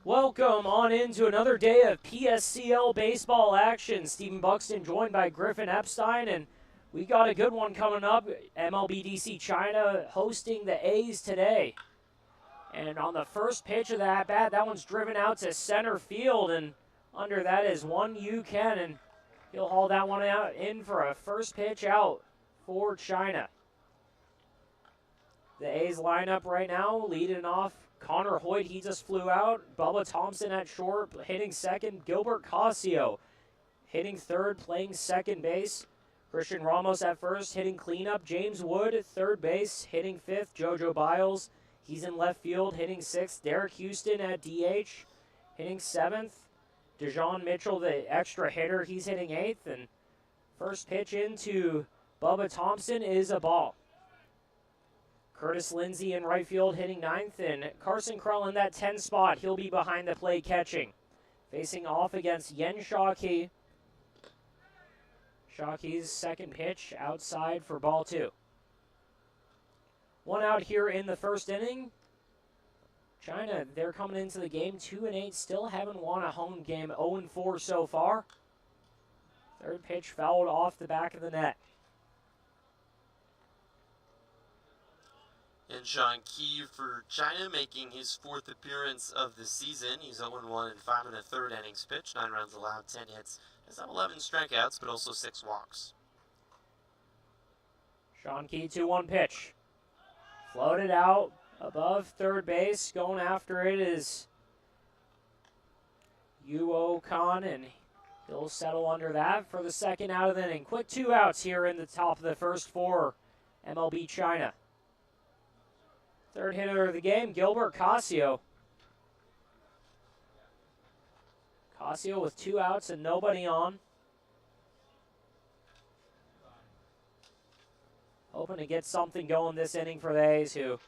Welcome on into another day of PSCL baseball action. Stephen Buxton joined by Griffin, Epstein, and we got a good one coming up. MLB DC China hosting the A's today. And on the first pitch of that bat, that one's driven out to center field, and under that is one Yu Ken, and he'll haul that one out in for a first pitch out for China. The A's lineup right now, leading off Connor Hoyt, he just flew out. Bubba Thompson at short, hitting second. Gilbert Casio hitting third, playing second base. Christian Ramos at first, hitting cleanup. James Wood, third base, hitting fifth. JoJo Biles, he's in left field, hitting sixth. Derek Houston at DH, hitting seventh. DeJon Mitchell, the extra hitter, he's hitting eighth. And first pitch into Bubba Thompson is a ball. Curtis Lindsey in right field hitting ninth, and Carson Krell in that 10 spot. He'll be behind the plate catching. Facing off against Yen Shockey. Shockey's second pitch outside for ball two. One out here in the first inning. China, they're coming into the game 2-8, still haven't won a home game, 0-4 so far. Third pitch fouled off the back of the net. And Sean Key for China making his fourth appearance of the season. He's 0-1 in 5 1/3 innings pitched, 9 runs allowed, 10 hits. Has 11 strikeouts, but also 6 walks. Sean Key, 2-1 pitch. Floated out above third base. Going after it is Yuo Khan, and he'll settle under that for the second out of the inning. Quick 2 outs here in the top of the first for MLB China. Third hitter of the game, Gilbert Casio. Casio with 2 outs and nobody on. Hoping to get something going this inning for the A's, who have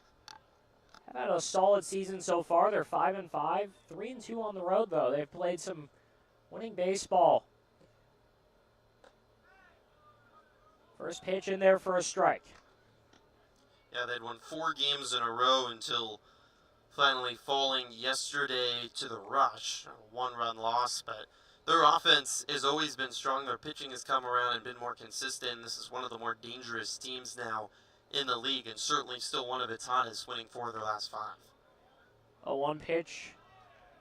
had a solid season so far. They're 5-5, 3-2 on the road, though. They've played some winning baseball. First pitch in there for a strike. Yeah, they'd won 4 games in a row until finally falling yesterday to the Rush. A 1-run loss, but their offense has always been strong. Their pitching has come around and been more consistent. This is one of the more dangerous teams now in the league, and certainly still one of its hottest, winning 4 of their last 5. A 1 pitch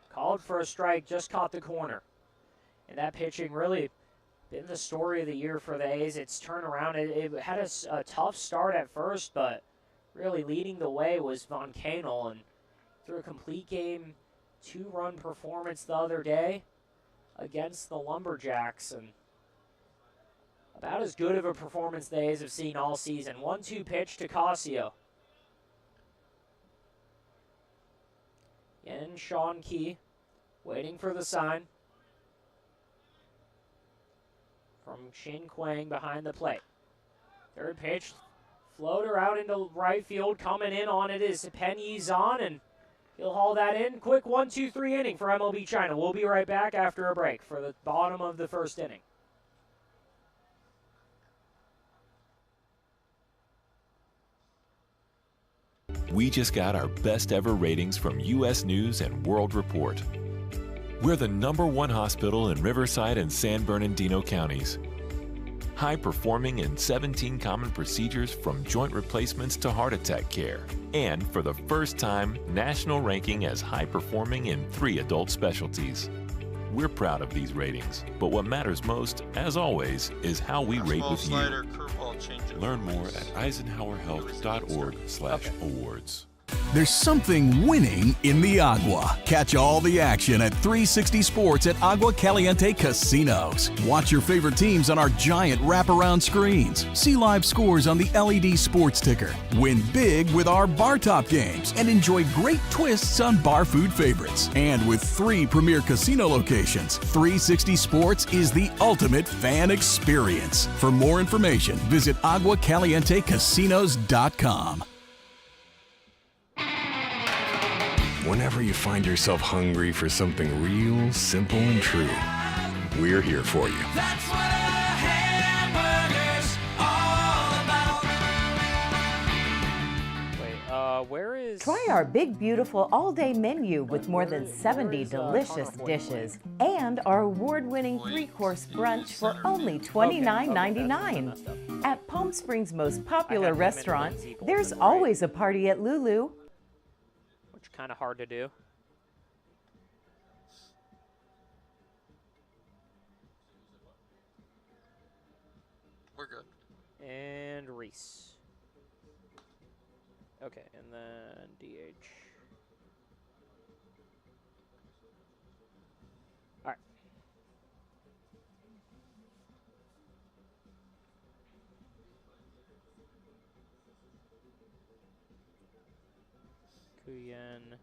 called for a strike, just caught the corner. And that pitching really been the story of the year for the A's. It's turned around. It had a tough start at first, but really leading the way was Von Canel, and through a complete game 2-run performance the other day against the Lumberjacks, and about as good of a performance the A's have seen all season. 1-2 pitch to Casio. And Sean Key waiting for the sign from Chin Quang behind the plate. Third pitch, floater out into right field. Coming in on it is Pen Yi Zhan, and he'll haul that in. Quick 1-2-3 inning for MLB China. We'll be right back after a break for the bottom of the first inning. We just got our best ever ratings from U.S. News and World Report. We're the #1 hospital in Riverside and San Bernardino counties. High performing in 17 common procedures from joint replacements to heart attack care. And for the first time, national ranking as high performing in 3 adult specialties. We're proud of these ratings, but what matters most, as always, is how we rate with you. Learn more at eisenhowerhealth.org/awards. There's something winning in the Agua. Catch all the action at 360 Sports at Agua Caliente Casinos. Watch your favorite teams on our giant wraparound screens. See live scores on the LED sports ticker. Win big with our bar top games and enjoy great twists on bar food favorites. And with 3 premier casino locations, 360 Sports is the ultimate fan experience. For more information, visit aguacalientecasinos.com. Whenever you find yourself hungry for something real, simple, and true, we're here for you. That's what a hamburger's all about. Wait, where is Try our big, beautiful all-day menu with more than 70 delicious dishes and our award-winning 3-course brunch for only $29.99. At Palm Springs' most popular restaurant, there's always a party at Lulu. Which is kind of hard to do. We're good. And Reese. Okay, and then DH. All right. Kuyen.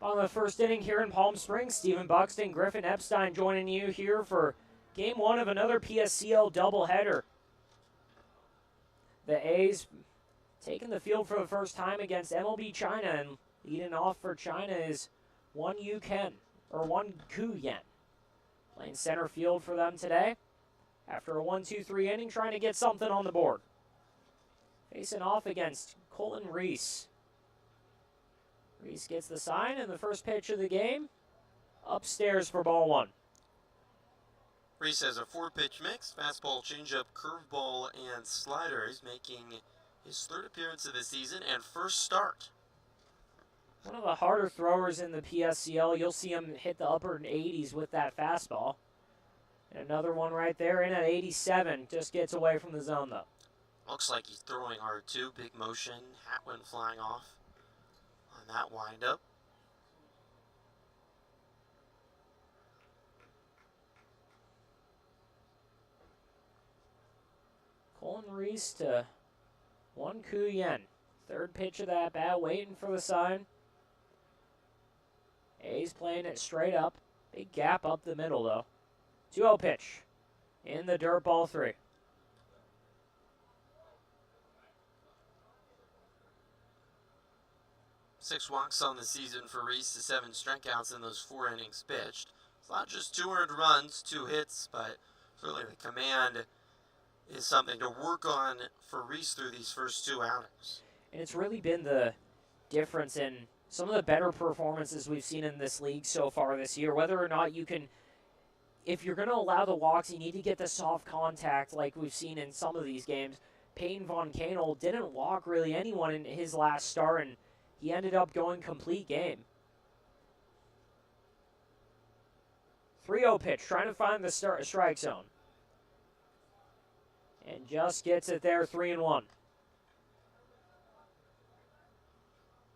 On the first inning here in Palm Springs, Stephen Buxton, Griffin, Epstein joining you here for Game 1 of another PSCL doubleheader. The A's taking the field for the first time against MLB China, and leading off for China is Won Kuyen. Playing center field for them today. After a 1-2-3 inning, trying to get something on the board. Facing off against Colton Reese. Reese gets the sign, and the first pitch of the game, upstairs for ball 1. Reese has a 4-pitch mix, fastball, changeup, curveball, and slider. He's making his 3rd appearance of the season and first start. One of the harder throwers in the PSCL. You'll see him hit the upper 80s with that fastball. And another one right there in at 87. Just gets away from the zone, though. Looks like he's throwing hard, too. Big motion. Hat went flying off on that windup. Colton Reese to Won Kuyen. 3rd pitch of that bat, waiting for the sign. A's playing it straight up. Big gap up the middle, though. 2-0 pitch. In the dirt, ball 3. Six walks on the season for Reese to 7 strikeouts in those 4 innings pitched. It's not just 2 earned runs, 2 hits, but certainly the command is something to work on for Reese through these first 2 outings. And it's really been the difference in some of the better performances we've seen in this league so far this year. Whether or not you can, if you're going to allow the walks, you need to get the soft contact like we've seen in some of these games. Peyton Von Kanel didn't walk really anyone in his last start, and he ended up going complete game. 3-0 pitch, trying to find the strike zone. And just gets it there, 3-1.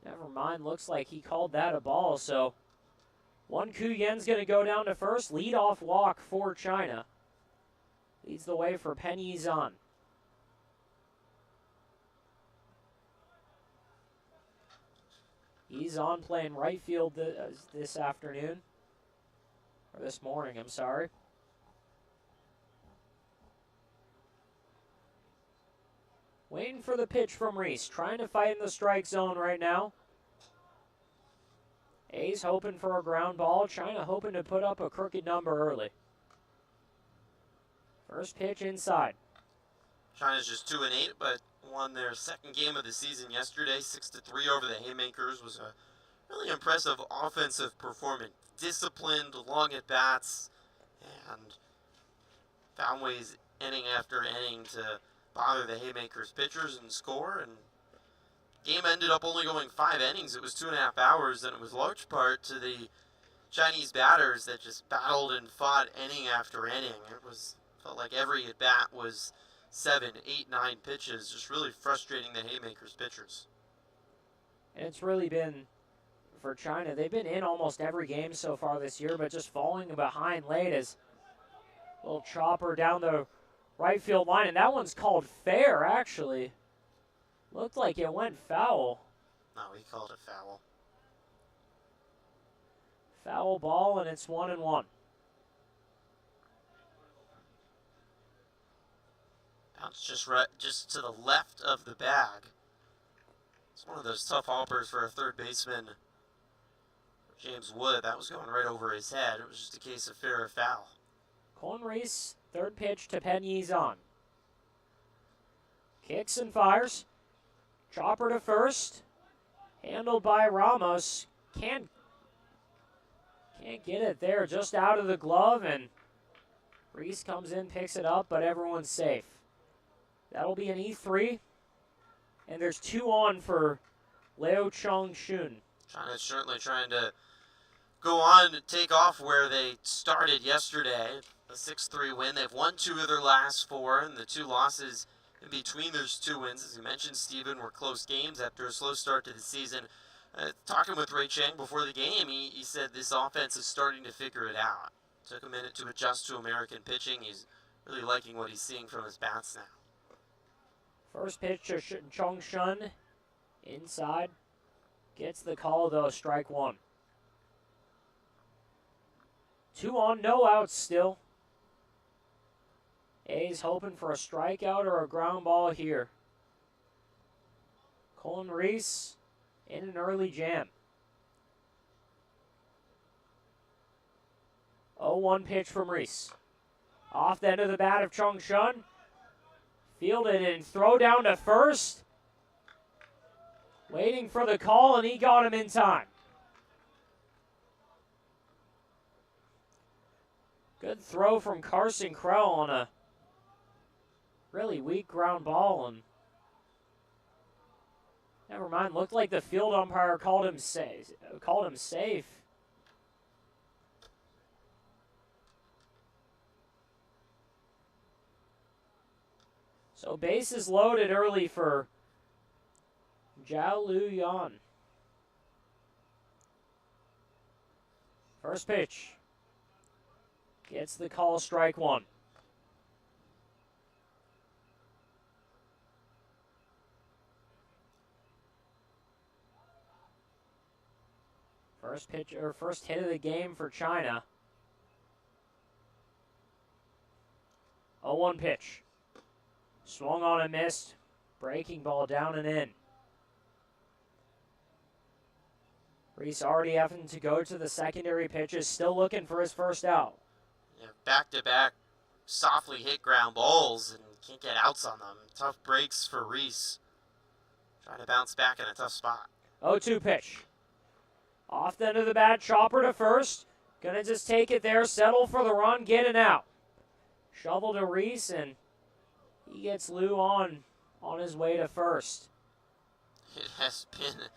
Never mind, looks like he called that a ball, so Won Kuyen's going to go down to first. Leadoff walk for China. Leads the way for Penny Zhan. He's on playing right field this afternoon. Or this morning, I'm sorry. Waiting for the pitch from Reese. Trying to fight in the strike zone right now. A's hoping for a ground ball. China hoping to put up a crooked number early. First pitch inside. China's just 2-8, but won their 2nd game of the season yesterday. 6-3 over the Haymakers. Was a really impressive offensive performance. Disciplined, long at bats, and found ways inning after inning to bother the Haymakers pitchers and score. And game ended up only going 5 innings. It was 2.5 hours, and it was large part to the Chinese batters that just battled and fought inning after inning. Felt like every at bat was 7, 8, 9 pitches, just really frustrating the Haymakers pitchers. And it's really been, for China, they've been in almost every game so far this year, but just falling behind late as Little chopper down the right field line, and that one's called fair, actually. Looked like it went foul. No, he called it foul. Foul ball, and it's 1-1. Bounced just to the left of the bag. It's one of those tough hoppers for a third baseman, James Wood. That was going right over his head. It was just a case of fair or foul. Colin Reese, third pitch to Penye's on. Kicks and fires. Chopper to first. Handled by Ramos. Can't get it there. Just out of the glove, and Reese comes in, picks it up, but everyone's safe. That'll be an E3. And there's 2 on for Leo Chong-shun. China's certainly trying to go on and take off where they started yesterday. A 6-3 win. They've won 2 of their last 4, and the 2 losses in between those 2 wins, as you mentioned, Stephen, were close games after a slow start to the season. Talking with Ray Chang before the game, he said this offense is starting to figure it out. Took a minute to adjust to American pitching. He's really liking what he's seeing from his bats now. First pitch to Chong-shun. Inside. Gets the call, though, strike 1. 2 on, no outs still. A's hoping for a strikeout or a ground ball here. Colin Reese in an early jam. 0-1 pitch from Reese. Off the end of the bat of Chong-shun. Fielded and throw down to first. Waiting for the call, and he got him in time. Good throw from Carson Crow on a really weak ground ball, and never mind. Looked like the field umpire called him safe. So bases loaded early for Zhao Lu Yan. First pitch. Gets the call, strike 1. First hit of the game for China. 0-1 pitch. Swung on and missed. Breaking ball down and in. Reese already having to go to the secondary pitches, still looking for his first out. Yeah, back-to-back softly hit ground balls and can't get outs on them. Tough breaks for Reese. Trying to bounce back in a tough spot. 0-2 pitch. Off the end of the bat, chopper to first. Gonna just take it there, settle for the run, get it out. Shovel to Reese, and he gets Lou on his way to first. It has been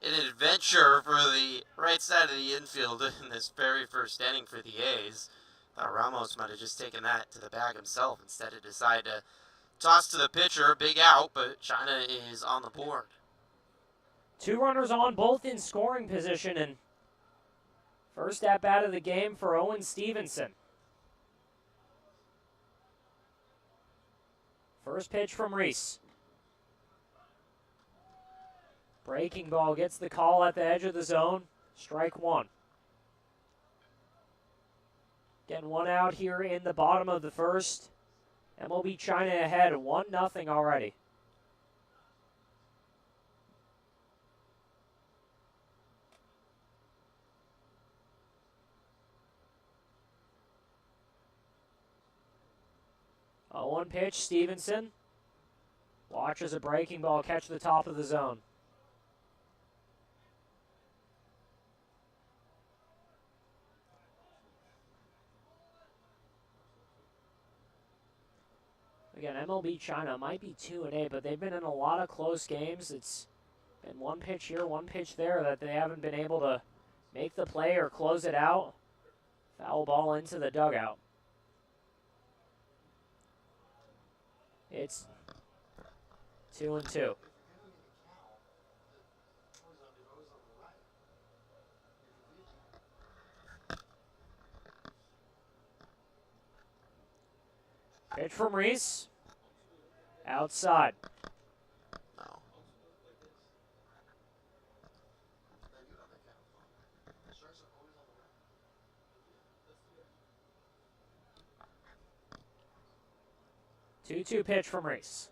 an adventure for the right side of the infield in this very first inning for the A's. Thought Ramos might have just taken that to the bag himself. Instead, he decided to toss to the pitcher, big out, but China is on the board. 2 runners on, both in scoring position, and first at-bat of the game for Owen Stevenson. First pitch from Reese. Breaking ball gets the call at the edge of the zone. Strike 1. Getting 1 out here in the bottom of the first. MLB China ahead 1-0 already. A 1 pitch, Stevenson. Watches a breaking ball catch the top of the zone. Again, MLB China might be 2-8, but they've been in a lot of close games. It's been 1 pitch here, 1 pitch there that they haven't been able to make the play or close it out. Foul ball into the dugout. It's 2-2. Pitch from Reese. Outside. No. 2-2 pitch from Reese.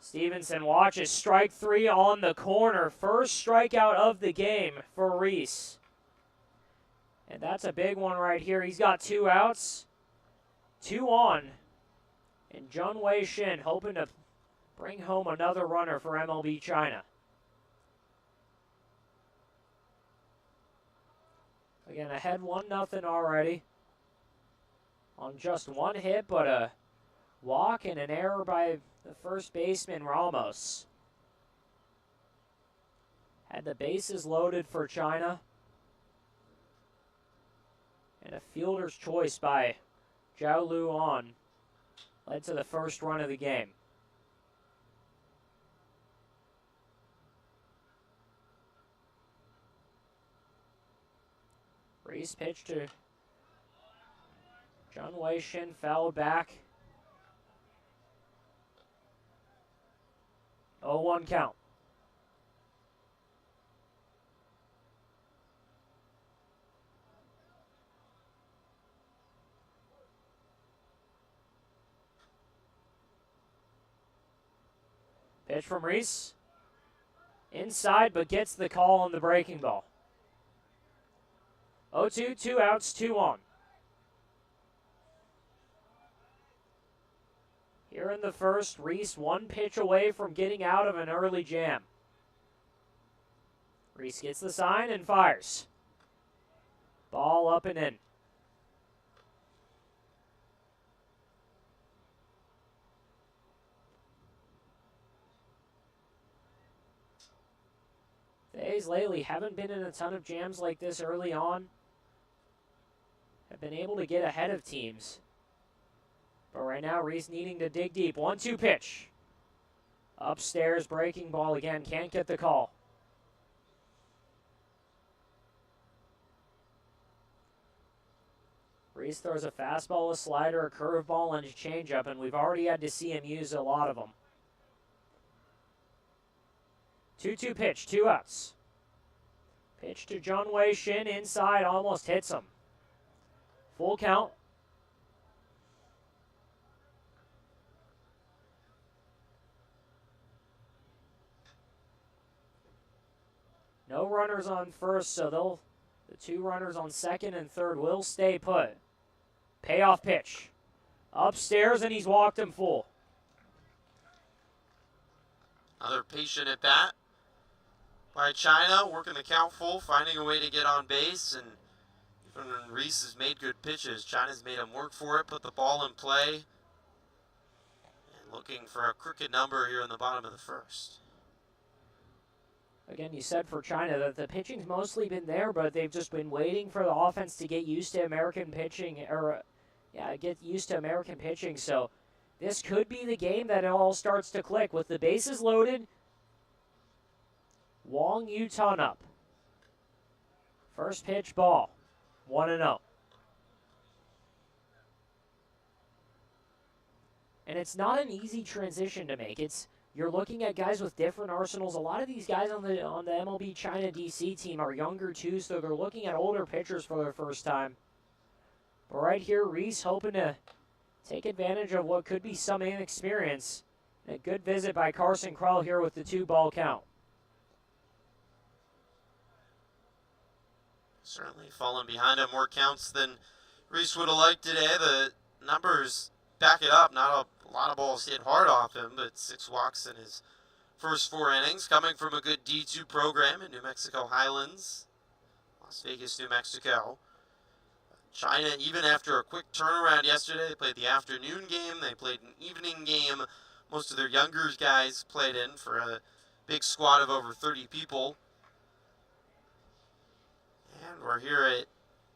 Stevenson watches strike 3 on the corner. First strikeout of the game for Reese. And that's a big one right here. He's got 2 outs, 2 on. And Jun Wei Shin hoping to bring home another runner for MLB China. Again, ahead 1-0 already. On just 1 hit, but a walk and an error by the first baseman, Ramos. Had the bases loaded for China. And a fielder's choice by Zhao Luan led to the first run of the game. Reese pitched to Jun Wei Shin, fouled back. 0-1 count. Pitch from Reese. Inside, but gets the call on the breaking ball. 0-2, 2 outs, 2 on. Here in the first, Reese 1 pitch away from getting out of an early jam. Reese gets the sign and fires. Ball up and in. The A's lately haven't been in a ton of jams like this early on. Have been able to get ahead of teams. But right now, Reese needing to dig deep. 1-2 pitch. Upstairs, breaking ball again. Can't get the call. Reese throws a fastball, a slider, a curveball, and a changeup, and we've already had to see him use a lot of them. 2-2 pitch, 2 outs. Pitch to Jun Wei Shin, inside, almost hits him. Full count. No runners on first, so the 2 runners on second and third will stay put. Payoff pitch. Upstairs, and he's walked him full. Another patient at bat by China, working the count full, finding a way to get on base, and even when Reese has made good pitches, China's made him work for it, put the ball in play, and looking for a crooked number here in the bottom of the first. Again, you said for China that the pitching's mostly been there, but they've just been waiting for the offense to get used to American pitching, get used to American pitching. So this could be the game that it all starts to click with the bases loaded. Wong Yutan up. First pitch ball, 1-0. And it's not an easy transition to make. You're looking at guys with different arsenals. A lot of these guys on the MLB China DC team are younger too, so they're looking at older pitchers for their first time. But right here, Reese hoping to take advantage of what could be some inexperience. And a good visit by Carson Krell here with the 2-ball count. Certainly falling behind on more counts than Reese would have liked today. The numbers back it up. Not a lot of balls hit hard off him, but 6 walks in his first 4 innings, coming from a good D2 program in New Mexico Highlands, Las Vegas, New Mexico. China, even after a quick turnaround yesterday, they played the afternoon game, they played an evening game. Most of their younger guys played in for a big squad of over 30 people. And we're here at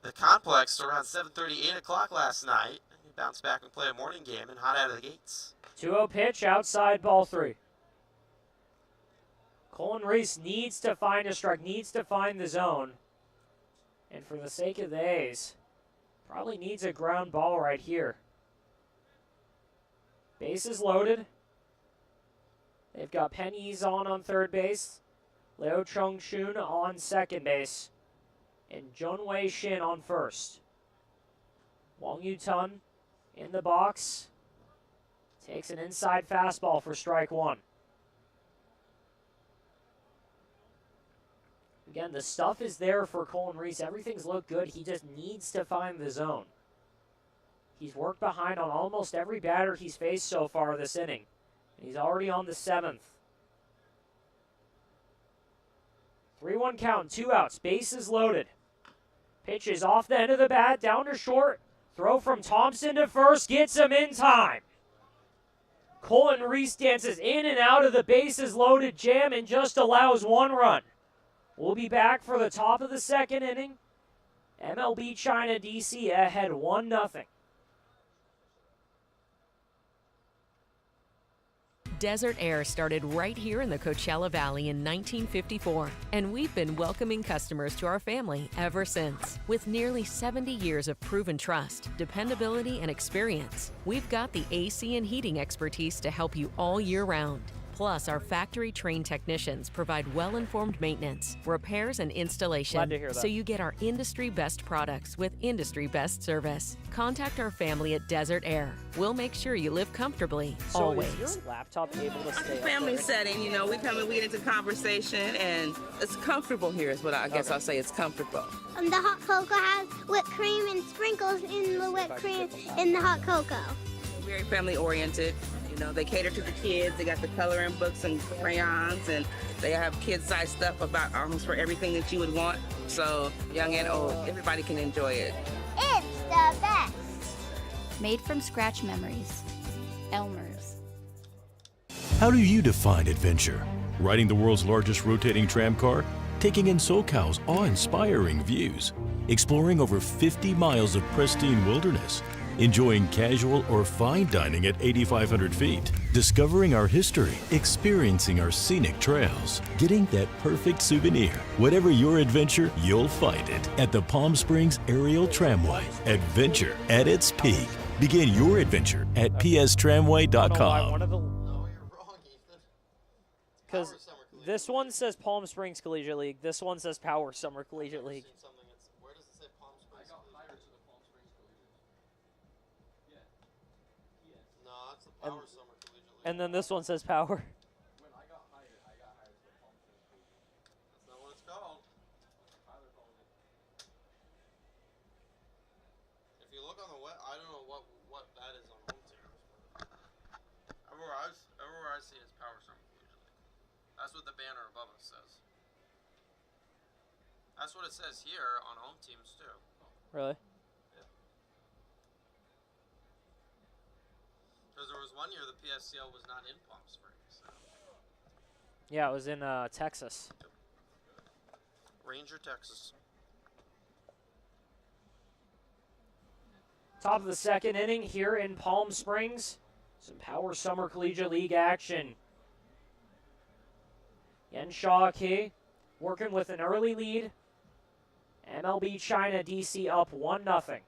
the complex around 7:30, 8 o'clock last night. He bounced back and played a morning game and hot out of the gates. 2-0 pitch, outside, ball 3. Colin Reese needs to find a strike, needs to find the zone. And for the sake of the A's, Probably needs a ground ball right here. Bases loaded. They've got Pennies on third base. Leo Chung-chun on second base. And Junwei Shin on first. Wang Yutun in the box. Takes an inside fastball for strike one. Again, the stuff is there for Colin Reese. Everything's looked good. He just needs to find the zone. He's worked behind on almost every batter he's faced so far this inning. And he's already on the 7th. 3-1 count, 2 outs, bases loaded. Pitch is off the end of the bat, down to short. Throw from Thompson to first, gets him in time. Colin Reese dances in and out of the bases loaded jam and just allows 1 run. We'll be back for the top of the 2nd inning. MLB China DC ahead 1-0. Desert Air started right here in the Coachella Valley in 1954, and we've been welcoming customers to our family ever since. With nearly 70 years of proven trust, dependability, and experience, we've got the AC and heating expertise to help you all year round. Plus, our factory-trained technicians provide well-informed maintenance, repairs, and installation, Glad to hear that. so you get our industry-best products with industry-best service. Contact our family at Desert Air. We'll make sure you live comfortably, always. Is your laptop able to stay up Family there? setting, you know, we come and we get into conversation, and it's comfortable here is what I guess I'll say. It's comfortable. The hot cocoa has whipped cream and sprinkles in the whipped cream in the hot cocoa. Very family oriented. You know, they cater to the kids. They got the coloring books and crayons, and they have kid-sized stuff about almost for everything that you would want. So young and old, everybody can enjoy it. It's the best. Made from scratch memories. Elmer's. How do you define adventure? Riding the world's largest rotating tram car? Taking in SoCal's awe-inspiring views? Exploring over 50 miles of pristine wilderness? Enjoying casual or fine dining at 8,500 feet? Discovering our history? Experiencing our scenic trails? Getting that perfect souvenir? Whatever your adventure, you'll find it at the Palm Springs Aerial Tramway. Adventure at its peak. Begin your adventure at pstramway.com. No, you're wrong, Ethan. Because this one says Palm Springs Collegiate League. This one says Power Summer Collegiate League. Where does it say Palm Springs? No, that's the Power Summer Collegiate League. And then this one says Power. That's not what it's called. If you look on the web, I don't know what that is on home team. Everywhere I see is Power Summer Collegiate League. That's what the banner above us says. That's what it says here on home teams too. Really? Because there was one year the PSCL was not in Palm Springs. So. Yeah, it was in Texas. Ranger, Texas. Top of the 2nd inning here in Palm Springs. Some Power Summer Collegiate League action. Yen Shaw-Ki working with an early lead. MLB China DC up 1-0.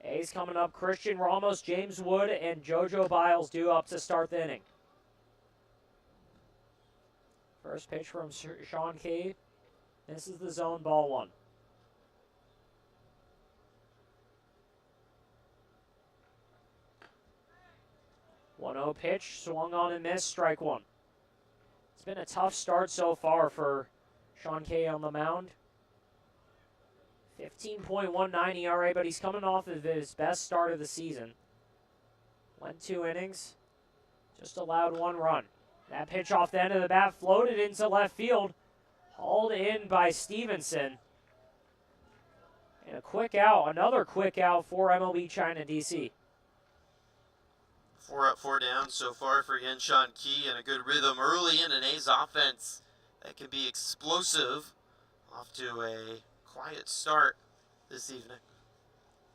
A's coming up. Christian Ramos, James Wood, and JoJo Biles due up to start the inning. First pitch from Sean Key. This is the zone, ball 1. One-0 pitch, swung on and missed, strike 1. It's been a tough start so far for Sean Kay on the mound. 15.19 ERA, but he's coming off of his best start of the season. Went 2 innings, just allowed 1 run. That pitch off the end of the bat floated into left field, hauled in by Stevenson. And a quick out, another quick out for MLB China DC. 4 up, 4 down so far for Yen Shaw-Ki, and a good rhythm early in an A's offense that can be explosive. Off to a quiet start this evening.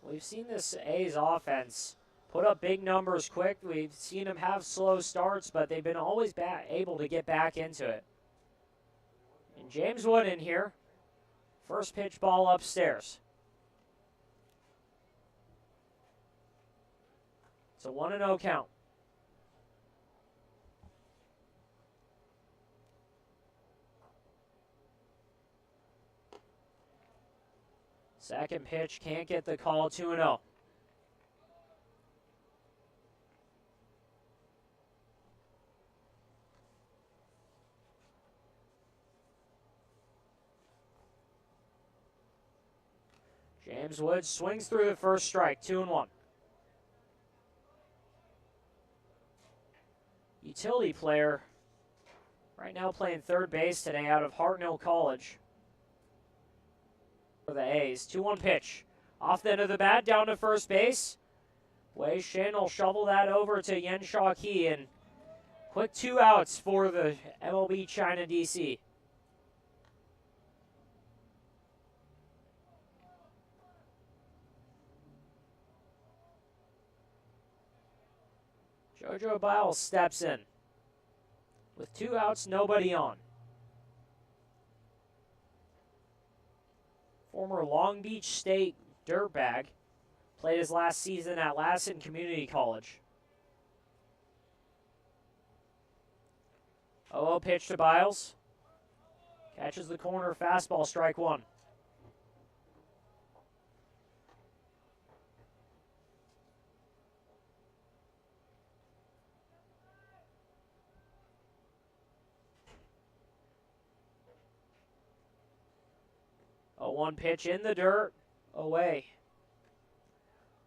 We've seen this A's offense put up big numbers quick. We've seen them have slow starts, but they've been always able to get back into it. And James Wood in here. First pitch ball upstairs. It's a 1-0 count. Second pitch, can't get the call, 2-0. James Woods swings through the first strike, 2-1. Utility player, right now playing third base today out of Hartnell College. For the A's, 2-1 pitch. Off the end of the bat, down to first base. Wei Shin will shovel that over to Yen Shaw Ki, and quick 2 outs for the MLB China DC. JoJo Biles steps in. With 2 outs, nobody on. Former Long Beach State dirtbag. Played his last season at Lassen Community College. 0-0 pitch to Biles. Catches the corner, fastball, strike 1. A 1 pitch in the dirt, away.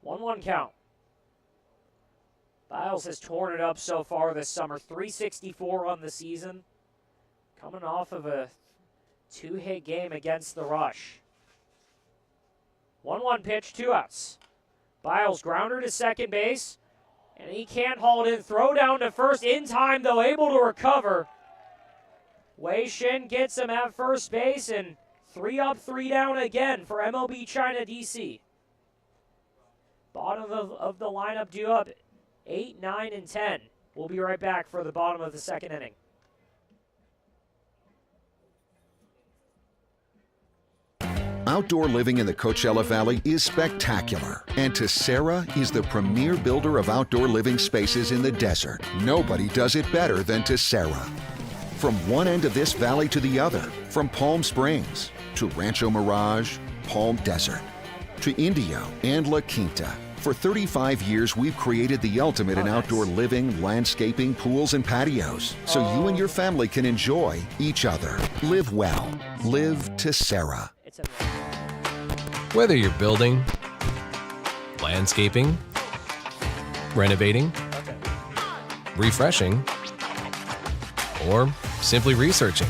1-1 count. Biles has torn it up so far this summer. 364 on the season. Coming off of a 2-hit game against the Rush. 1-1 pitch, 2 outs. Biles grounder to second base, and he can't haul it in. Throw down to first in time, though, able to recover. Wei Shin gets him at first base, and 3 up, 3 down again for MLB China DC. Bottom of the lineup due up 8, 9, and 10. We'll be right back for the bottom of the second inning. Outdoor living in the Coachella Valley is spectacular, and Tessera is the premier builder of outdoor living spaces in the desert. Nobody does it better than Tessera. From one end of this valley to the other, from Palm Springs to Rancho Mirage, Palm Desert, to Indio and La Quinta. For 35 years, we've created the ultimate in outdoor living, landscaping, pools, and patios, so you and your family can enjoy each other. Live well. Live Tessera. Whether you're building, landscaping, renovating, refreshing, or simply researching,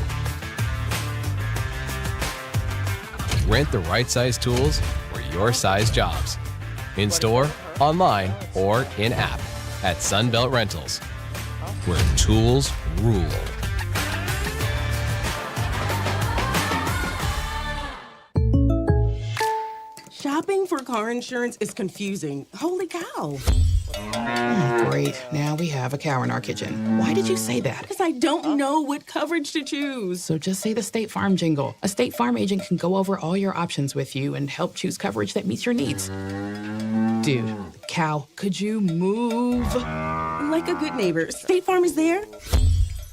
rent the right size tools for your size jobs. In store, online, or in app at Sunbelt Rentals, where tools rule. Shopping for car insurance is confusing. Holy cow. Great. Now we have a cow in our kitchen. Why did you say that? Because I don't know what coverage to choose. So just say the State Farm jingle. A State Farm agent can go over all your options with you and help choose coverage that meets your needs. Dude, cow, could you move? Like a good neighbor, State Farm is there.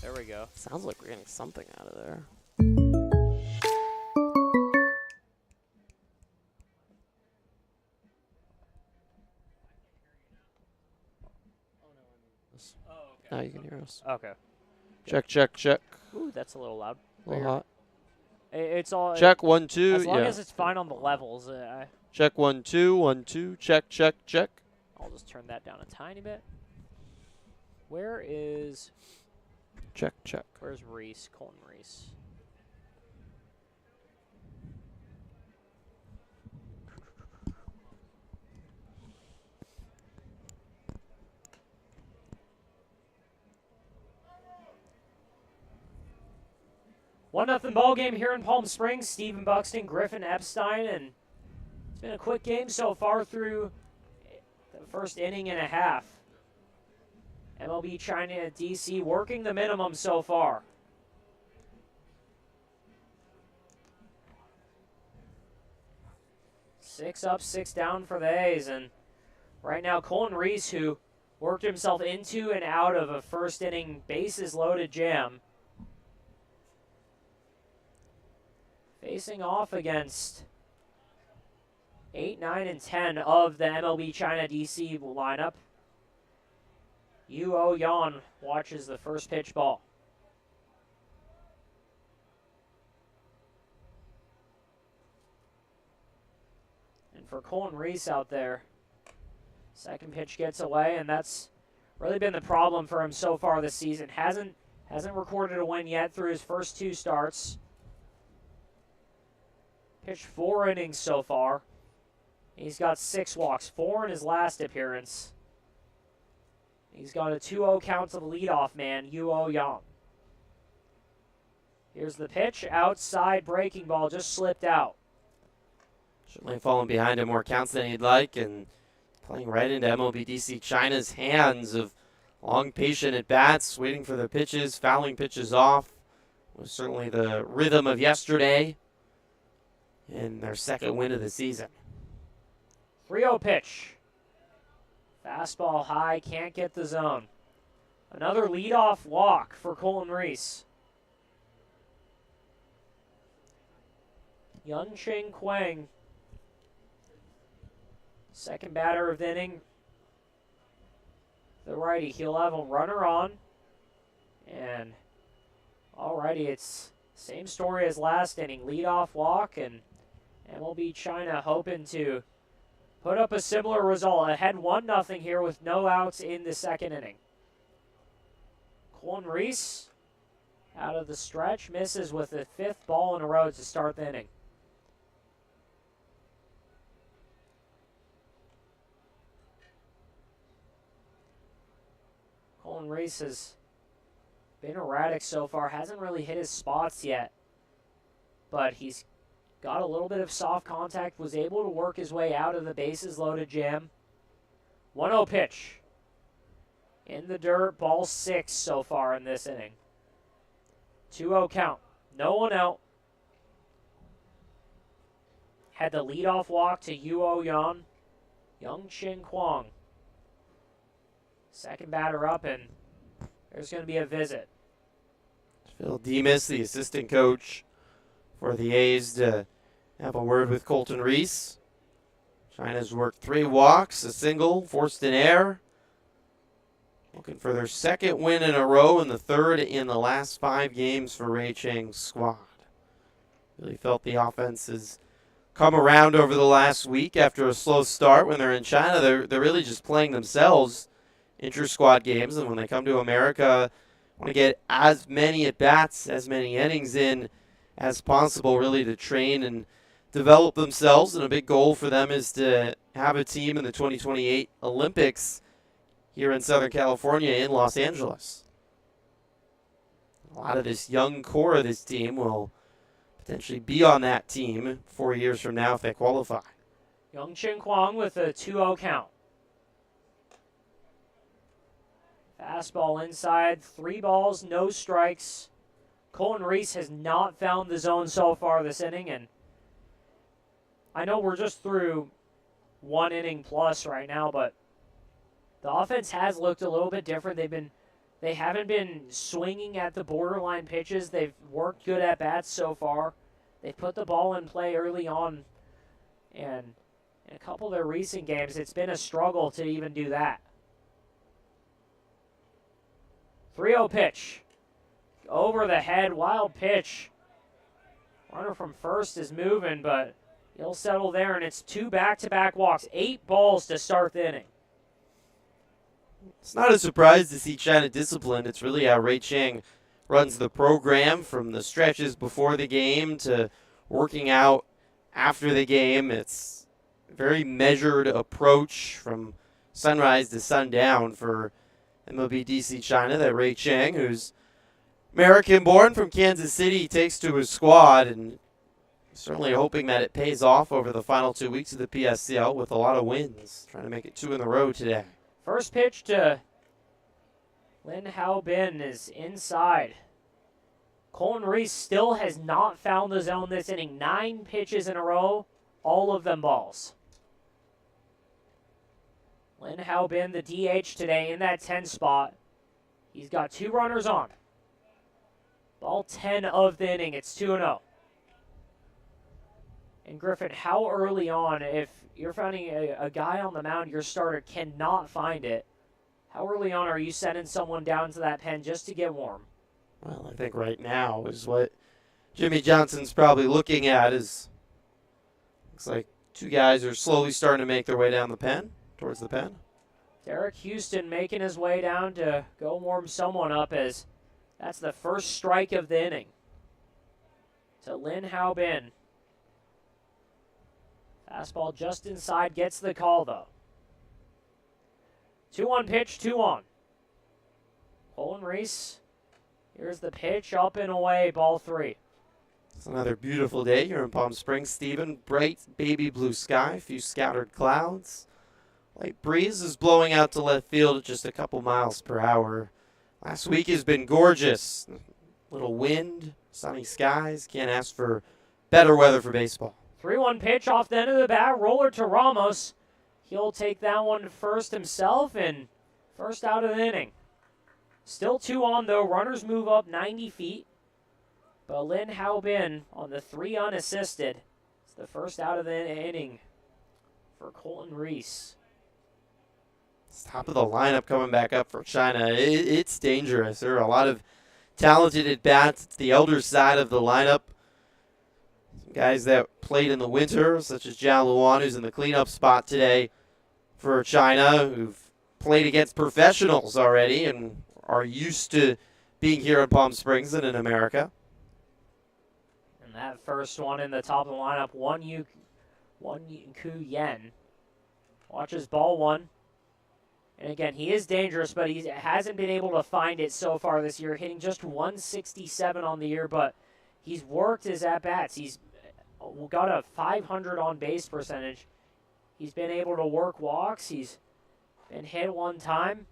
There we go. Sounds like we're getting something out of there. Now you can hear us. Okay. Check, check, check. Ooh, that's a little loud. A little hot. It's all. Check, 1, 2. As long as it's fine on the levels. Check, 1, 2, 1, 2. Check, check, check. I'll just turn that down a tiny bit. Where is... Check, check. Where's Reese? Colton Reese. One nothing ball game here in Palm Springs. Stephen Buxton, Griffin, Epstein, and it's been a quick game so far through the first inning and a half. MLB China DC working the minimum so far. Six up, 6 down for the A's, and right now Colton Reese, who worked himself into and out of a first inning bases loaded jam. Facing off against 8, 9, and 10 of the MLB China DC lineup. Yu Yan watches the first pitch ball. And for Colton Reese out there, second pitch gets away, and that's really been the problem for him so far this season. Hasn't recorded a win yet through his first 2 starts. Pitched 4 innings so far. He's got 6 walks, 4 in his last appearance. He's got a 2-0 count to the leadoff man, Yu Yang. Here's the pitch, outside breaking ball, just slipped out. Certainly falling behind in more counts than he'd like, and playing right into MLB DC China's hands of long, patient at-bats, waiting for the pitches, fouling pitches off. Was certainly the rhythm of yesterday in their second win of the season. 3-0 pitch. Fastball high, can't get the zone. Another leadoff walk for Colton Reese. Yunqing Quang, second batter of the inning. The righty, he'll have a runner on. And alrighty, it's same story as last inning. Leadoff walk, and MLB China hoping to put up a similar result. Ahead 1-0 here with no outs in the second inning. Colton Reese out of the stretch, misses with the 5th ball in a row to start the inning. Colton Reese has been erratic so far, hasn't really hit his spots yet, but he's got a little bit of soft contact, was able to work his way out of the bases loaded jam. 1-0 pitch. In the dirt, ball 6 so far in this inning. 2-0 count. No one out. Had the leadoff walk to Yu Yan. Yunqing Quang. Second batter up, and there's going to be a visit. Phil Demas, the assistant coach for the A's, to have a word with Colton Reese. China's worked 3 walks, a single, forced an error. Looking for their second win in a row and the 3rd in the last 5 games for Ray Chang's squad. Really felt the offense has come around over the last week after a slow start. When they're in China, they're really just playing themselves, inter-squad games, and when they come to America, want to get as many at-bats, as many innings in as possible, really to train and develop themselves. And a big goal for them is to have a team in the 2028 Olympics here in Southern California in Los Angeles. A lot of this young core of this team will potentially be on that team 4 years from now if they qualify. Yunqing Quang with a 2-0 count. Fastball inside, 3 balls, no strikes. Colton Reese has not found the zone so far this inning, and I know we're just through 1 inning plus right now, but the offense has looked a little bit different. They haven't been swinging at the borderline pitches. They've worked good at bats so far. They've put the ball in play early on, and in a couple of their recent games, it's been a struggle to even do that. 3-0 pitch. Over the head, wild pitch. Runner from first is moving, but he'll settle there, and it's 2 back-to-back walks. 8 balls to start the inning. It's not a surprise to see China disciplined. It's really how Ray Chang runs the program, from the stretches before the game to working out after the game. It's a very measured approach from sunrise to sundown for MLB DC China that Ray Chang, who's American-born from Kansas City, takes to his squad, and certainly hoping that it pays off over the final 2 weeks of the PSCL with a lot of wins, trying to make it 2 in a row today. First pitch to Lin Hao Bin is inside. Colton Reese still has not found the zone this inning. 9 pitches in a row, all of them balls. Lin Haobin, the DH today in that 10 spot. He's got 2 runners on. Ball 10 of the inning. It's 2-0. And Griffin, how early on, if you're finding a guy on the mound, your starter cannot find it, how early on are you sending someone down to that pen just to get warm? Well, I think right now is what Jimmy Johnson's probably looking at is, looks like 2 guys are slowly starting to make their way down the pen, towards the pen. Derek Houston making his way down to go warm someone up, as that's the first strike of the inning to Lin Haobin. Fastball just inside, gets the call though. 2-1 pitch, 2-on. Colin Reese, here's the pitch, up and away, ball 3. It's another beautiful day here in Palm Springs, Stephen. Bright baby blue sky, a few scattered clouds. Light breeze is blowing out to left field at just a couple miles per hour. Last week has been gorgeous. Little wind, sunny skies. Can't ask for better weather for baseball. 3-1 pitch off the end of the bat, roller to Ramos. He'll take that one first himself, and first out of the inning. Still 2 on though, runners move up 90 feet. But Lin Haobin on the 3 unassisted. It's the first out of the inning for Colton Reese. It's top of the lineup coming back up for China. It's dangerous. There are a lot of talented at-bats. It's the elder side of the lineup. Some guys that played in the winter, such as Jia Luan, who's in the cleanup spot today for China, who've played against professionals already and are used to being here in Palm Springs and in America. And that first one in the top of the lineup, Won Ku Yen. Watches ball 1. And again, he is dangerous, but he hasn't been able to find it so far this year, hitting just 167 on the year, but he's worked his at-bats. He's got a 500 on-base percentage. He's been able to work walks. He's been hit 1 time.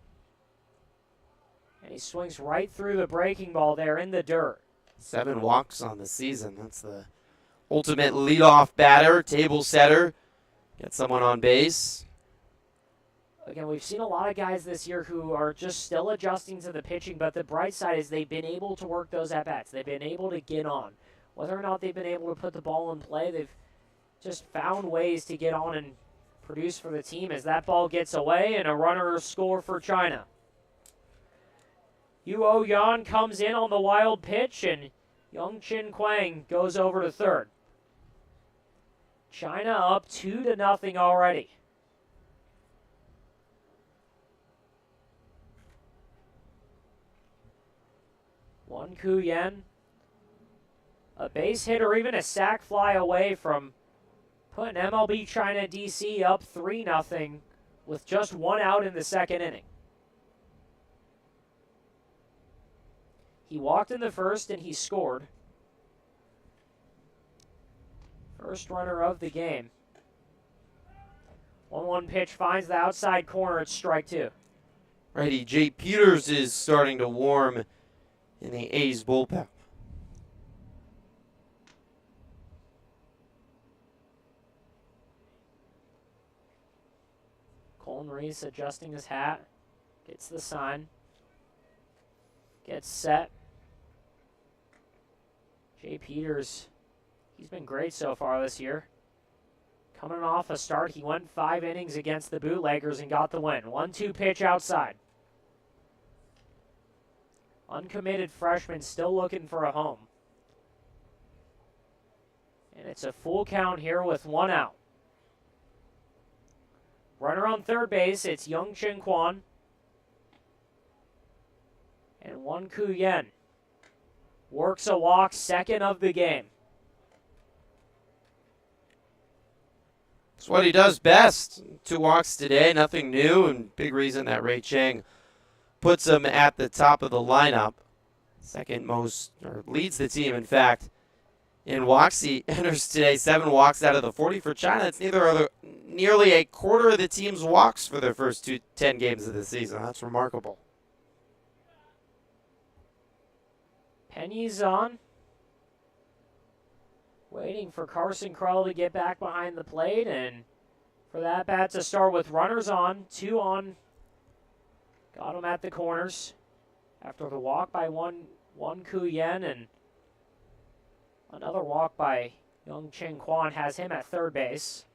And he swings right through the breaking ball there in the dirt. 7 walks on the season. That's the ultimate leadoff batter, table setter. Get someone on base. Again, we've seen a lot of guys this year who are just still adjusting to the pitching, but the bright side is they've been able to work those at-bats. They've been able to get on. Whether or not they've been able to put the ball in play, they've just found ways to get on and produce for the team as that ball gets away and a runner score for China. Yuo Yan comes in on the wild pitch, and Young Chin Kwang goes over to third. China up 2-0 already. Won Ku Yen, a base hit or even a sac fly away from putting MLB China DC up 3-0 with just 1 out in the second inning. He walked in the first and he scored. First runner of the game. 1-1 pitch finds the outside corner. It's strike 2. Righty, Jay Peters is starting to warm in the A's bullpen. Colin Reese adjusting his hat. Gets the sign. Gets set. Jay Peters, he's been great so far this year. Coming off a start, he went 5 innings against the Bootleggers and got the win. 1-2 pitch outside. Uncommitted freshman still looking for a home. And it's a full count here with 1 out. Runner on third base, it's Young Chin Kwang. And Won Ku Yen works a walk, second of the game. It's what he does best. 2 walks today, nothing new, and big reason that Ray Chang puts him at the top of the lineup. Second most, or leads the team, in fact, in walks. He enters today 7 walks out of the 40 for China. It's nearly a quarter of the team's walks for their first 10 games of the season. That's remarkable. Penny's on. Waiting for Carson Krell to get back behind the plate, and for that bat to start with runners on, 2 on. Got him at the corners after the walk by one Ku Yen, and another walk by Young Ching Kwan has him at third base.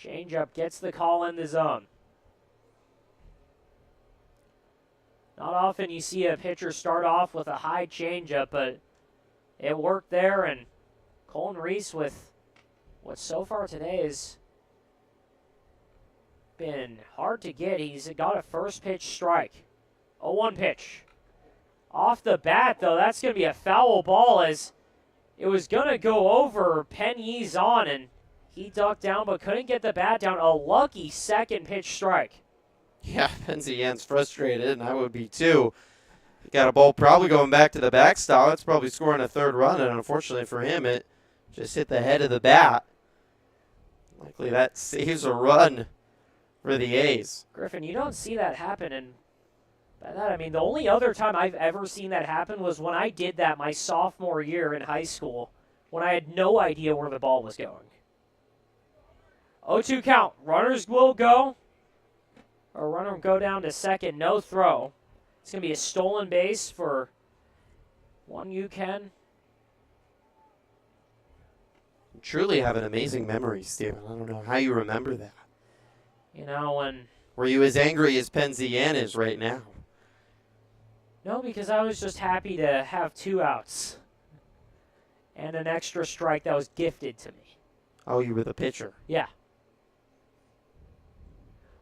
Changeup gets the call in the zone. Not often you see a pitcher start off with a high changeup, but it worked there, and Colton Reese with what so far today has been hard to get. He's got a first pitch strike. 0-1 pitch. Off the bat, though, that's going to be a foul ball, as it was going to go over Pen Yi's on, and he ducked down but couldn't get the bat down. A lucky second pitch strike. Yeah, Penzien's frustrated, and I would be too. He got a ball probably going back to the backstop. It's probably scoring a third run, and unfortunately for him, it just hit the head of the bat. Likely that saves a run for the A's. Griffin, you don't see that happen, and by that I mean the only other time I've ever seen that happen was when I did that my sophomore year in high school, when I had no idea where the ball was going. 0-2 count. Runners will go. Or runner will go down to second. No throw. It's going to be a stolen base for one Ken. You truly have an amazing memory, Steven. I don't know how you remember that. You know, when... Were you as angry as Penzien is right now? No, because I was just happy to have 2 outs. And an extra strike that was gifted to me. Oh, you were the pitcher. Yeah.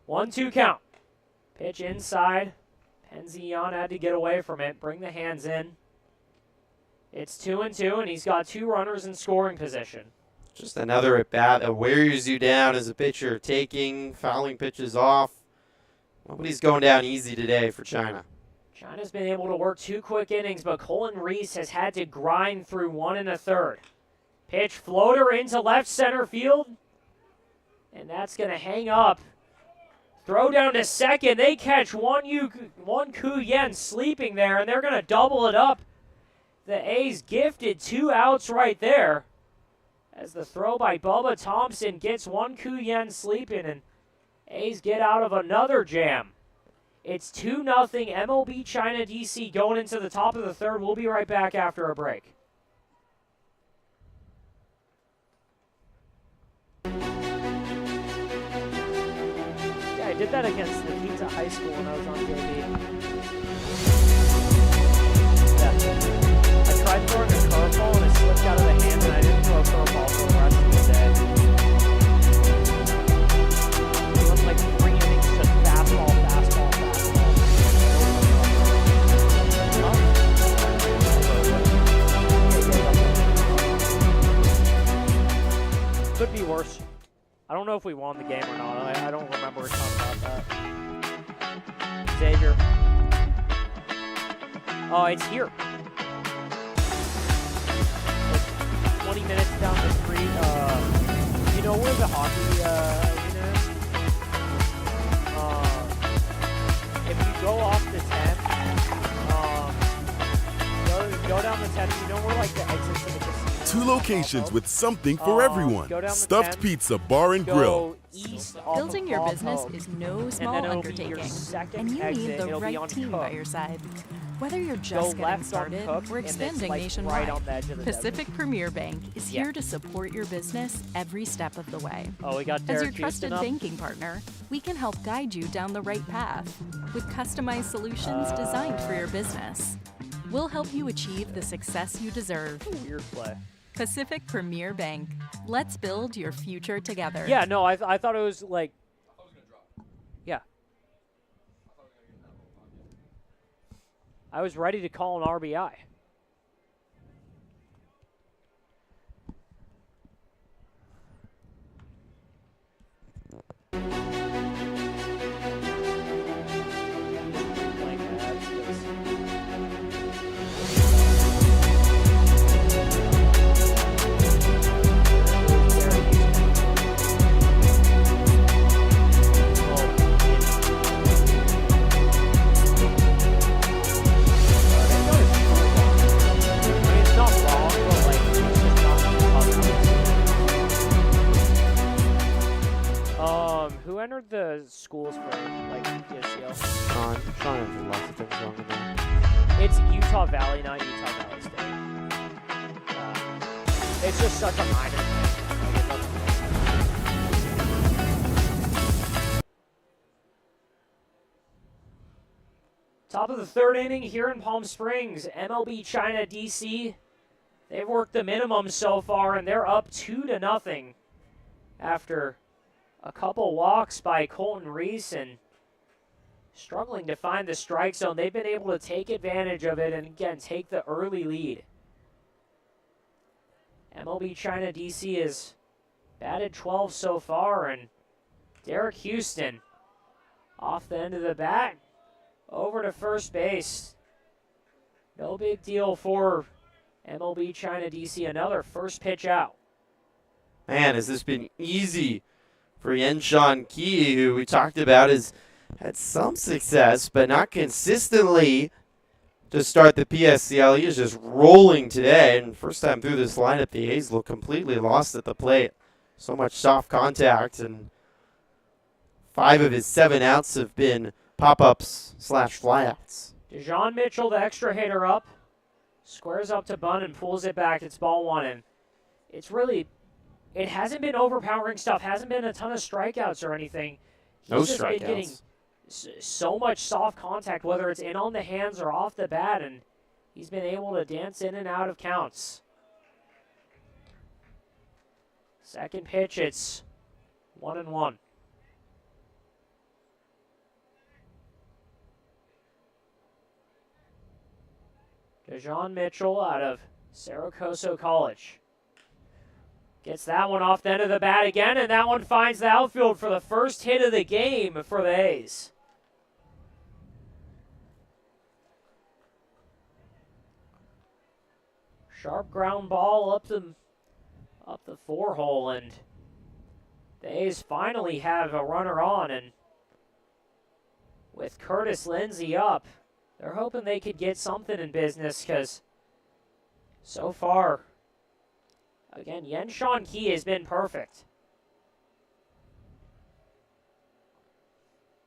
1-2 count. Pitch inside. Penzion had to get away from it. Bring the hands in. It's 2-2, and he's got 2 runners in scoring position. Just another at bat that wears you down as a pitcher, taking, fouling pitches off. Nobody's going down easy today for China. China's been able to work 2 quick innings, but Colton Reese has had to grind through 1 1/3. Pitch floater into left center field, and that's going to hang up. Throw down to second. They catch one Ku Yen sleeping there, and they're going to double it up. The A's gifted 2 outs right there, as the throw by Bubba Thompson gets one Ku Yen sleeping, and A's get out of another jam. It's 2-0 MLB China DC going into the top of the 3rd. We'll be right back after a break. I did that against the Pizza High School when I was on JV. Yeah. I tried throwing a curveball and it slipped out of the hand, and I didn't throw a curveball for the rest of the day. It was like 3 innings, just fastball. Could be worse. I don't know if we won the game or not. I don't remember talking about that. Xavier. Oh, it's here. Like 20 minutes down the street. You know where the hockey arena is? If you go off the 10, go down the 10, you know where like the exits to the casino. 2 locations with something for everyone. Stuffed Pizza Bar and Grill. Building your business is no small undertaking, and you need the right team by your side. Whether you're just getting started or expanding nationwide, Pacific Premier Bank is here to support your business every step of the way. Oh, we got As your trusted banking partner, we can help guide you down the right path with customized solutions designed for your business. We'll help you achieve the success you deserve. Weird play. Pacific Premier Bank. Let's build your future together. Yeah, no, I thought it was like... Yeah. I was ready to call an RBI. schools for like DSCL? Sean has lots of things wrong with that. It's Utah Valley, not Utah Valley State. It's just such a minor thing. Like, it doesn't make sense. Top of the third inning here in Palm Springs. MLB China DC. They've worked the minimum so far, and they're up 2-0 after a couple walks by Colton Reese and struggling to find the strike zone. They've been able to take advantage of it and, again, take the early lead. MLB China DC is batted 12 so far, and Derek Houston off the end of the bat over to first base. No big deal for MLB China DC. Another first pitch out. Man, has this been easy for Yenshan Ki, who we talked about has had some success, but not consistently to start the PSCL. He is just rolling today, and first time through this lineup, the A's look completely lost at the plate. So much soft contact, and 5 of his 7 outs have been pop-ups / flyouts. DeJon Mitchell, the extra hitter, up. Squares up to bunt and pulls it back. It's ball 1, and it's really, it hasn't been overpowering stuff. Hasn't been a ton of strikeouts or anything. He's just been getting so much soft contact, whether it's in on the hands or off the bat, and he's been able to dance in and out of counts. Second pitch, it's 1-1. DeJon Mitchell out of Saracoso College. Gets that one off the end of the bat again, and that one finds the outfield for the first hit of the game for the A's. Sharp ground ball up the 4-hole, and the A's finally have a runner on, and with Curtis Lindsey up, they're hoping they could get something in business, because so far, again, Yenshan Ki has been perfect.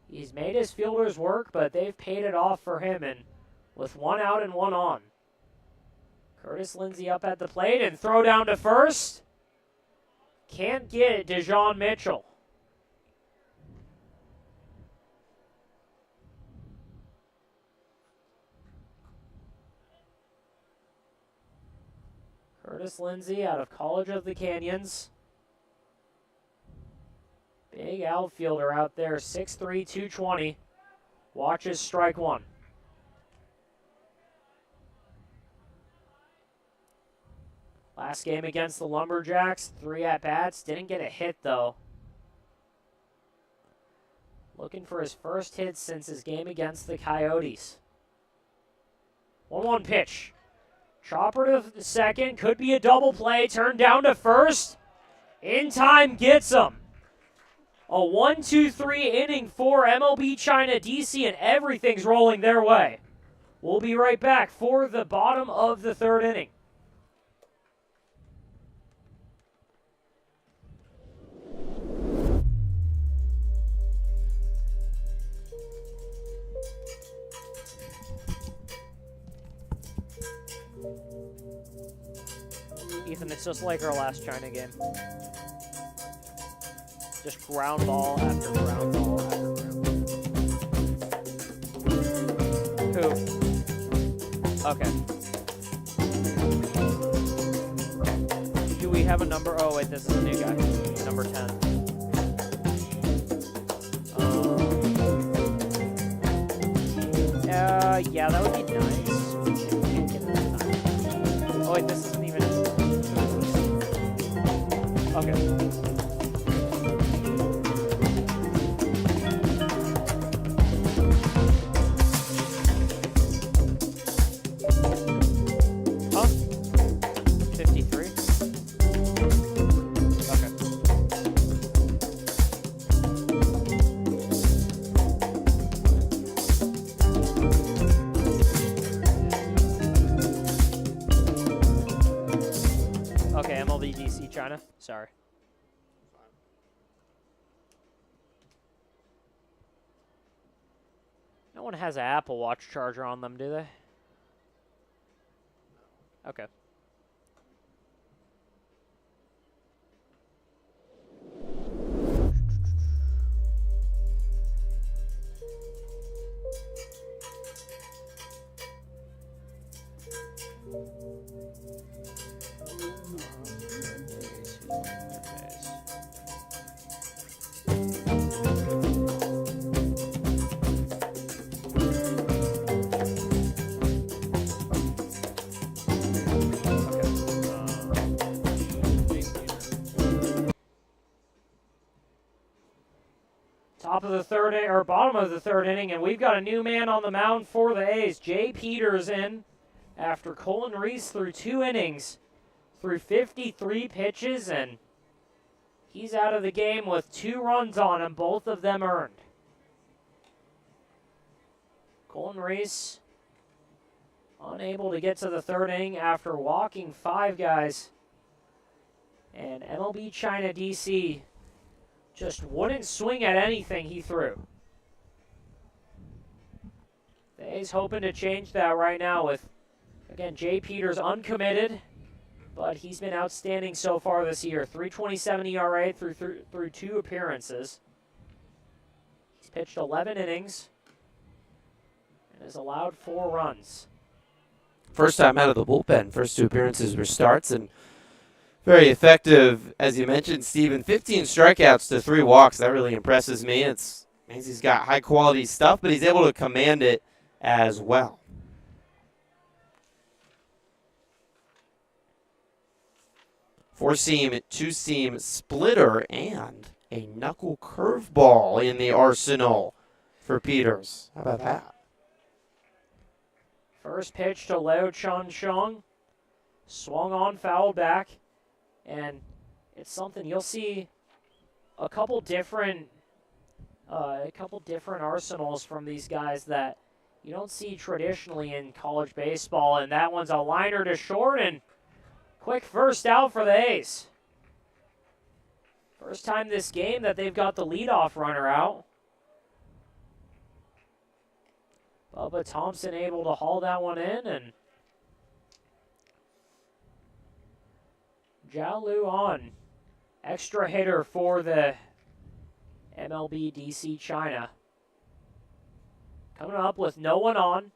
He's made his fielders work, but they've paid it off for him, and with 1 out and 1 on. Curtis Lindsey up at the plate and throw down to first. Can't get it, DeJon Mitchell. Curtis Lindsey out of College of the Canyons. Big outfielder out there, 6'3", 220. Watches strike 1. Last game against the Lumberjacks, 3 at-bats. Didn't get a hit, though. Looking for his first hit since his game against the Coyotes. 1-1 pitch. Chopper to second, could be a double play, turned down to first. In time, gets him. A 1-2-3 inning for MLB China DC, and everything's rolling their way. We'll be right back for the bottom of the third inning. Ethan, it's just like our last China game. Just ground ball after ground ball after ground ball. Who? Okay. Do we have a number? Oh, wait, this is a new guy. Number 10. Yeah, that would be nice. Can't get that time. Oh, wait, this isn't even... Okay. Huh? 53? Okay. Okay, MLB DC China. Sorry. No one has an Apple Watch charger on them, do they? Okay. Top of the third, or bottom of the third inning, and we've got a new man on the mound for the A's. Jay Peters in after Colin Reese threw 2 innings, threw 53 pitches, and he's out of the game with 2 runs on him, both of them earned. Colin Reese unable to get to the third inning after walking 5 guys. And MLB China DC just wouldn't swing at anything he threw. The A's hoping to change that right now with, again, Jay Peters uncommitted, but he's been outstanding so far this year. 3.27 ERA through 2 appearances. He's pitched 11 innings and has allowed 4 runs. First time out of the bullpen. First 2 appearances were starts, and very effective, as you mentioned, Steven. 15 strikeouts to 3 walks. That really impresses me. It means he's got high-quality stuff, but he's able to command it as well. Four-seam, 2-seam splitter, and a knuckle curveball in the arsenal for Peters. How about that? First pitch to Leo Chun-Chung. Swung on, fouled back. And it's something you'll see a couple different arsenals from these guys that you don't see traditionally in college baseball. And that one's a liner to short, and quick first out for the A's. First time this game that they've got the leadoff runner out. Bubba Thompson able to haul that one in, and Jialu on, extra hitter for the MLB DC China. Coming up with no one on,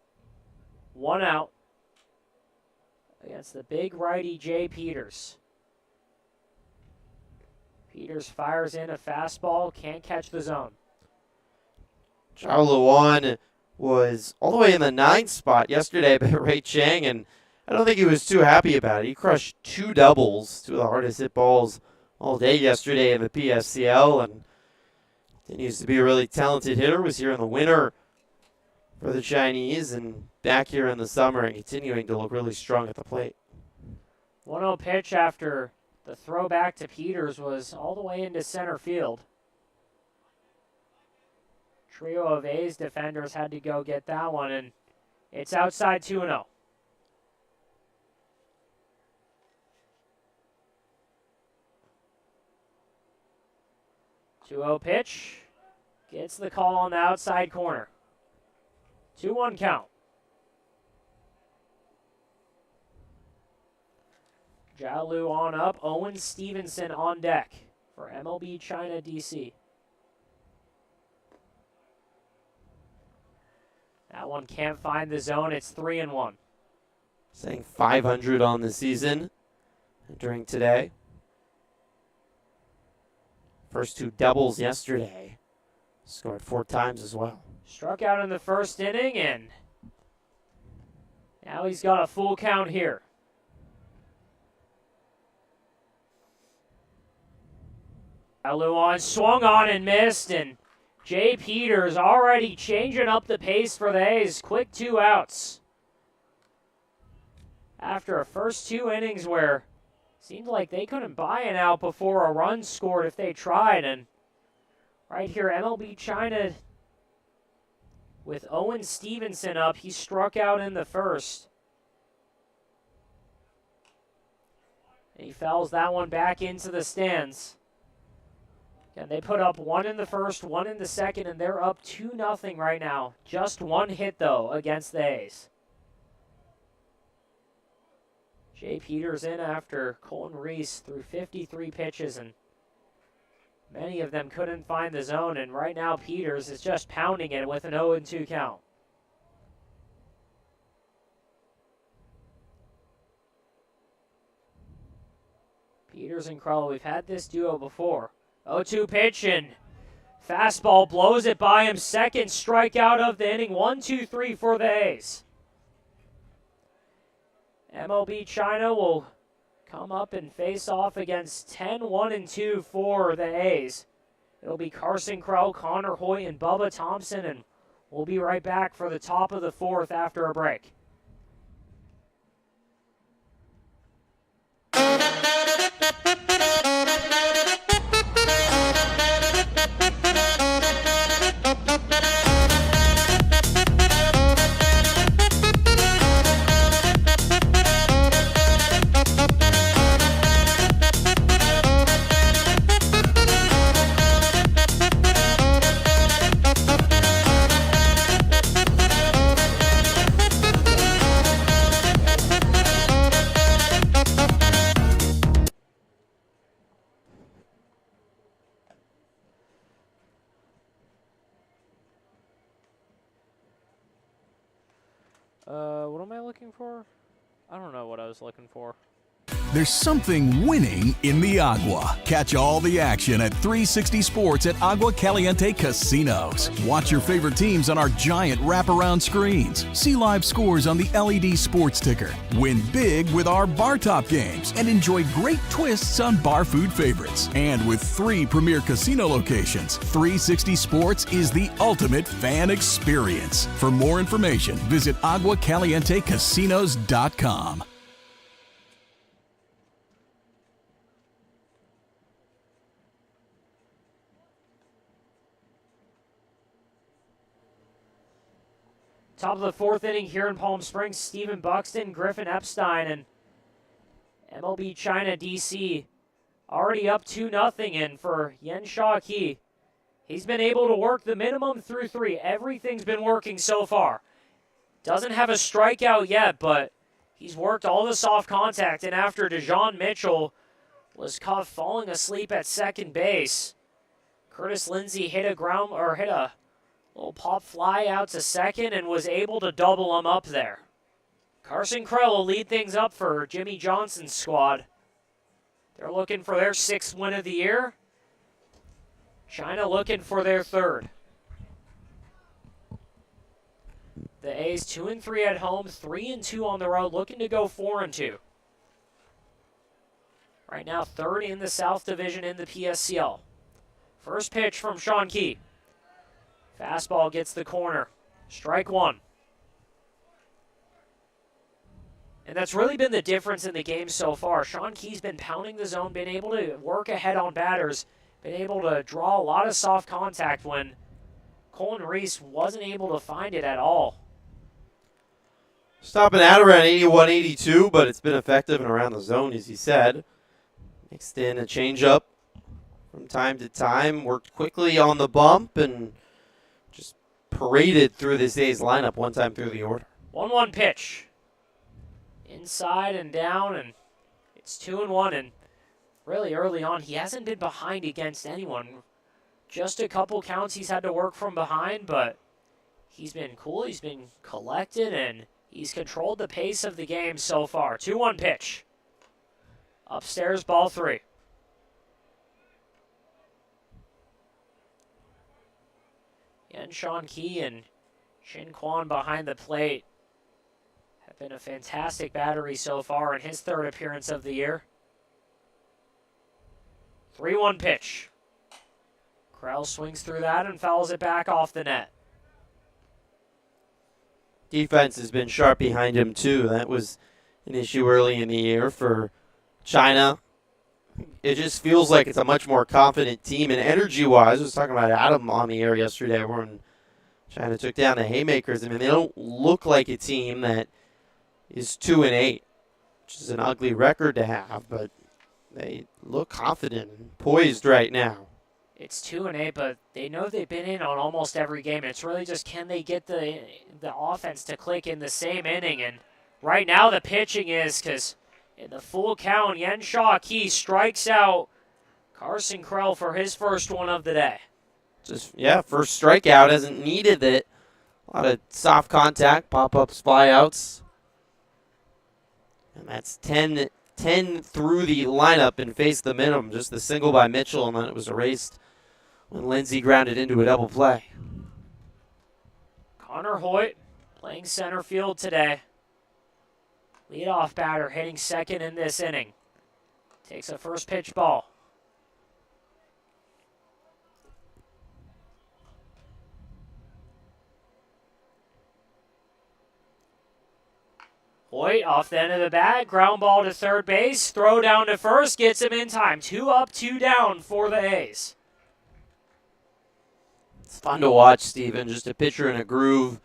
1 out against the big righty Jay Peters. Peters fires in a fastball, can't catch the zone. Jialu on was all the way in the 9th spot yesterday by Ray Chang, and I don't think he was too happy about it. He crushed 2 doubles, 2 of the hardest hit balls all day yesterday in the PSCL, and continues to be a really talented hitter. Was here in the winter for the Chinese, and back here in the summer, and continuing to look really strong at the plate. 1-0 pitch after the throw back to Peters was all the way into center field. Trio of A's defenders had to go get that one, and it's outside 2-0. 2-0 pitch. Gets the call on the outside corner. 2-1 count. Jialu on up. Owen Stevenson on deck for MLB China DC. That one can't find the zone. It's 3-1. Saying 500 on the season during today. First 2 doubles yesterday. Scored 4 times as well. Struck out in the first inning, and now he's got a full count here. Jialu on, swung on and missed, and Jay Peters already changing up the pace for the A's. Quick 2 outs. After a first 2 innings where it seemed like they couldn't buy an out before a run scored if they tried. And right here, MLB China with Owen Stevenson up. He struck out in the first. And he fouls that one back into the stands. And they put up 1 in the first, 1 in the second, and they're up 2-0 right now. Just 1 hit, though, against the A's. Jay Peters in after Colton Reese threw 53 pitches, and many of them couldn't find the zone. And right now, Peters is just pounding it with an 0-2 count. Peters and Krell, we've had this duo before. 0-2 pitch, and fastball blows it by him. Second strikeout of the inning. 1-2-3 for the A's. MLB China will come up and face off against 10-1-2 for the A's. It'll be Carson Krell, Connor Hoyt, and Bubba Thompson, and we'll be right back for the top of the 4th after a break. What am I looking for? I don't know what I was looking for. There's something winning in the Agua. Catch all the action at 360 Sports at Agua Caliente Casinos. Watch your favorite teams on our giant wraparound screens. See live scores on the LED sports ticker. Win big with our bar top games and enjoy great twists on bar food favorites. And with 3 premier casino locations, 360 Sports is the ultimate fan experience. For more information, visit aguacalientecasinos.com. Top of the 4th inning here in Palm Springs, Stephen Buxton, Griffin, Epstein, and MLB China DC already up 2-0. And for Yen Sha-Ki, he's been able to work the minimum through 3. Everything's been working so far. Doesn't have a strikeout yet, but he's worked all the soft contact. And after DeJohn Mitchell was caught falling asleep at second base, Curtis Lindsey hit a little pop fly out to second and was able to double him up there. Carson Krell will lead things up for Jimmy Johnson's squad. They're looking for their 6th win of the year. China looking for their 3rd. The A's 2-3 at home, 3-2 on the road, looking to go 4-2. Right now, 3rd in the South Division in the PSCL. First pitch from Sha-Ki. Fastball gets the corner. Strike 1. And that's really been the difference in the game so far. Sha-Ki's been pounding the zone, been able to work ahead on batters, been able to draw a lot of soft contact when Colton Reese wasn't able to find it at all. Stopping at around 81, 82, but it's been effective and around the zone, as he said. Mixed in a changeup from time to time, worked quickly on the bump, and just paraded through this A's lineup one time through the order. 1-1 pitch. Inside and down, and it's 2-1, and really early on, he hasn't been behind against anyone. Just a couple counts he's had to work from behind, but he's been cool, he's been collected, and he's controlled the pace of the game so far. 2-1 pitch. Upstairs, ball 3. Yen Sha-Ki and Shin Kwon behind the plate have been a fantastic battery so far in his 3rd appearance of the year. 3-1 pitch. Krell swings through that and fouls it back off the net. Defense has been sharp behind him, too. That was an issue early in the year for China. It just feels like it's a much more confident team. And energy-wise, I was talking about Adam on the air yesterday when China took down the Haymakers. I mean, they don't look like a team that is 2-8, which is an ugly record to have, but they look confident and poised right now. It's 2-8, but they know they've been in on almost every game. It's really just can they get the offense to click in the same inning. And right now the pitching is, because in the full count, Yenshaw Key strikes out Carson Krell for his first one of the day. Just, yeah, first strikeout, hasn't needed it. A lot of soft contact, pop-ups, flyouts. And that's 10 through the lineup and faced the minimum. Just the single by Mitchell, and then it was erased when Lindsey grounded into a double play. Connor Hoyt playing center field today. Leadoff batter hitting second in this inning. Takes a first pitch ball. Hoyt off the end of the bat, ground ball to third base, throw down to first, gets him in time. 2 up, 2 down for the A's. It's fun to watch, Steven. Just a pitcher in a groove,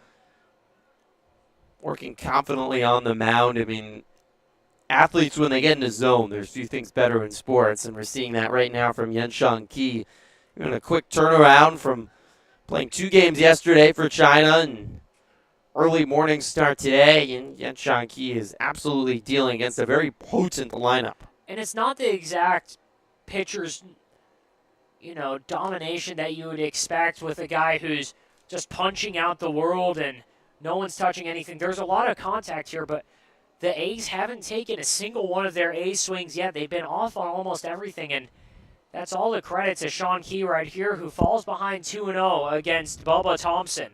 working confidently on the mound. I mean, athletes, when they get in a zone, there's few things better in sports, and we're seeing that right now from Yenshaw Key. In a quick turnaround from playing 2 games yesterday for China and early morning start today, and Yenshaw Key is absolutely dealing against a very potent lineup. And it's not the exact pitcher's, domination that you would expect with a guy who's just punching out the world and no one's touching anything. There's a lot of contact here, but the A's haven't taken a single one of their A's swings yet. They've been off on almost everything, and that's all the credit to Sean Key right here, who falls behind 2-0 against Bubba Thompson.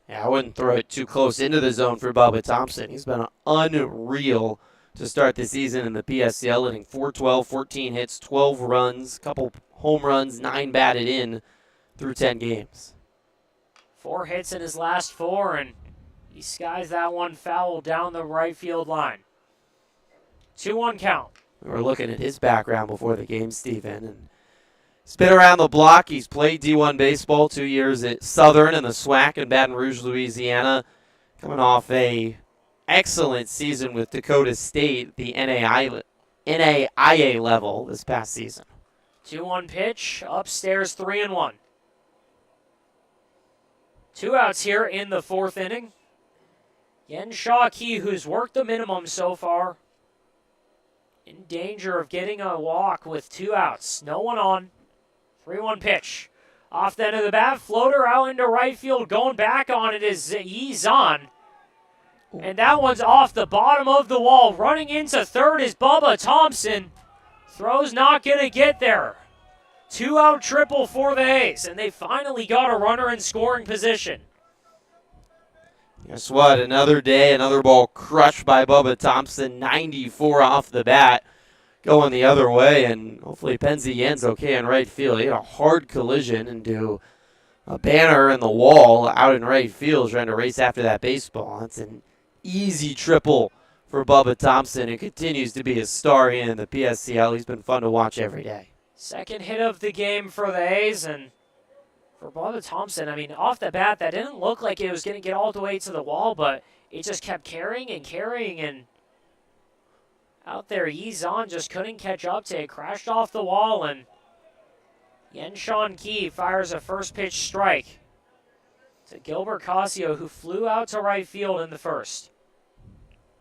Yeah, I wouldn't throw it too close into the zone for Bubba Thompson. He's been unreal to start the season in the PSCL, hitting .412, 14 hits, 12 runs, couple home runs, 9 batted in through 10 games. 4 hits in his last 4, and he skies that one foul down the right field line. 2-1 count. We were looking at his background before the game, Steven, and he's been around the block. He's played D1 baseball, 2 years at Southern and the SWAC in Baton Rouge, Louisiana. Coming off a excellent season with Dakota State, the NAIA level this past season. 2-1 pitch, upstairs 3-1. 2 outs here in the 4th inning. Yenshaw Key, who's worked the minimum so far, in danger of getting a walk with 2 outs. No one on. 3-1 pitch. Off the end of the bat, floater out into right field. Going back on it is Yi Zhan. And that one's off the bottom of the wall. Running into third is Bubba Thompson. Throw's not going to get there. 2-out triple for the A's, and they finally got a runner in scoring position. Guess what? Another day, another ball crushed by Bubba Thompson. 94 off the bat, going the other way, and hopefully Penzi Yen's okay in right field. He had a hard collision into a banner in the wall out in right field, trying to race after that baseball. That's an easy triple for Bubba Thompson, who continues to be a star in the PSCL. He's been fun to watch every day. Second hit of the game for the A's, and for Bubba Thompson, I mean, off the bat, that didn't look like it was going to get all the way to the wall, but it just kept carrying, and out there, Yi Zhan just couldn't catch up to it. Crashed off the wall, and Yenshaw Key fires a first pitch strike to Gilbert Casio, who flew out to right field in the first.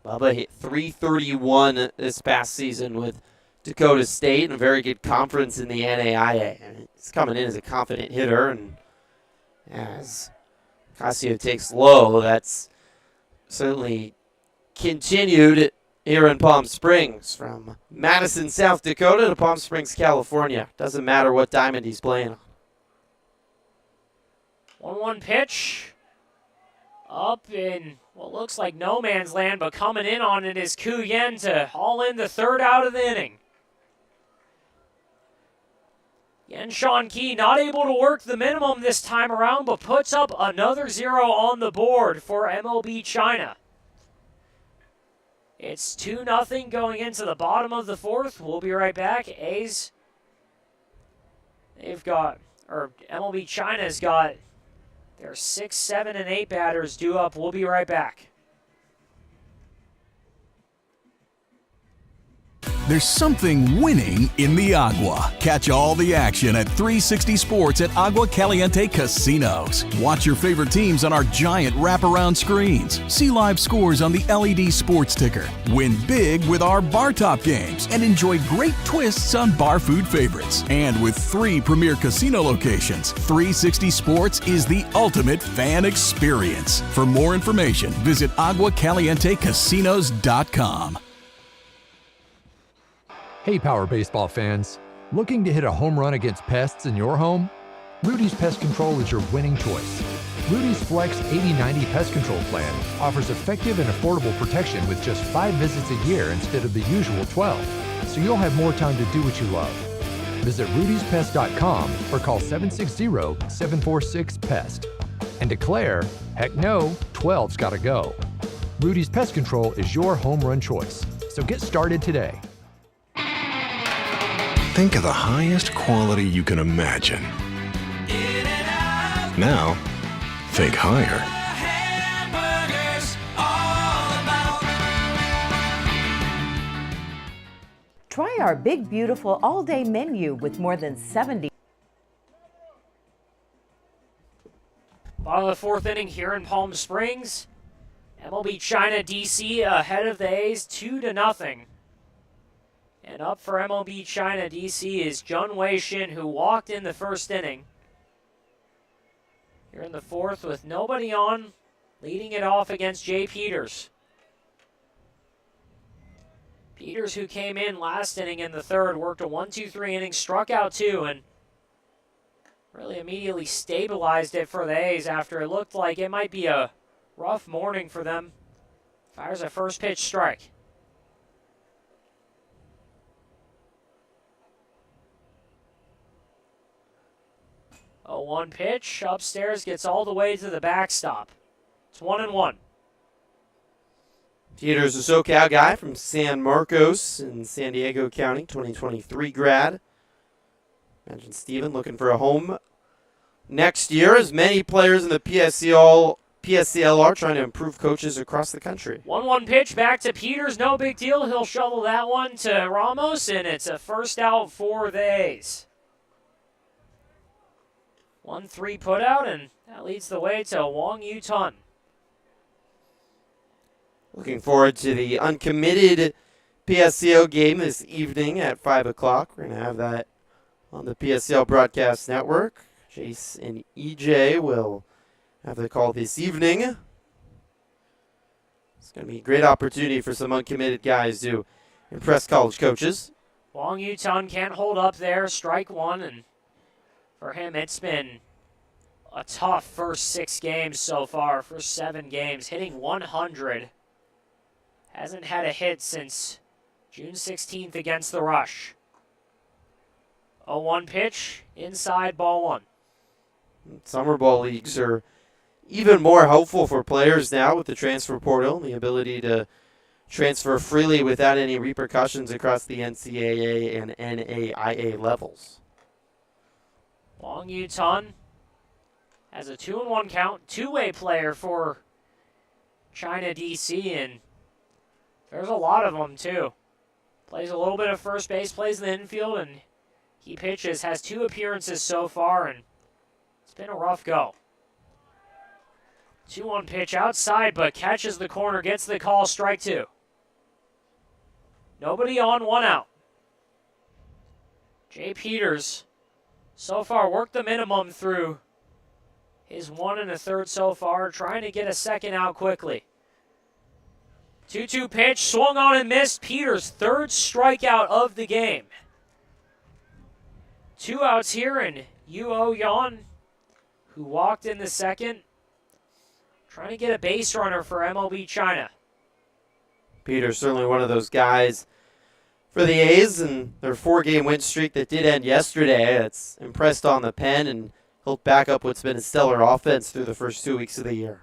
Bubba hit .331 this past season with Dakota State and a very good conference in the NAIA. And he's coming in as a confident hitter, and as Casio takes low, that's certainly continued here in Palm Springs. From Madison, South Dakota to Palm Springs, California. Doesn't matter what diamond he's playing on. 1-1 pitch. Up in what looks like no man's land, but coming in on it is Ku Yen to haul in the 3rd out of the inning. Yenshaw Key not able to work the minimum this time around, but puts up another 0 on the board for MLB China. It's 2-0 going into the bottom of the 4th. We'll be right back. A's, MLB China's got their 6, 7, and 8 batters due up. We'll be right back. There's something winning in the agua. Catch all the action at 360 Sports at Agua Caliente Casinos. Watch your favorite teams on our giant wraparound screens. See live scores on the LED sports ticker. Win big with our bar top games and enjoy great twists on bar food favorites. And with 3 premier casino locations, 360 Sports is the ultimate fan experience. For more information, visit aguacalientecasinos.com. Hey, Power Baseball fans. Looking to hit a home run against pests in your home? Rudy's Pest Control is your winning choice. Rudy's Flex 80/90 Pest Control Plan offers effective and affordable protection with just 5 visits a year instead of the usual 12, so you'll have more time to do what you love. Visit rudyspest.com or call 760-746-PEST and declare, heck no, 12's gotta go. Rudy's Pest Control is your home run choice, so get started today. Think of the highest quality you can imagine. Now, think higher. Try our big, beautiful all-day menu with more than 70. Bottom of the 4th inning here in Palm Springs. MLB China DC ahead of the A's 2-0. And up for MLB China DC is Jun Wei-shin, who walked in the 1st inning. Here in the 4th with nobody on, leading it off against Jay Peters. Peters, who came in last inning in the 3rd, worked a 1-2-3 inning, struck out 2, and really immediately stabilized it for the A's after it looked like it might be a rough morning for them. Fires a first pitch strike. 0-1 pitch, upstairs, gets all the way to the backstop. It's 1-1. Peters, a SoCal guy from San Marcos in San Diego County, 2023 grad. Imagine Steven looking for a home next year, as many players in the PSCL are trying to improve coaches across the country. 1-1 pitch back to Peters, no big deal. He'll shovel that one to Ramos, and it's a first out for the A's. 1-3 put out, and that leads the way to Wong Yu-Tun. Looking forward to the uncommitted PSCL game this evening at 5 o'clock. We're going to have that on the PSCL Broadcast Network. Jace and EJ will have the call this evening. It's going to be a great opportunity for some uncommitted guys to impress college coaches. Wong Yu-Tun can't hold up there, strike 1, and for him it's been a tough first 6 games so far, first 7 games, hitting 100. Hasn't had a hit since June 16th against the Rush. 0-1 pitch, inside, ball 1. Summer ball leagues are even more helpful for players now with the transfer portal and the ability to transfer freely without any repercussions across the NCAA and NAIA levels. Wong Yu-Tun has a 2-1 count, two-way player for China DC, and there's a lot of them too. Plays a little bit of first base, plays in the infield, and he pitches, has 2 appearances so far, and it's been a rough go. 2-1 pitch outside, but catches the corner, gets the call, strike 2. Nobody on, 1 out. Jay Peters so far worked the minimum through his 1 1/3 so far, trying to get a second out quickly. 2-2 pitch, swung on and missed. Peters' 3rd strikeout of the game. 2 outs here, and Yuo Yan, who walked in the 2nd, trying to get a base runner for MLB China. Peters certainly one of those guys for the A's, and their 4-game win streak that did end yesterday. It's impressed on the pen and helped back up what's been a stellar offense through the first 2 weeks of the year.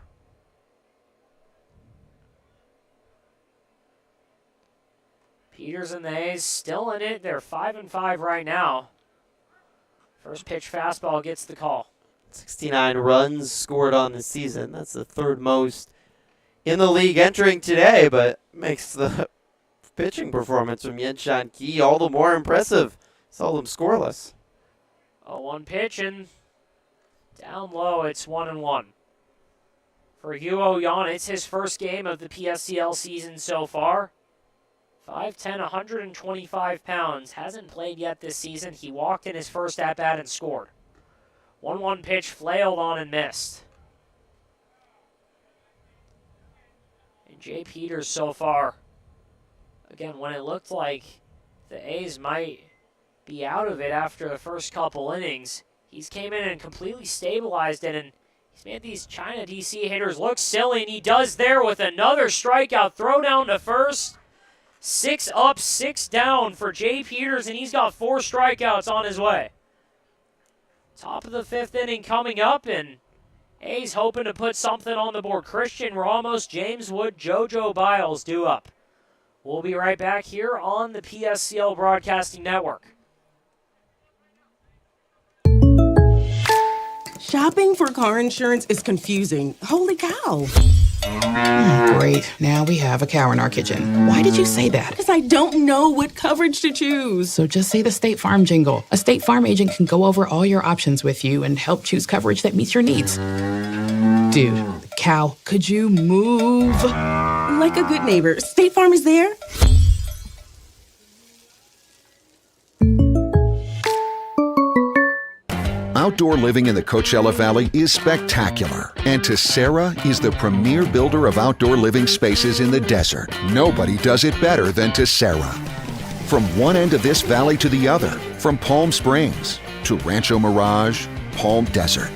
Peters and the A's still in it. They're 5-5 right now. First pitch fastball gets the call. 69 runs scored on the season. That's the 3rd most in the league entering today, but makes the pitching performance from Yenshan Ki. All the more impressive. Saw them scoreless. 0-1 pitch, and down low, it's 1-1. For Yuo Yan, it's his first game of the PSCL season so far. 5'10", 125 pounds. Hasn't played yet this season. He walked in his first at-bat and scored. 1-1 pitch, flailed on and missed. And Jay Peters so far, again, when it looked like the A's might be out of it after the first couple innings, he's came in and completely stabilized it, and he's made these China DC hitters look silly, and he does there with another strikeout. Throw down to first. 6 up, 6 down for Jay Peters, and he's got 4 strikeouts on his way. Top of the 5th inning coming up, and A's hoping to put something on the board. Christian Ramos, James Wood, JoJo Biles due up. We'll be right back here on the PSCL Broadcasting Network. Shopping for car insurance is confusing. Holy cow. Great. Now we have a cow in our kitchen. Why did you say that? Because I don't know what coverage to choose. So just say the State Farm jingle. A State Farm agent can go over all your options with you and help choose coverage that meets your needs. Dude, cow, could you move? Like a good neighbor, State Farm is there. Outdoor living in the Coachella Valley is spectacular, and Tessera is the premier builder of outdoor living spaces in the desert. Nobody does it better than Tessera. From one end of this valley to the other, from Palm Springs to Rancho Mirage, Palm Desert,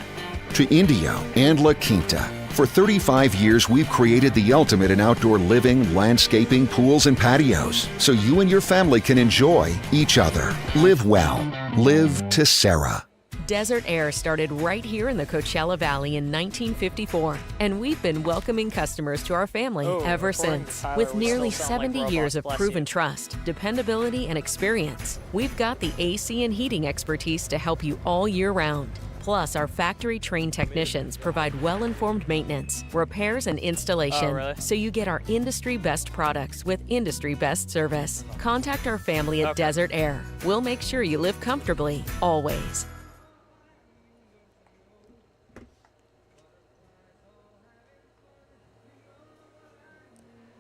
to Indio and La Quinta. For 35 years, we've created the ultimate in outdoor living, landscaping, pools, and patios, so you and your family can enjoy each other. Live well. Live Tessera. Desert Air started right here in the Coachella Valley in 1954, and we've been welcoming customers to our family ever since. With nearly 70 years of proven trust, dependability, and experience, we've got the AC and heating expertise to help you all year round. Plus, our factory-trained technicians provide well-informed maintenance, repairs, and installation, so you get our industry-best products with industry-best service. Contact our family at Desert Air. We'll make sure you live comfortably, always.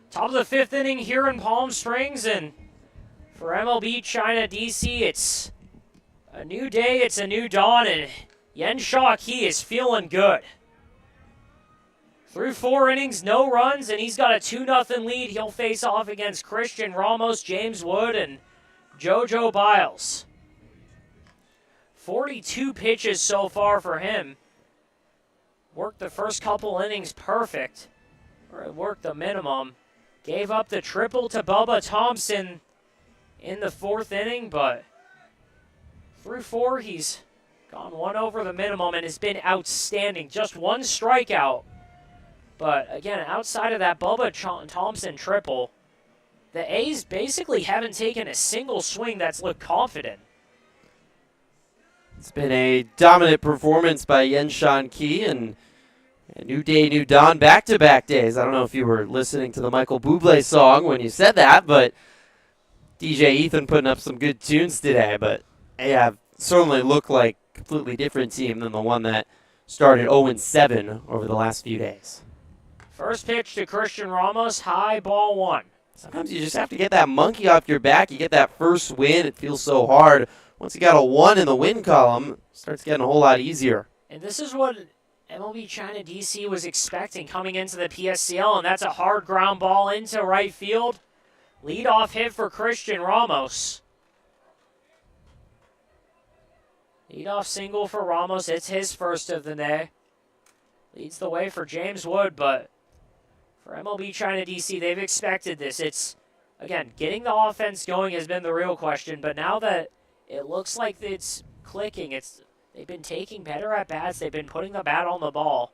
Top of the 5th inning here in Palm Springs, and for MLB China DC, it's a new day, it's a new dawn, and Yenshan Ki is feeling good. Through 4 innings, no runs, and he's got a 2-0 lead. He'll face off against Christian Ramos, James Wood, and JoJo Biles. 42 pitches so far for him. Worked the first couple innings perfect, or worked the minimum. Gave up the triple to Bubba Thompson in the 4th inning, but through 4, he's gone 1 over the minimum and has been outstanding. Just 1 strikeout. But again, outside of that Bubba Thompson triple, the A's basically haven't taken a single swing that's looked confident. It's been a dominant performance by Yenshan Ki, and a new day, new dawn, back-to-back days. I don't know if you were listening to the Michael Bublé song when you said that, but DJ Ethan putting up some good tunes today. But they have certainly looked like a completely different team than the one that started 0-7 over the last few days. First pitch to Christian Ramos, high, ball 1. Sometimes you just have to get that monkey off your back. You get that first win. It feels so hard. Once you got a 1 in the win column, it starts getting a whole lot easier. And this is what MLB China DC was expecting coming into the PSCL, and that's a hard ground ball into right field. Leadoff hit for Christian Ramos. Leadoff single for Ramos. It's his first of the day. Leads the way for James Wood, but for MLB China DC, they've expected this. It's, again, getting the offense going has been the real question, but now that it looks like it's clicking, they've been taking better at-bats. They've been putting the bat on the ball.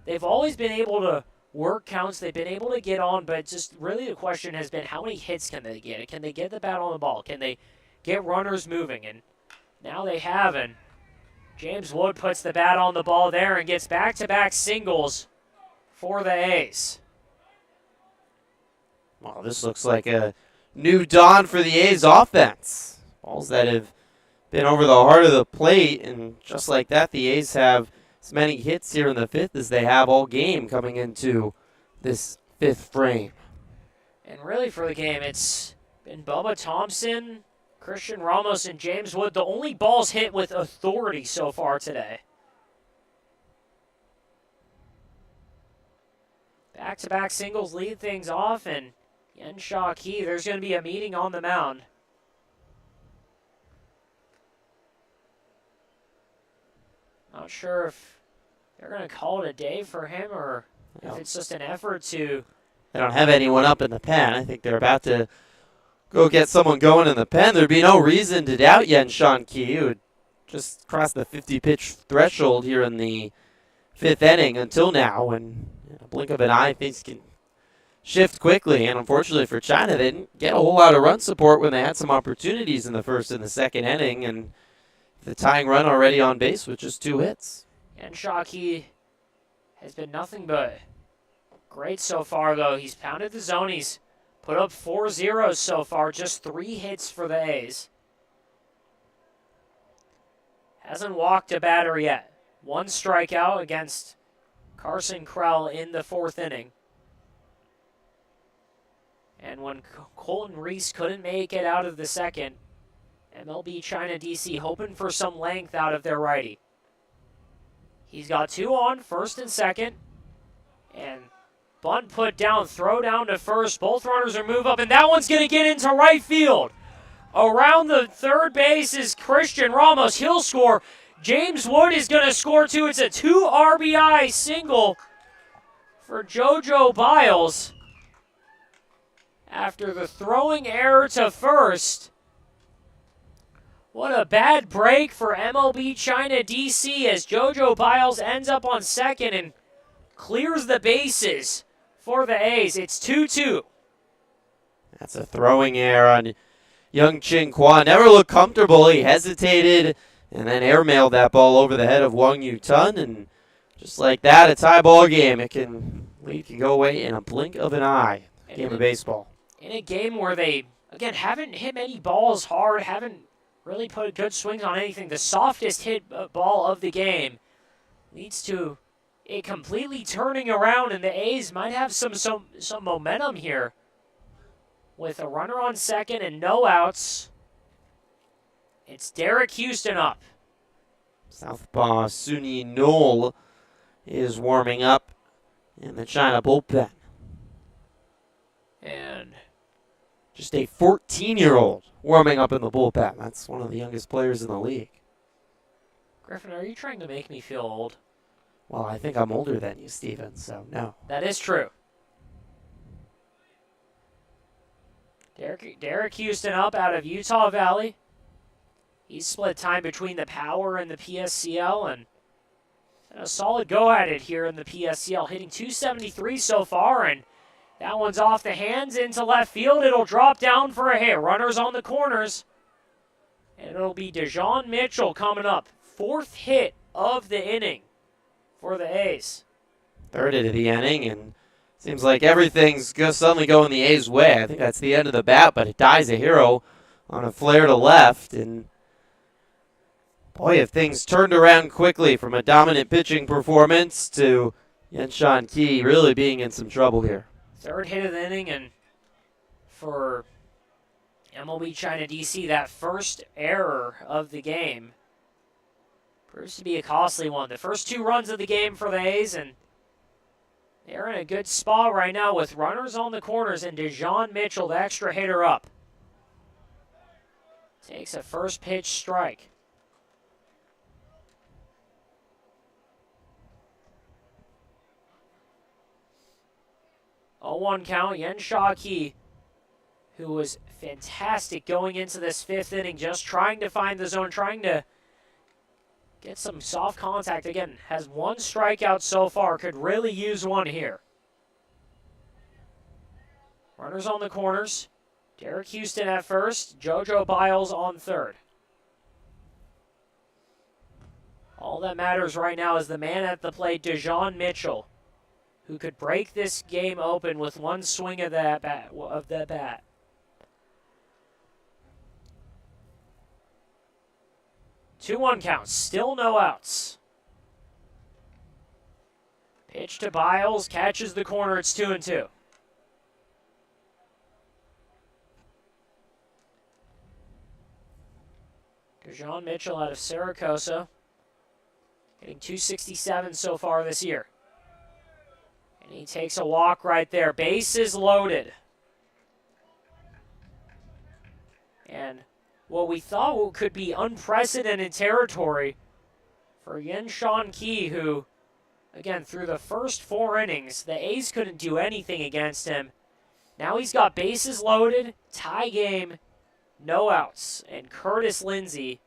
They've always been able to work counts. They've been able to get on, but just really the question has been how many hits can they get? Can they get the bat on the ball? Can they get runners moving? And now they have, and James Wood puts the bat on the ball there and gets back-to-back singles for the A's. Well, this looks like a new dawn for the A's offense. Balls that have been over the heart of the plate, and just like that, the A's have as many hits here in the fifth as they have all game coming into this fifth frame. And really for the game, it's been Bubba Thompson, Christian Ramos, and James Wood, the only balls hit with authority so far today. Back-to-back singles lead things off, and Yensha Key, there's going to be a meeting on the mound. Not sure if they're going to call it a day for him or if it's just an effort to... They don't have anyone up in the pen. I think they're about to go get someone going in the pen. There'd be no reason to doubt Yensha Key, who just crossed the 50-pitch threshold here in the fifth inning until now, and in a blink of an eye, things can shift quickly. And unfortunately for China, they didn't get a whole lot of run support when they had some opportunities in the first and the second inning, and the tying run already on base with just 2 hits. Yensha Key has been nothing but great so far, though. He's pounded the zone. He's put up 4 zeros so far, just 3 hits for the A's. Hasn't walked a batter yet. 1 strikeout against Carson Krell in the 4th inning. And when Colton Reese couldn't make it out of the second, MLB China DC hoping for some length out of their righty. He's got 2 on, first and second. And bunt put down, throw down to first. Both runners are move up, and that one's going to get into right field. Around the third base is Christian Ramos. He'll score. James Wood is going to score too. It's a 2 RBI single for JoJo Biles. After the throwing error to first. What a bad break for MLB China DC as JoJo Biles ends up on second and clears the bases for the A's. It's 2-2. That's a throwing error on Young Chin Kwan. Never looked comfortable. He hesitated and then airmailed that ball over the head of Wang Yu-tun. And just like that, a tie ball game. Lead can go away in a blink of an eye. Game of baseball. In a game where they, again, haven't hit many balls hard, haven't really put good swings on anything. The softest hit ball of the game leads to it completely turning around, and the A's might have some momentum here. With a runner on second and no outs, it's Derek Houston up. Southpaw Suni Knoll is warming up in the China bullpen. And just a 14-year-old warming up in the bullpen. That's one of the youngest players in the league. Griffin, are you trying to make me feel old? Well, I think I'm older than you, Steven, so no. That is true. Derek Houston up out of Utah Valley. He's split time between the Power and the PSCL, and a solid go at it here in the PSCL, hitting .273 so far, and that one's off the hands into left field. It'll drop down for a hit. Runners on the corners. And it'll be Dejon Mitchell coming up. 4th hit of the inning for the A's. 3rd hit of the inning, and seems like everything's suddenly going the A's way. I think that's the end of the bat, but it dies a hero on a flare to left. And boy, if things turned around quickly from a dominant pitching performance to Yensha Key really being in some trouble here. 3rd hit of the inning, and for MLB China DC, that first error of the game proves to be a costly one. The first 2 runs of the game for the A's, and they're in a good spot right now with runners on the corners and Dejon Mitchell, the extra hitter, up. Takes a first pitch strike. A 1 count. Yensha Key, who was fantastic going into this 5th inning, just trying to find the zone, trying to get some soft contact. Again, has 1 strikeout so far. Could really use 1 here. Runners on the corners. Derek Houston at first. JoJo Biles on 3rd. All that matters right now is the man at the plate, Dejon Mitchell, who could break this game open with 1 swing of that bat. 2-1 count, still no outs. Pitch to Biles, catches the corner, it's 2-2. John Mitchell out of Saracosa, hitting .267 so far this year. And he takes a walk right there. Bases loaded. And what we thought could be unprecedented territory for Yen-Sean Key, who, again, through the first 4 innings, the A's couldn't do anything against him. Now he's got bases loaded, tie game, no outs. And Curtis Lindsey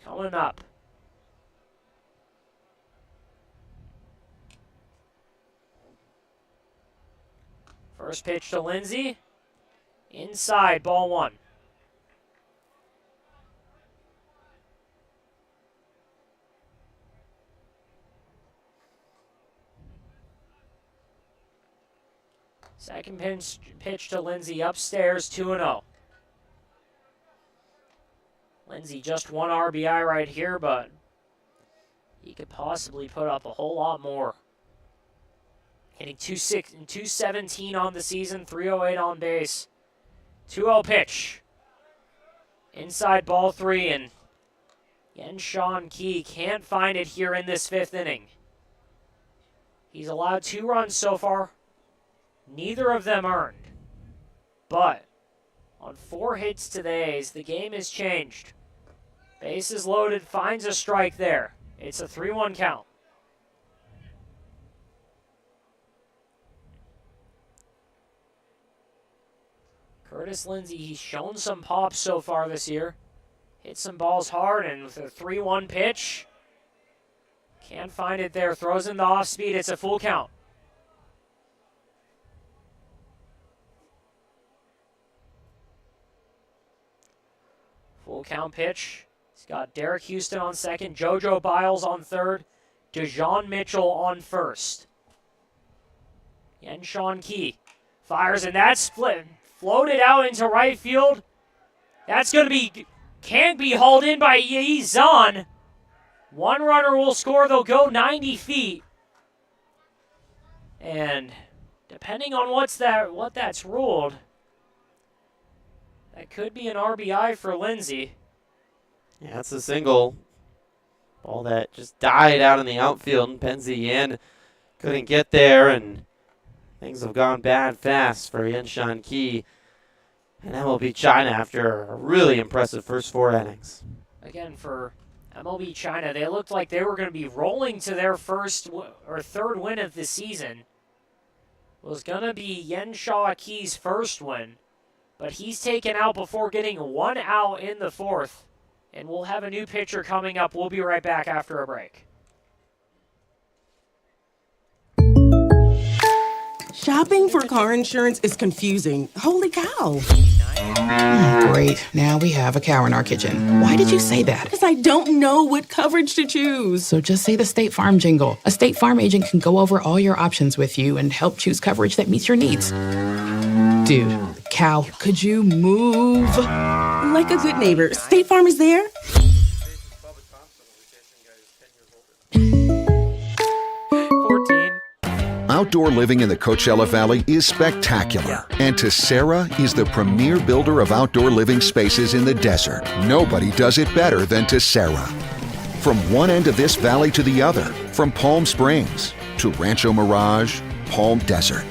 coming up. First pitch to Lindsey. Inside, ball 1. Second pitch to Lindsey upstairs, 2-0. Lindsey just 1 RBI right here, but he could possibly put up a whole lot more. Hitting .217 on the season, .308 on base. 2-0 pitch. Inside ball 3, and Yen-Sean Key can't find it here in this 5th inning. He's allowed 2 runs so far. Neither of them earned. But on 4 hits to the A's, the game has changed. Bases loaded, finds a strike there. It's a 3-1 count. Curtis Lindsey, he's shown some pops so far this year. Hit some balls hard, and with a 3-1 pitch, can't find it there. Throws in the off speed. It's a full count. Full count pitch. He's got Derek Houston on second, JoJo Biles on third, DeJohn Mitchell on first. Yen-Sean Key fires, and that's split. Floated out into right field. That's going to be, can't be hauled in by Yi Zhan. 1 runner will score. They'll go 90 feet. And depending on what that's ruled, that could be an RBI for Lindsey. Yeah, it's a single. Ball that just died out in the outfield, and Penzi Yan couldn't get there, and things have gone bad fast for Yen-Sean Key and MLB China after a really impressive first 4 innings. Again, for MLB China, they looked like they were going to be rolling to their first or 3rd win of the season. It was going to be Yen-Sean Key's first win, but he's taken out before getting 1 out in the 4th. And we'll have a new pitcher coming up. We'll be right back after a break. Shopping for car insurance is confusing. Holy cow. Great. Now we have a cow in our kitchen. Why did you say that? Because I don't know what coverage to choose. So just say the State Farm jingle. A State Farm agent can go over all your options with you and help choose coverage that meets your needs. Dude, cow, could you move? Like a good neighbor, State Farm is there. 14. Outdoor living in the Coachella Valley is spectacular, and Tessera is the premier builder of outdoor living spaces in the desert. Nobody does it better than Tessera. From one end of this valley to the other, from Palm Springs to Rancho Mirage, Palm Desert,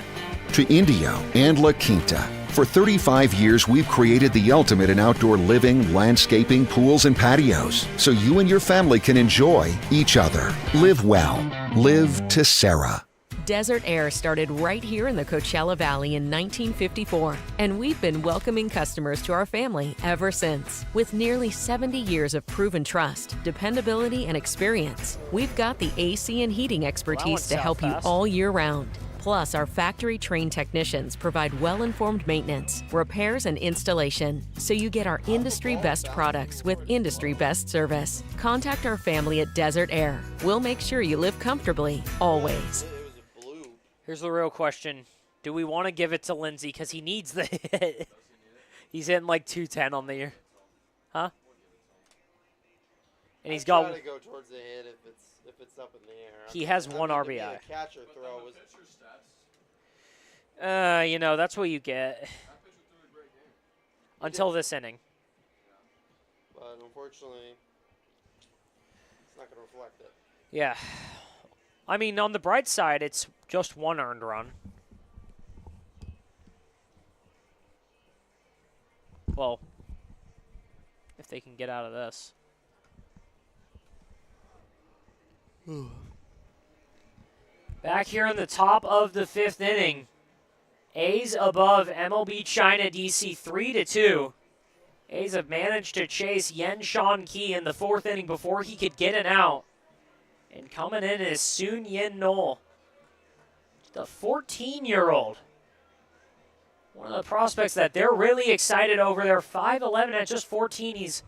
to Indio and La Quinta. For 35 years, we've created the ultimate in outdoor living, landscaping, pools, and patios, so you and your family can enjoy each other. Live well. Live Tessera. Desert Air started right here in the Coachella Valley in 1954, and we've been welcoming customers to our family ever since. With nearly 70 years of proven trust, dependability, and experience, we've got the AC and heating expertise to help you all year round. Plus, our factory-trained technicians provide well-informed maintenance, repairs, and installation, so you get our industry-best products with industry-best service. Contact our family at Desert Air. We'll make sure you live comfortably, always. Here's the real question. Do we want to give it to Lindsey because he needs the hit? He's hitting like 210 on the year. Huh? And he's got. Try to go towards the hit if it's up in the air. He has one RBI. The catcher throw was. That's what you get. Until this inning. But unfortunately, it's not going to reflect it. Yeah. I mean, on the bright side, it's just one earned run. Well, if they can get out of this. Back here in the top of the 5th inning. A's above MLB China DC 3-2. A's have managed to chase Yen Sean Key in the 4th inning before he could get an out. And coming in is Soon Yin Knoll, the 14-year-old. One of the prospects that they're really excited over. They're 5'11" at just 14. He's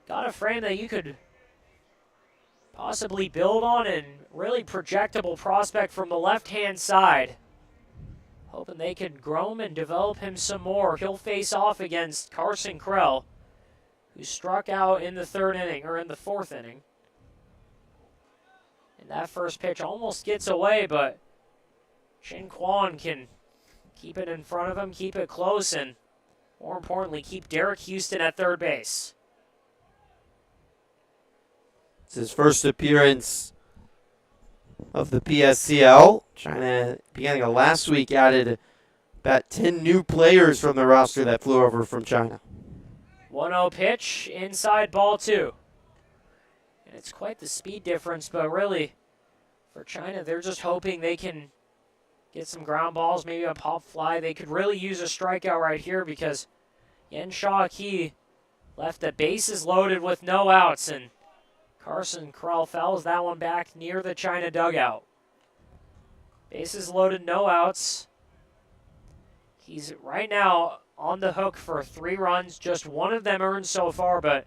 got a frame that you could possibly build on, and really projectable prospect from the left-hand side. Hoping they can grow him and develop him some more. He'll face off against Carson Krell, who struck out in the 4th inning. And that first pitch almost gets away, but Chin Kwon can keep it in front of him, keep it close, and more importantly, keep Derek Houston at third base. It's his first appearance of the PSCL. China, beginning of last week, added about 10 new players from the roster that flew over from China. 1-0 pitch, inside ball 2. And it's quite the speed difference, but really, for China, they're just hoping they can get some ground balls, maybe a pop fly. They could really use a strikeout right here because Yen Shaw Key left the bases loaded with no outs, and Carson Krell fouls that one back near the China dugout. Bases loaded, no outs. He's right now on the hook for 3 runs, just one of them earned so far, but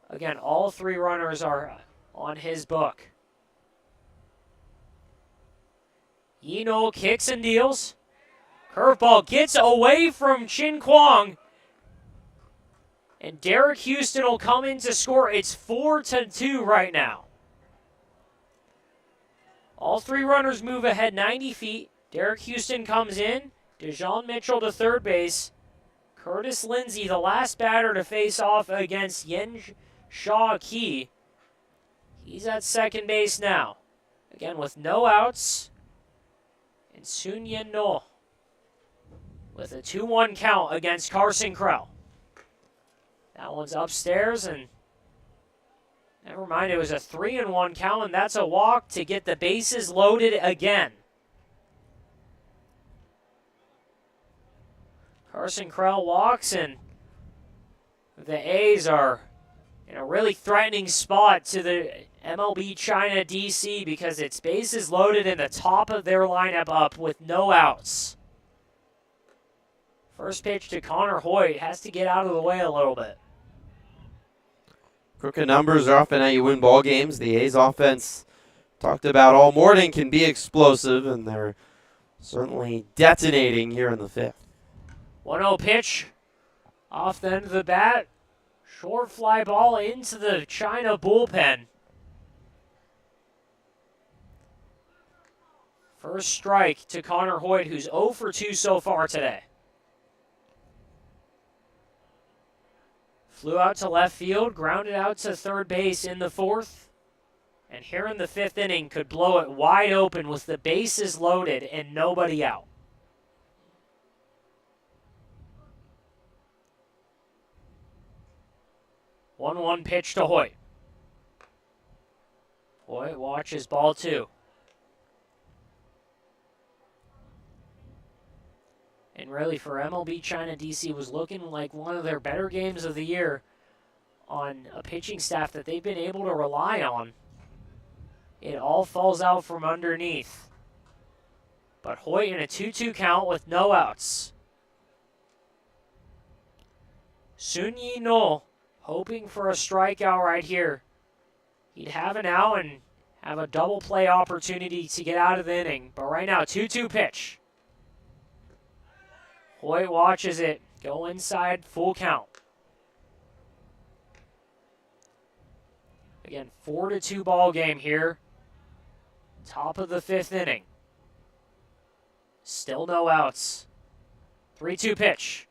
again, all 3 runners are on his book. Yino kicks and deals. Curveball gets away from Chin Kwong. And Derek Houston will come in to score. It's 4-2 right now. All 3 runners move ahead 90 feet. Derek Houston comes in. DeJean Mitchell to third base. Curtis Lindsey, the last batter to face off against Yen Shaw Key. He's at second base now. Again, with no outs. And Soon Yin Noh with a 2-1 count against Carson Krell. That one's upstairs, and never mind, it was a 3-1 count, and that's a walk to get the bases loaded again. Carson Krell walks, and the A's are in a really threatening spot to the MLB China DC because it's bases loaded in the top of their lineup up with no outs. First pitch to Connor Hoyt has to get out of the way a little bit. Crooked numbers are often how you win ball games. The A's offense, talked about all morning, can be explosive, and they're certainly detonating here in the 5th. 1-0 pitch off the end of the bat. Short fly ball into the China bullpen. First strike to Connor Hoyt, who's 0 for 2 so far today. Flew out to left field, grounded out to third base in the 4th. And here in the 5th inning could blow it wide open with the bases loaded and nobody out. One pitch to Hoyt. Hoyt watches ball 2. And really, for MLB China, DC was looking like one of their better games of the year on a pitching staff that they've been able to rely on. It all falls out from underneath. But Hoyt in a 2-2 count with no outs. Soon Yi No hoping for a strikeout right here. He'd have an out and have a double play opportunity to get out of the inning. But right now, 2-2 pitch. Hoyt watches it go inside, full count. Again, 4-2 ball game here. Top of the 5th inning. Still no outs. 3-2 pitch.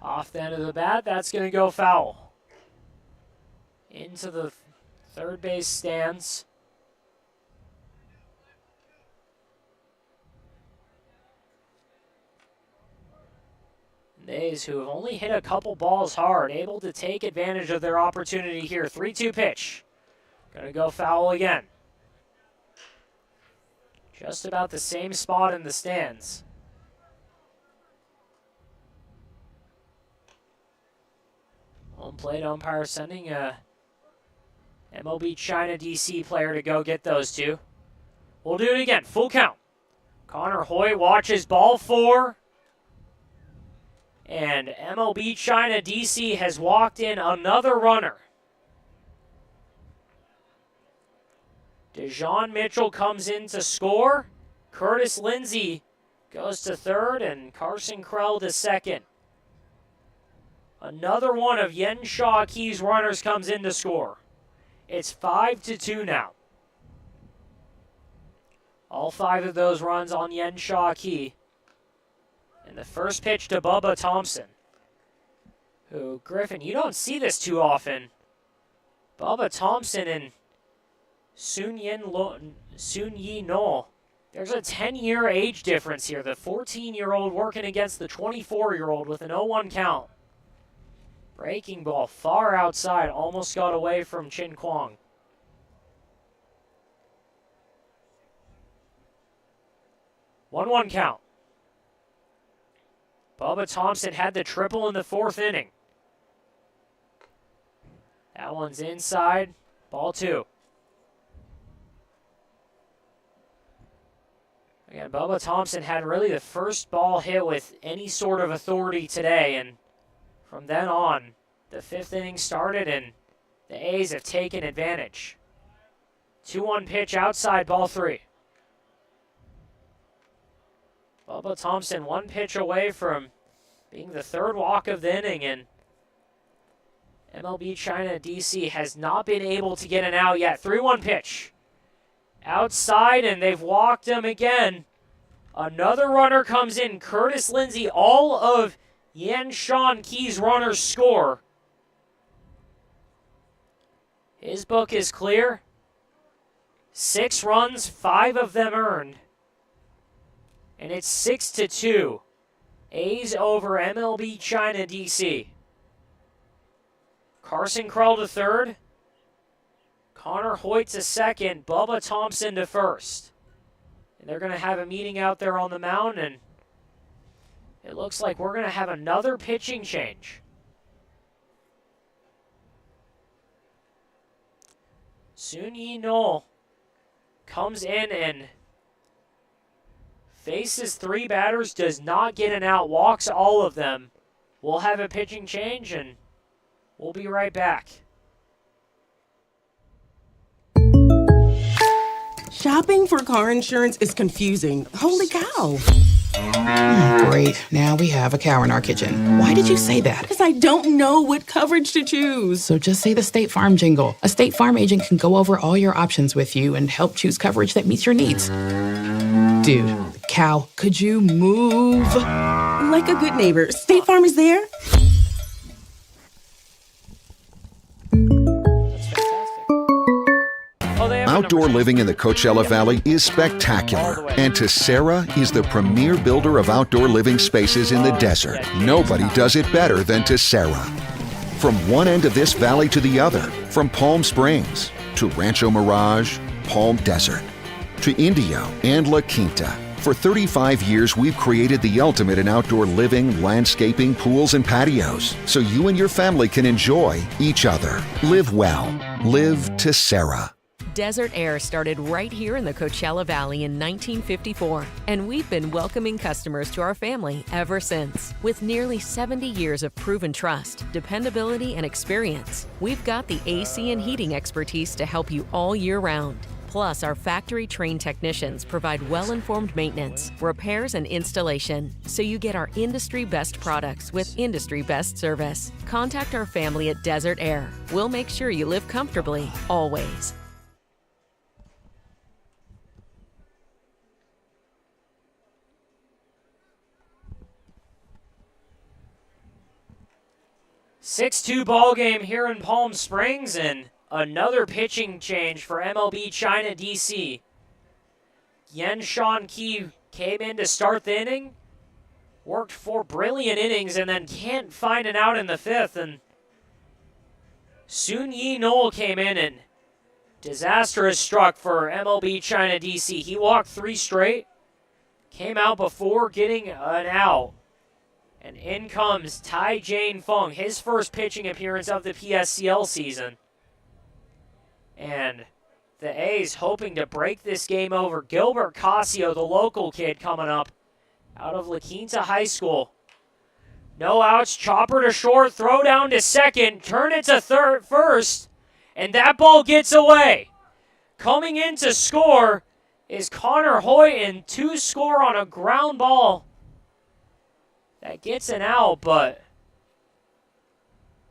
Off the end of the bat, that's going to go foul. Into the third base stands. A's, who have only hit a couple balls hard, able to take advantage of their opportunity here. 3-2 pitch. Going to go foul again. Just about the same spot in the stands. Home plate umpire sending a MLB China DC player to go get those two. We'll do it again. Full count. Connor Hoyt watches ball 4. And MLB China DC has walked in another runner. Dejon Mitchell comes in to score. Curtis Lindsey goes to third, and Carson Krell to second. Another one of Yen Shaw Key's runners comes in to score. It's 5-2 now. All 5 of those runs on Yen Shaw Key. And the first pitch to Bubba Thompson, who, Griffin, you don't see this too often. Bubba Thompson and Sun Yi No. There's a 10-year age difference here. The 14-year-old working against the 24-year-old with an 0-1 count. Breaking ball far outside, almost got away from Chin Kwong. One count. Bubba Thompson had the triple in the 4th inning. That one's inside. Ball 2. Again, Bubba Thompson had really the first ball hit with any sort of authority today, and from then on, the 5th inning started, and the A's have taken advantage. 2-1 pitch outside, ball 3. Bubba Thompson 1 pitch away from being the 3rd walk of the inning, and MLB China DC has not been able to get an out yet. 3-1 pitch. Outside, and they've walked him again. Another runner comes in. Curtis Lindsey, all of Yen Sean Key's runners score. His book is clear. 6 runs, 5 of them earned. And it's 6-2. A's over MLB China DC. Carson Krell to third. Connor Hoyt to second. Bubba Thompson to first. And they're going to have a meeting out there on the mound, and it looks like we're going to have another pitching change. Sun Yi No comes in and faces 3 batters, does not get an out, walks all of them. We'll have a pitching change, and we'll be right back. Shopping for car insurance is confusing. Holy cow. Great. Now we have a cow in our kitchen. Why did you say that? Because I don't know what coverage to choose. So just say the State Farm jingle. A State Farm agent can go over all your options with you and help choose coverage that meets your needs. Dude, cow, could you move? Like a good neighbor, State Farm is there. Outdoor living in the Coachella Valley is spectacular, and Tessera is the premier builder of outdoor living spaces in the desert. Nobody does it better than Tessera. From one end of this valley to the other, from Palm Springs to Rancho Mirage, Palm Desert, to Indio and La Quinta. For 35 years, we've created the ultimate in outdoor living, landscaping, pools, and patios, so you and your family can enjoy each other. Live well. Live Tessera. Desert Air started right here in the Coachella Valley in 1954, and we've been welcoming customers to our family ever since. With nearly 70 years of proven trust, dependability, and experience, we've got the AC and heating expertise to help you all year round. Plus, our factory-trained technicians provide well-informed maintenance, repairs, and installation, so you get our industry-best products with industry-best service. Contact our family at Desert Air. We'll make sure you live comfortably, always. (6-2) ball game here in Palm Springs, and another pitching change for MLB China DC. Yen Shan Ki came in to start the inning, worked 4 brilliant innings, and then can't find an out in the 5th. And Soon Yi Noel came in, and disastrous struck for MLB China DC. He walked 3 straight, came out before getting an out. And in comes Tai Jane Fung, his first pitching appearance of the PSCL season. And the A's hoping to break this game over. Gilbert Casio, the local kid coming up out of La Quinta High School. No outs, chopper to short, throw down to second, turn it to first, and that ball gets away. Coming in to score is Connor Hoyt, and to score on a ground ball. That gets an out, but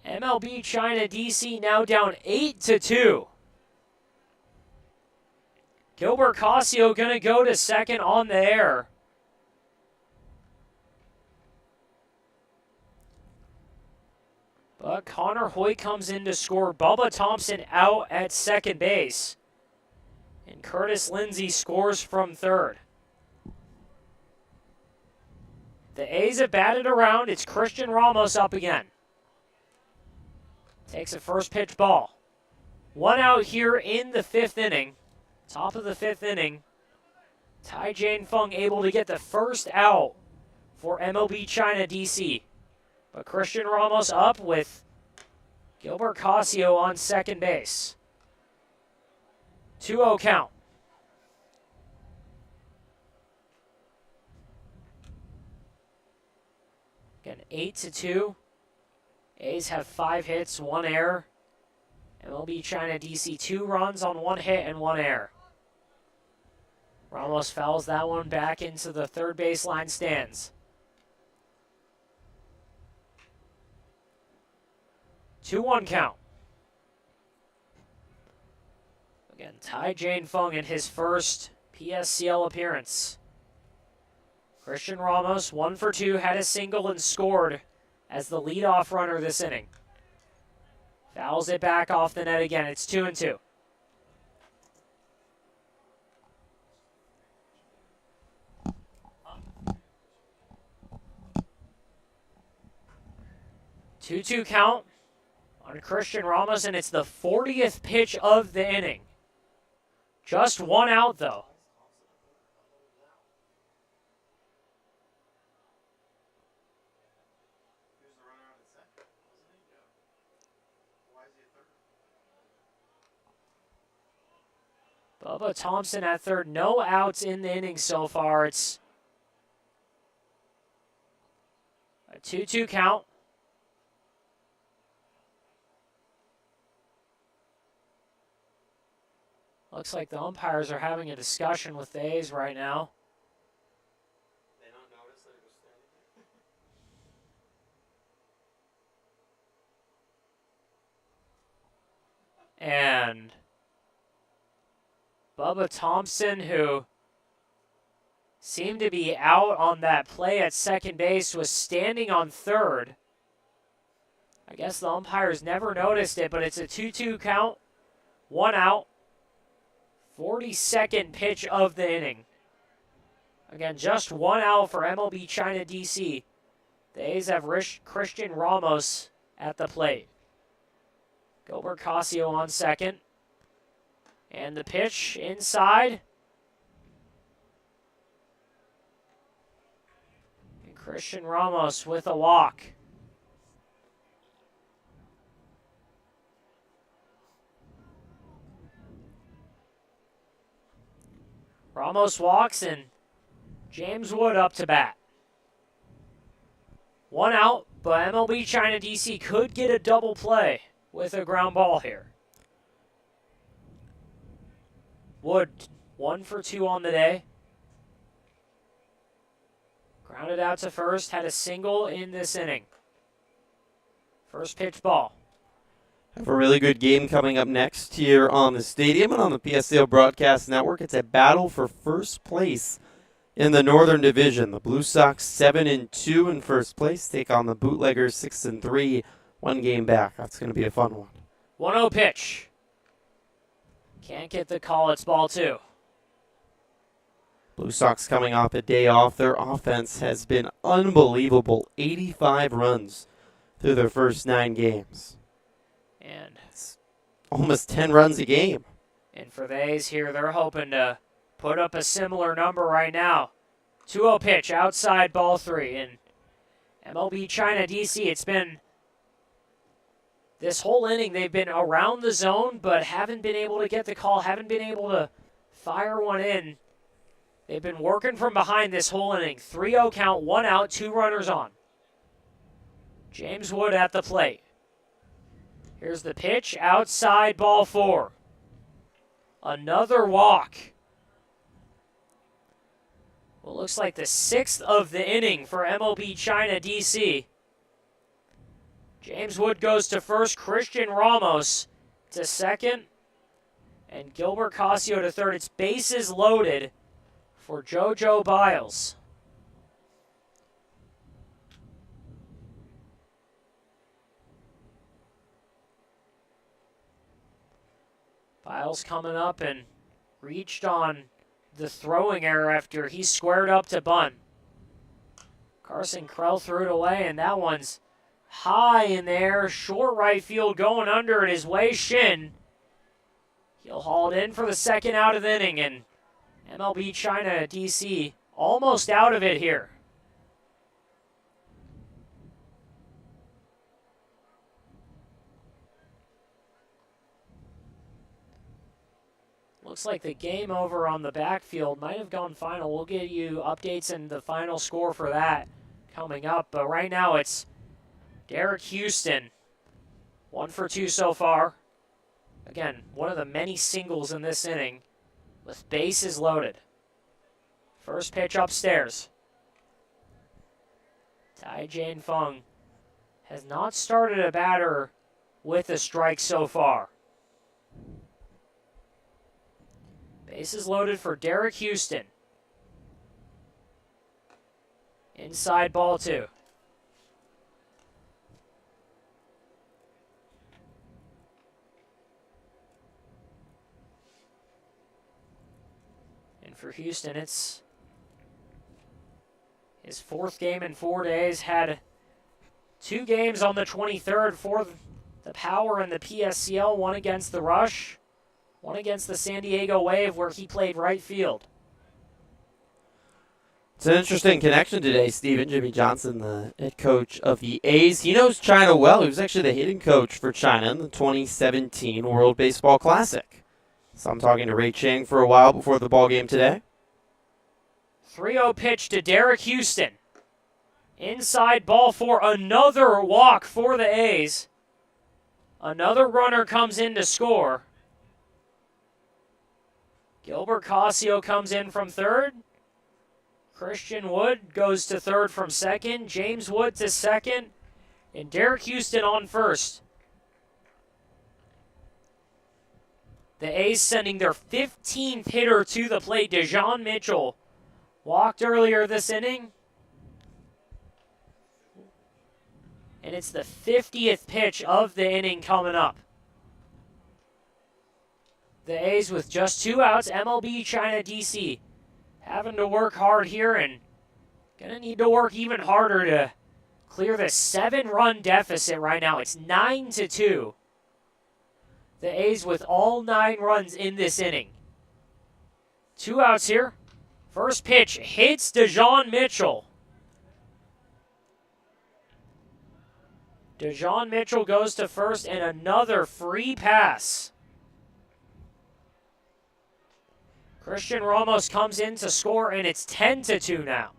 MLB China DC now down 8-2. Gilbert Casio going to go to second on the air. But Connor Hoyt comes in to score. Bubba Thompson out at second base. And Curtis Lindsay scores from third. The A's have batted around. It's Christian Ramos up again. Takes a first pitch ball. 1 out here in the 5th inning. Top of the 5th inning. Tai Jane Fung able to get the first out for MLB China DC. But Christian Ramos up with Gilbert Casio on second base. 2-0 count. Again, 8-2. A's have 5 hits, 1 error. MLB China DC 2 runs on 1 hit and 1 error. Ramos fouls that one back into the third baseline stands. 2-1 count. Again, Tai Jane Fung in his first PSCL appearance. Christian Ramos, 1 for 2, had a single and scored as the leadoff runner this inning. Fouls it back off the net again. It's 2-2. Two count on Christian Ramos, and it's the 40th pitch of the inning. Just 1 out, though. Bubba Thompson at third. No outs in the inning so far. It's a 2-2 count. Looks like the umpires are having a discussion with the A's right now. They don't notice that it was standing. And Bubba Thompson, who seemed to be out on that play at second base, was standing on third. I guess the umpires never noticed it, but it's a 2-2 count. 1 out. 42nd pitch of the inning. Again, just 1 out for MLB China DC. The A's have Christian Ramos at the plate. Gilbert Casio on second. And the pitch inside. And Christian Ramos with a walk. Ramos walks, and James Wood up to bat. 1 out, but MLB China DC could get a double play with a ground ball here. Wood, 1 for 2 on the day. Grounded out to first, had a single in this inning. First pitch ball. Have a really good game coming up next here on the stadium and on the PSAL Broadcast Network. It's a battle for first place in the Northern Division. The Blue Sox 7-2 in first place take on the Bootleggers 6-3, 1 game back. That's going to be a fun one. 1-0 pitch. Can't get the call. It's ball 2. Blue Sox coming off a day off. Their offense has been unbelievable. 85 runs through their first 9 games. And it's almost 10 runs a game. And for the A's here, they're hoping to put up a similar number right now. 2-0 pitch, outside, ball 3. In MLB China DC, it's been this whole inning, they've been around the zone, but haven't been able to get the call, haven't been able to fire one in. They've been working from behind this whole inning. 3-0 count, 1 out, 2 runners on. James Wood at the plate. Here's the pitch, outside, ball 4. Another walk. Well, looks like the 6th of the inning for MLB China DC. James Wood goes to first, Christian Ramos to second, and Gilbert Casio to third. It's bases loaded for JoJo Biles. Biles coming up and reached on the throwing error after he squared up to bunt. Carson Krell threw it away, and that one's high in there. Short right field going under it is Wei Shin. He'll haul it in for the 2nd out of the inning, and MLB China DC almost out of it here. Looks like the game over on the backfield might have gone final. We'll get you updates and the final score for that coming up. But right now it's Derek Houston, 1 for 2 so far. Again, one of the many singles in this inning with bases loaded. First pitch upstairs. Tai Jane Fung has not started a batter with a strike so far. Bases loaded for Derek Houston. Inside, ball 2. And for Houston, it's his 4th game in 4 days. Had 2 games on the 23rd for the Power and the PSCL, 1 against the Rush, 1 against the San Diego Wave, where he played right field. It's an interesting connection today, Stephen. Jimmy Johnson, the head coach of the A's. He knows China well. He was actually the hitting coach for China in the 2017 World Baseball Classic. So I'm talking to Ray Chang for a while before the ball game today. 3-0 pitch to Derek Houston. Inside, ball 4. Another walk for the A's. Another runner comes in to score. Gilbert Casio comes in from third. Christian Wood goes to third from second. James Wood to second. And Derek Houston on first. The A's sending their 15th hitter to the plate. Dejon Mitchell walked earlier this inning. And it's the 50th pitch of the inning coming up. The A's with just 2 outs. MLB China DC having to work hard here and going to need to work even harder to clear the 7-run deficit right now. It's 9-2. The A's with all 9 runs in this inning. 2 outs here. First pitch hits Dejon Mitchell. Dejon Mitchell goes to first, and another free pass. Christian Ramos comes in to score, and it's 10-2 now.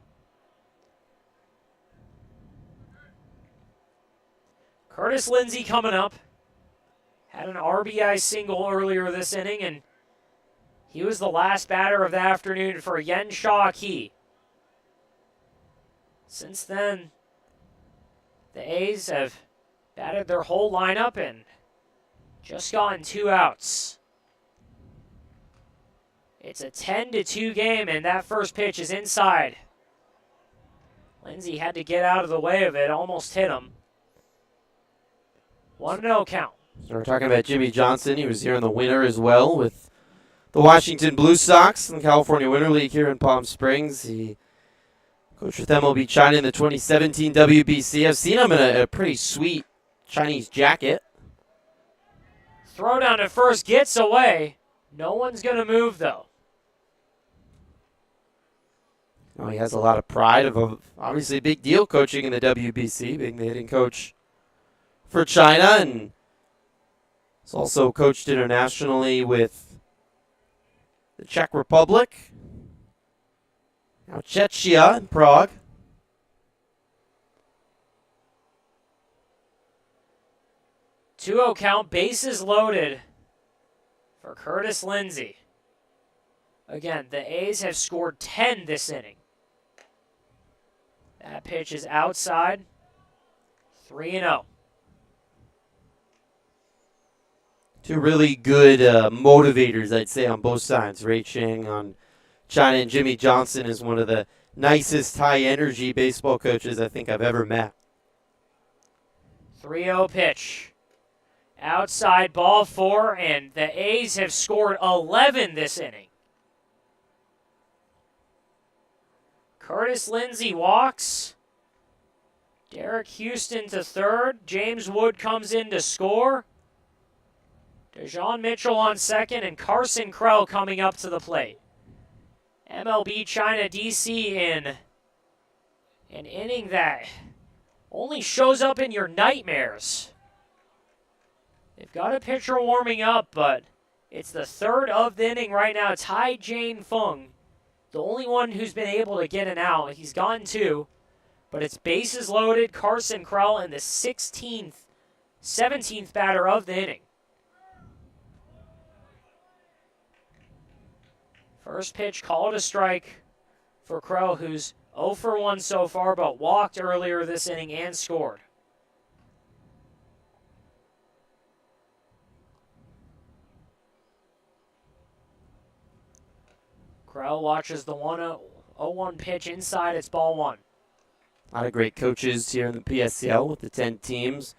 Curtis Lindsey coming up. Had an RBI single earlier this inning, and He was the last batter of the afternoon for Yen Shaw-Ki. Since then, the A's have batted their whole lineup and just gotten 2 outs. It's a 10-2 game, and that first pitch is inside. Lindsay had to get out of the way of it, almost hit him. 1-0 count. So we're talking about Jimmy Johnson. He was here in the winter as well with the Washington Blue Sox in the California Winter League here in Palm Springs. He coached with MLB China in the 2017 WBC. I've seen him in a pretty sweet Chinese jacket. Throw down to first, gets away. No one's going to move, though. Oh, he has a lot of pride of obviously a big deal coaching in the WBC, being the hitting coach for China, and he's also coached internationally with the Czech Republic, now Czechia in Prague. Two-0 count, bases loaded for Curtis Lindsay. Again, the A's have scored 10 this inning. That pitch is outside. 3-0. Two really good motivators, I'd say, on both sides. Ray Chang on China, and Jimmy Johnson is one of the nicest high-energy baseball coaches I think I've ever met. 3-0 pitch. Outside, ball 4, and the A's have scored 11 this inning. Curtis Lindsay walks. Derek Houston to third. James Wood comes in to score. DeJean Mitchell on second, and Carson Krell coming up to the plate. MLB China DC in an inning that only shows up in your nightmares. They've got a pitcher warming up, but it's the third of the inning right now. Tai Jane Fung, the only one who's been able to get an out. He's gotten 2, but it's bases loaded. Carson Krell in the 17th batter of the inning. First pitch called a strike for Krell, who's 0 for 1 so far, but walked earlier this inning and scored. Krell watches the 1-0-1 pitch inside. It's ball 1. A lot of great coaches here in the PSCL with the 10 teams.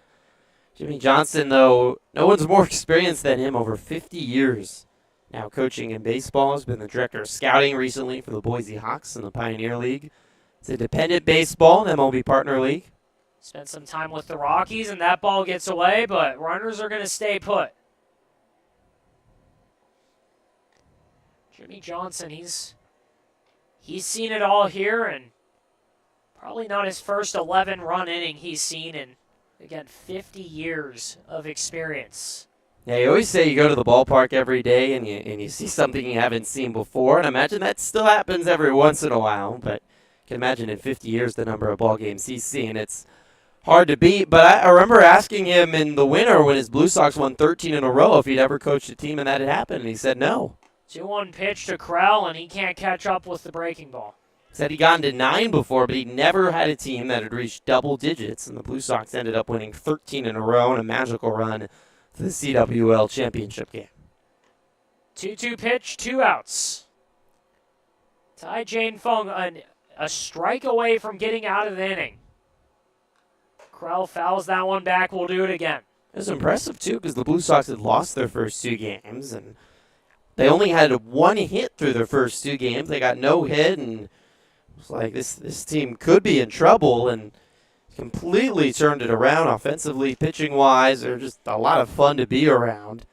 Jimmy Johnson, though, no one's more experienced than him, over 50 years now coaching in baseball. Has been the director of scouting recently for the Boise Hawks in the Pioneer League. It's a dependent baseball, MLB Partner League. Spent some time with the Rockies, and that ball gets away, but runners are going to stay put. Jimmy Johnson, he's seen it all here, and probably not his first 11-run inning he's seen in, again, 50 years of experience. Yeah, you always say you go to the ballpark every day and you see something you haven't seen before, and I imagine that still happens every once in a while, but you can imagine in 50 years the number of ball games he's seen. It's hard to beat, but I remember asking him in the winter when his Blue Sox won 13 in a row if he'd ever coached a team and that had happened, and he said no. 2-1 pitch to Krell, and he can't catch up with the breaking ball. Said he'd gotten to 9 before, but he never had a team that had reached double digits, and the Blue Sox ended up winning 13 in a row in a magical run to the CWL championship game. 2-2 pitch, 2 outs. Tai Jane Fung, a strike away from getting out of the inning. Krell fouls that one back. We'll do it again. It was impressive, too, because the Blue Sox had lost their first 2 games, and they only had 1 hit through their first 2 games. They got no hit, and it was like this team could be in trouble, and completely turned it around offensively, pitching-wise. They're just a lot of fun to be around,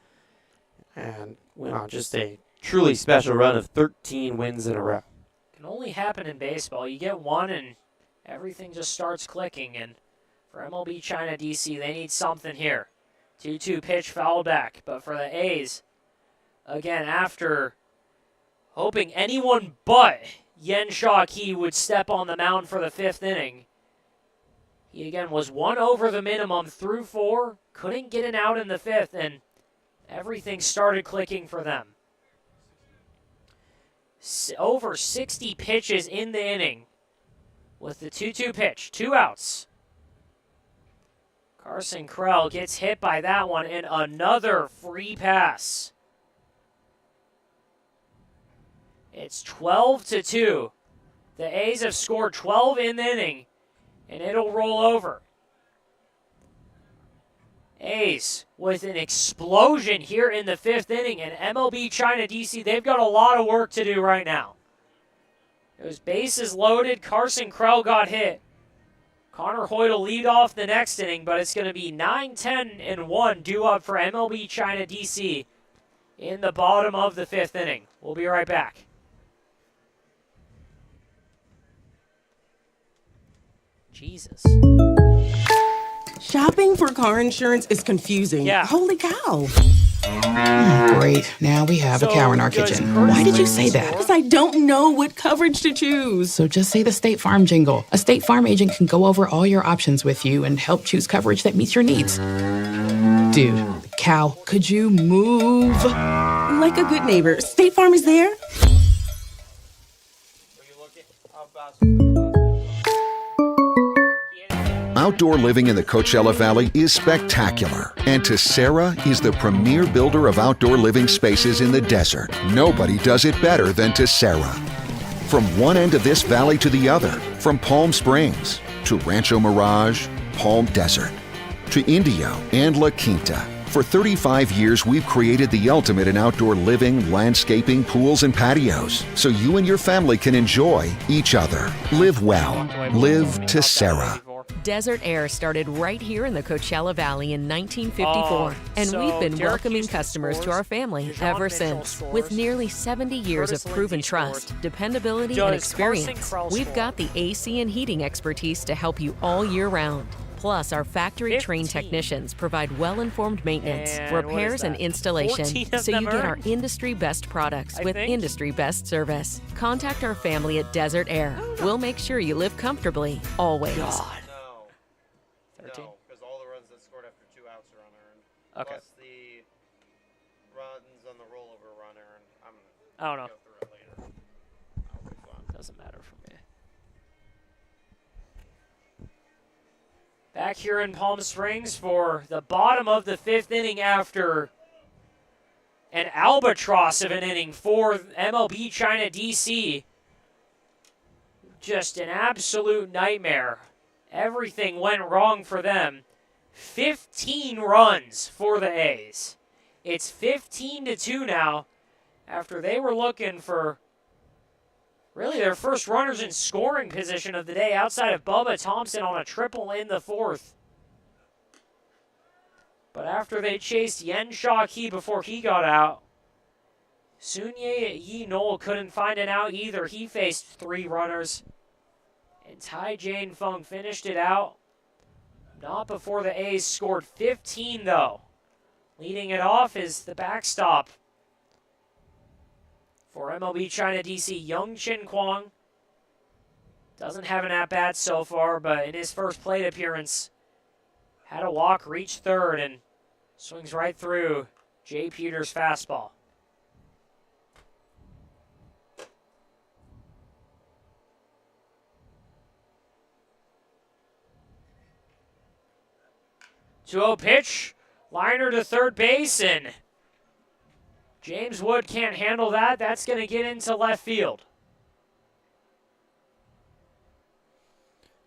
and went on just a truly special run of 13 wins in a row. Can only happen in baseball. You get 1, and everything just starts clicking, and for MLB China DC, they need something here. 2-2 pitch, fouled back, but for the A's, again, after hoping anyone but Yen Shaw-Ki would step on the mound for the 5th inning, he again was 1 over the minimum through 4, couldn't get an out in the 5th, and everything started clicking for them. over 60 pitches in the inning with the 2-2 pitch. 2 outs. Carson Krell gets hit by that one, and another free pass. It's 12-2. The A's have scored 12 in the inning, and it'll roll over. A's with an explosion here in the 5th inning, and MLB China DC, they've got a lot of work to do right now. It was bases loaded. Carson Krell got hit. Connor Hoyt will lead off the next inning, but it's going to be 9, 10, and 1 due up for MLB China DC in the bottom of the 5th inning. We'll be right back. Jesus. Shopping for car insurance is confusing. Yeah. Holy cow. Great. Now we have a cow in our kitchen. Why did you say that? Because I don't know what coverage to choose. So just say the State Farm jingle. A State Farm agent can go over all your options with you and help choose coverage that meets your needs. Dude, cow, could you move? Like a good neighbor, State Farm is there. Outdoor living in the Coachella Valley is spectacular, and Tessera is the premier builder of outdoor living spaces in the desert. Nobody does it better than Tessera. From one end of this valley to the other, from Palm Springs to Rancho Mirage, Palm Desert, to Indio and La Quinta. For 35 years, we've created the ultimate in outdoor living, landscaping, pools, and patios, so you and your family can enjoy each other. Live well. Live Tessera. Desert Air started right here in the Coachella Valley in 1954, and we've been welcoming customers to our family ever since. With nearly 70 years of proven trust, dependability, and experience, we've got the AC and heating expertise to help you all year round. Plus, our factory-trained technicians provide well-informed maintenance, repairs, and installation, so you get our industry-best products with industry-best service. Contact our family at Desert Air. We'll make sure you live comfortably, always. No, because all the runs that scored after 2 outs are unearned. Okay. Plus the runs on the rollover run earned. I don't know. Go through it later. That'll be fun. Doesn't matter for me. Back here in Palm Springs for the bottom of the 5th inning after an albatross of an inning for MLB China DC. Just an absolute nightmare. Everything went wrong for them. 15 runs for the A's. It's 15-2 now after they were looking for really their first runners in scoring position of the day outside of Bubba Thompson on a triple in the 4th. But after they chased Yen Shaw Key before he got out, Sunye Yi Noel couldn't find an out either. He faced 3 runners. And Tai Jane Fung finished it out. Not before the A's scored 15, though. Leading it off is the backstop for MLB China DC, Young Chin Kwang. Doesn't have an at-bat so far, but in his first plate appearance, had a walk, reached third, and swings right through Jay Peters' fastball. To a pitch, liner to third base, and James Wood can't handle that. That's going to get into left field.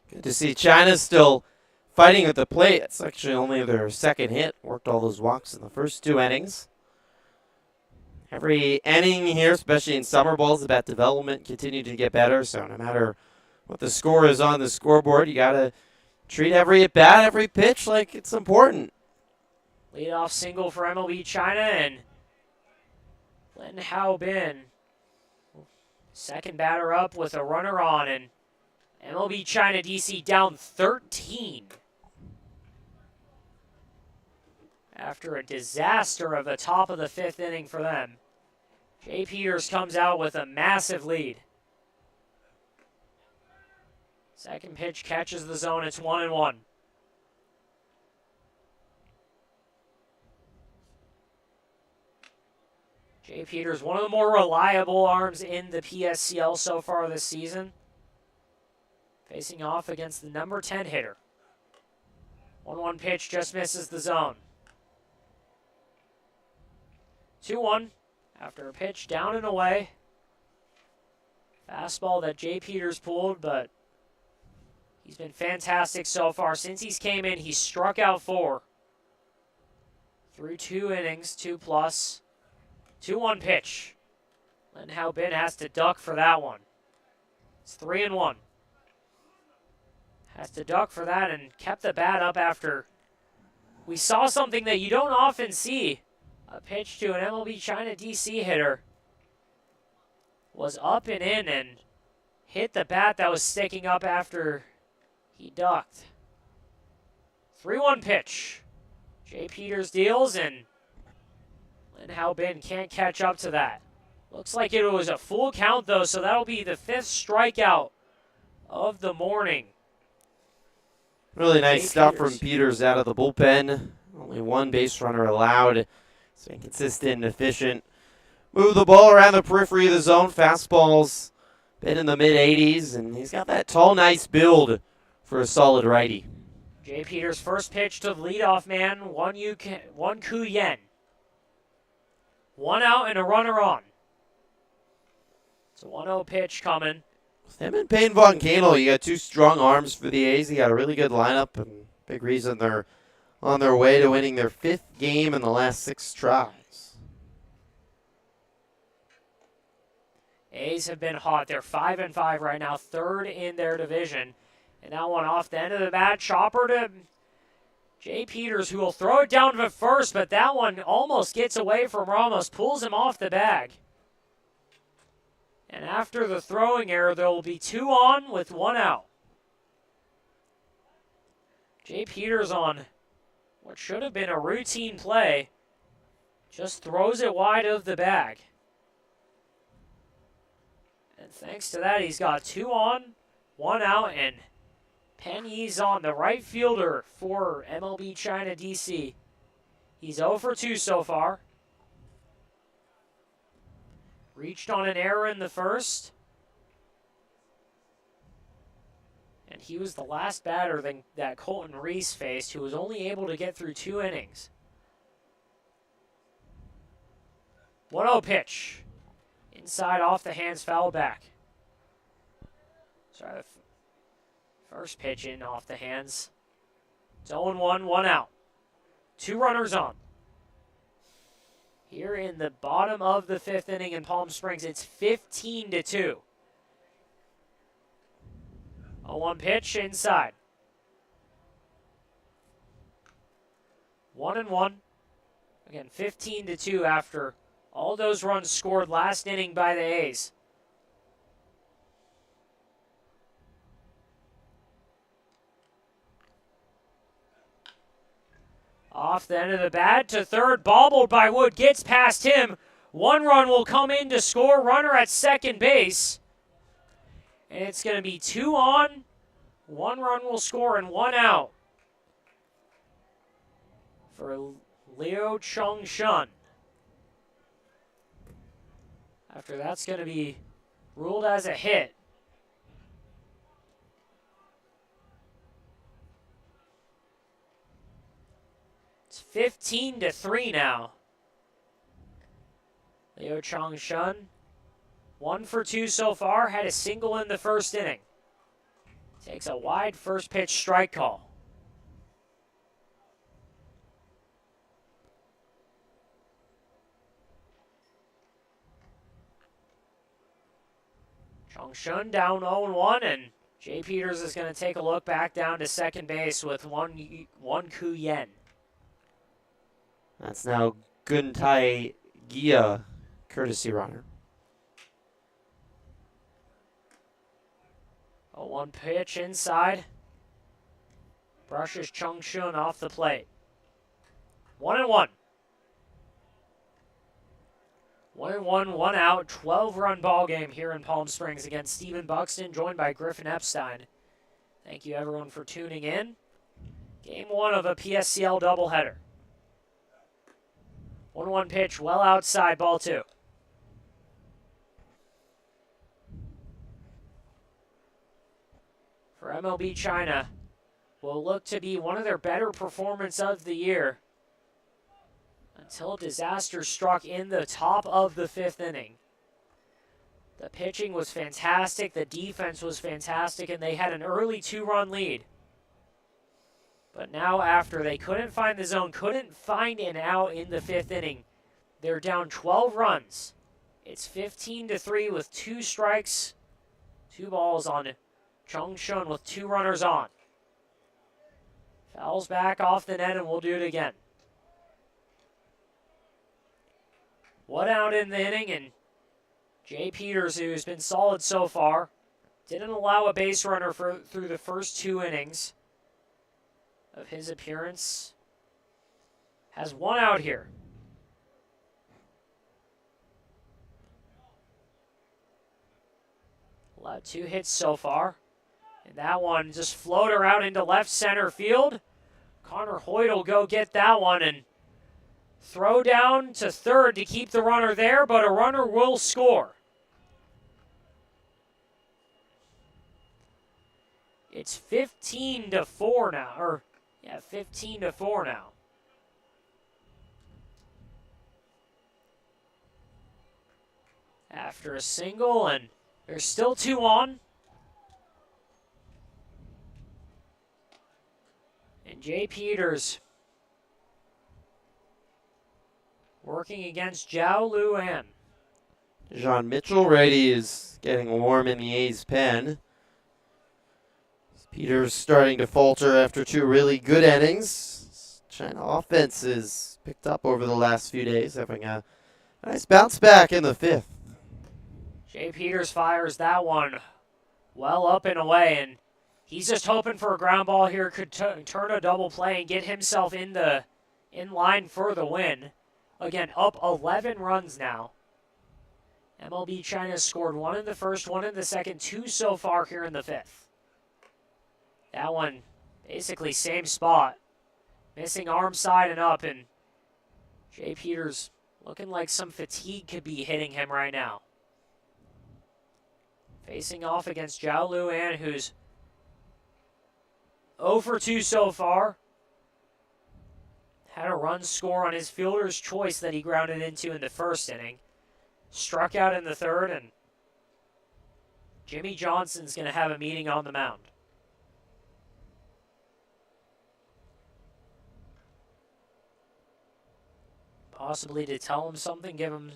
Good to see China still fighting at the plate. It's actually only their second hit. Worked all those walks in the first 2 innings. Every inning here, especially in summer ball, is about development, continue to get better. So no matter what the score is on the scoreboard, you got to treat every at-bat, every pitch like it's important. Leadoff single for MLB China, and Len Hao Bin, second batter up with a runner on, and MLB China DC down 13 after a disaster of the top of the 5th inning for them. Jay Peters comes out with a massive lead. Second pitch catches the zone. It's 1-1. Jay Peters, one of the more reliable arms in the PSCL so far this season. Facing off against the number 10 hitter. 1-1 pitch just misses the zone. 2-1 after a pitch down and away. Fastball that Jay Peters pulled, but he's been fantastic so far. Since he's came in, he's struck out 4. Through 2 innings, 2+. 2-1 pitch. Len Hao Bin has to duck for that one. It's 3-1. Has to duck for that and kept the bat up after we saw something that you don't often see. A pitch to an MLB China DC hitter was up and in and hit the bat that was sticking up after he ducked. 3-1 pitch. Jay Peters deals and Len Hao Bin can't catch up to that. Looks like it was a full count though, so that'll be the 5th strikeout of the morning. Really nice stuff from Peters out of the bullpen. Only 1 base runner allowed. Staying consistent and efficient. Move the ball around the periphery of the zone. Fastballs been in the mid-80s, and he's got that tall, nice build for a solid righty. Jay Peters' first pitch to the leadoff man, Won Ku Yen. 1 out and a runner on. It's a 1-0 pitch coming. With him and Payne Von Canel, you got 2 strong arms for the A's. You got a really good lineup, and big reason they're on their way to winning their 5th game in the last 6 tries. A's have been hot. They're 5-5 right now, 3rd in their division. And that one off the end of the bat, chopper to Jay Peters, who will throw it down to first, but that one almost gets away from Ramos, pulls him off the bag. And after the throwing error, there will be 2 on with 1 out. Jay Peters on what should have been a routine play just throws it wide of the bag. And thanks to that, he's got 2 on, 1 out, and Penny's on the right fielder for MLB China DC. He's 0 for 2 so far. Reached on an error in the first. And he was the last batter that Colton Reese faced, who was only able to get through 2 innings. 1-0 pitch. Inside off the hands, foul back. Sorry, the first pitch in off the hands. It's 0-1, 1 out. 2 runners on. Here in the bottom of the 5th inning in Palm Springs, it's 15-2. 0-1 pitch inside. 1-1. Again, 15-2 after all those runs scored last inning by the A's. Off the end of the bat to third, bobbled by Wood, gets past him. 1 run will come in to score, runner at second base. And it's going to be 2 on, 1 run will score, and 1 out for Liu Chong-shun. After that's going to be ruled as a hit. It's 15-3 now. Liu Chong-shun, 1 for 2 so far, had a single in the first inning. Takes a wide first pitch strike call. Chong-shun down 0-1, and Jay Peters is going to take a look back down to second base with Won Ku Yen. That's now Guntai Gia, courtesy runner. 0-1 pitch inside. Brushes Chong-shun off the plate. 1-1. 1-1, 1 out, 12-run ball game here in Palm Springs against Stephen Buxton, joined by Griffin Epstein. Thank you, everyone, for tuning in. Game 1 of a PSCL doubleheader. 1-1 pitch, well outside, ball 2. For MLB China, will look to be one of their better performances of the year until disaster struck in the top of the 5th inning. The pitching was fantastic, the defense was fantastic, and they had an early 2-run lead. But now after they couldn't find the zone, couldn't find an out in the 5th inning, they're down 12 runs. It's 15-3 with 2 strikes, 2 balls on Chung Shun with 2 runners on. Fouls back off the net, and we'll do it again. 1 out in the inning, and Jay Peters, who's been solid so far, didn't allow a base runner through the first 2 innings of his appearance, has 1 out here. Allowed 2 hits so far. And that one just floated out into left center field. Connor Hoyt will go get that one and throw down to third to keep the runner there, but a runner will score. It's 15-4 now, 15-4 now. After a single, and there's still 2 on. And Jay Peters working against Zhao Luan. John Mitchell righty is getting warm in the A's pen. Peters starting to falter after 2 really good innings. China offense is picked up over the last few days, having a nice bounce back in the 5th. Jay Peters fires that one well up and away, and he's just hoping for a ground ball here, could turn a double play and get himself in line for the win. Again, up 11 runs now. MLB China scored 1 in the first, 1 in the second, 2 so far here in the 5th. That one, basically same spot. Missing arm side and up, and Jay Peters looking like some fatigue could be hitting him right now. Facing off against Zhao Luan, who's 0 for 2 so far. Had a run score on his fielder's choice that he grounded into in the first inning. Struck out in the 3rd, and Jimmy Johnson's going to have a meeting on the mound. Possibly to tell him something, give him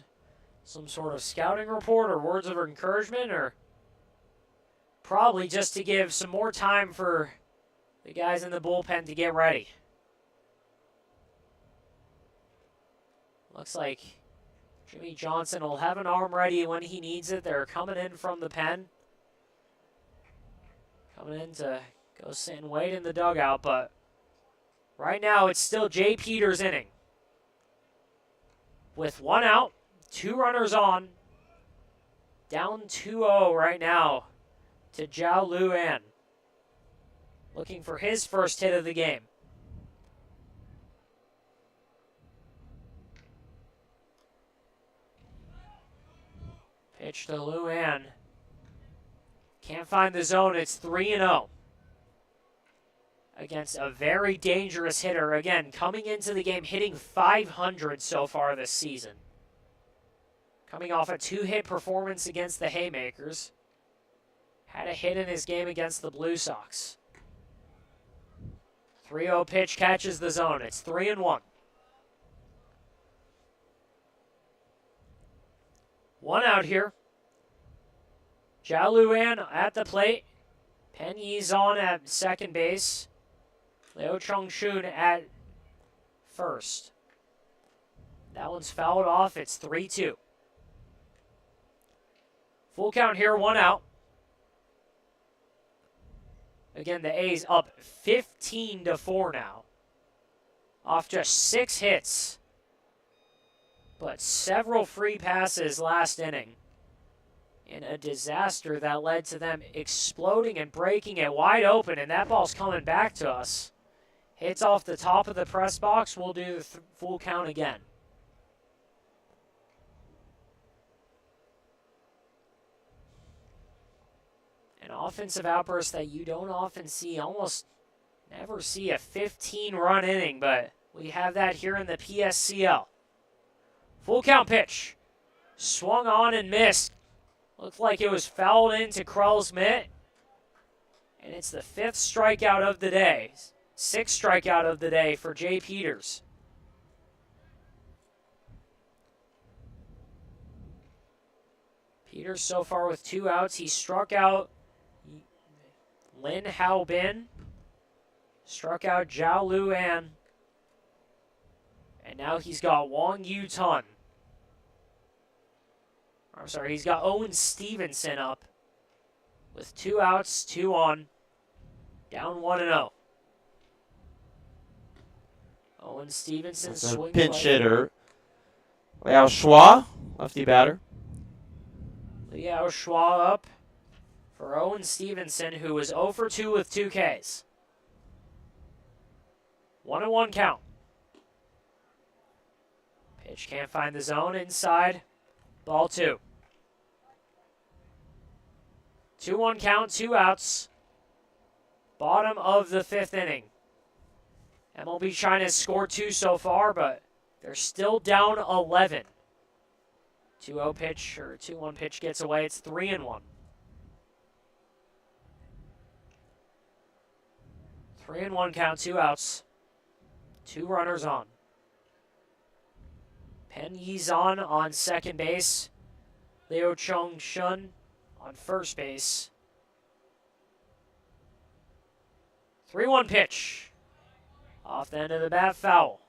some sort of scouting report or words of encouragement, or probably just to give some more time for the guys in the bullpen to get ready. Looks like Jimmy Johnson will have an arm ready when he needs it. They're coming in from the pen. Coming in to go sit and wait in the dugout, but right now it's still Jay Peters' inning. With 1 out, 2 runners on, down 2-0 right now to Zhao Luan. Looking for his first hit of the game. Pitch to Luan. Can't find the zone. It's 3-0. Against a very dangerous hitter. Again, coming into the game, hitting .500 so far this season. Coming off a 2-hit performance against the Haymakers. Had a hit in his game against the Blue Sox. 3-0 pitch catches the zone. It's 3-1. 1 out here. Zhao Luan at the plate. Pen Yi's on at second base. Liu Chongshun at first. That one's fouled off. It's 3-2. Full count here, 1 out. Again, the A's up 15-4 now. Off just 6 hits. But several free passes last inning. In a disaster that led to them exploding and breaking it wide open. And that ball's coming back to us. Hits off the top of the press box. We'll do the full count again. An offensive outburst that you don't often see, almost never see a 15-run inning, but we have that here in the PSCL. Full count pitch. Swung on and missed. Looked like it was fouled into Krell's mitt. And it's the 5th strikeout of the day. 6th strikeout of the day for Jay Peters. Peters so far with 2 outs. He struck out Lin Hao Bin. Struck out Zhao Lu An. And now he's got Wong Yu Tun. I'm sorry, he's got Owen Stevenson up with 2 outs, 2 on, down 1-0. Owen Stevenson swings. Pinch hitter. Liao Shua, lefty batter. Liao Shua up for Owen Stevenson, who was 0 for 2 with 2 Ks. 1-1 count. Pitch can't find the zone inside. Ball 2. 2-1 count, 2 outs. Bottom of the 5th inning. MLB China has scored 2 so far, but they're still down 11. 2-0 pitch, or 2-1 pitch gets away. It's 3-1. 3-1 count, 2 outs. 2 runners on. Pen Yizan on second base. Liu Chong Shun on first base. 3-1 pitch. Off the end of the bat, foul.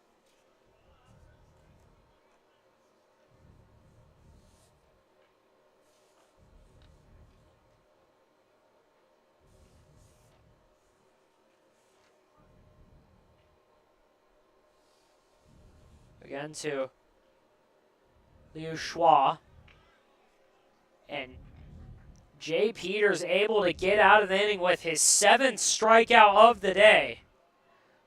Again to Liu Shua. And Jay Peters able to get out of the inning with his 7th strikeout of the day.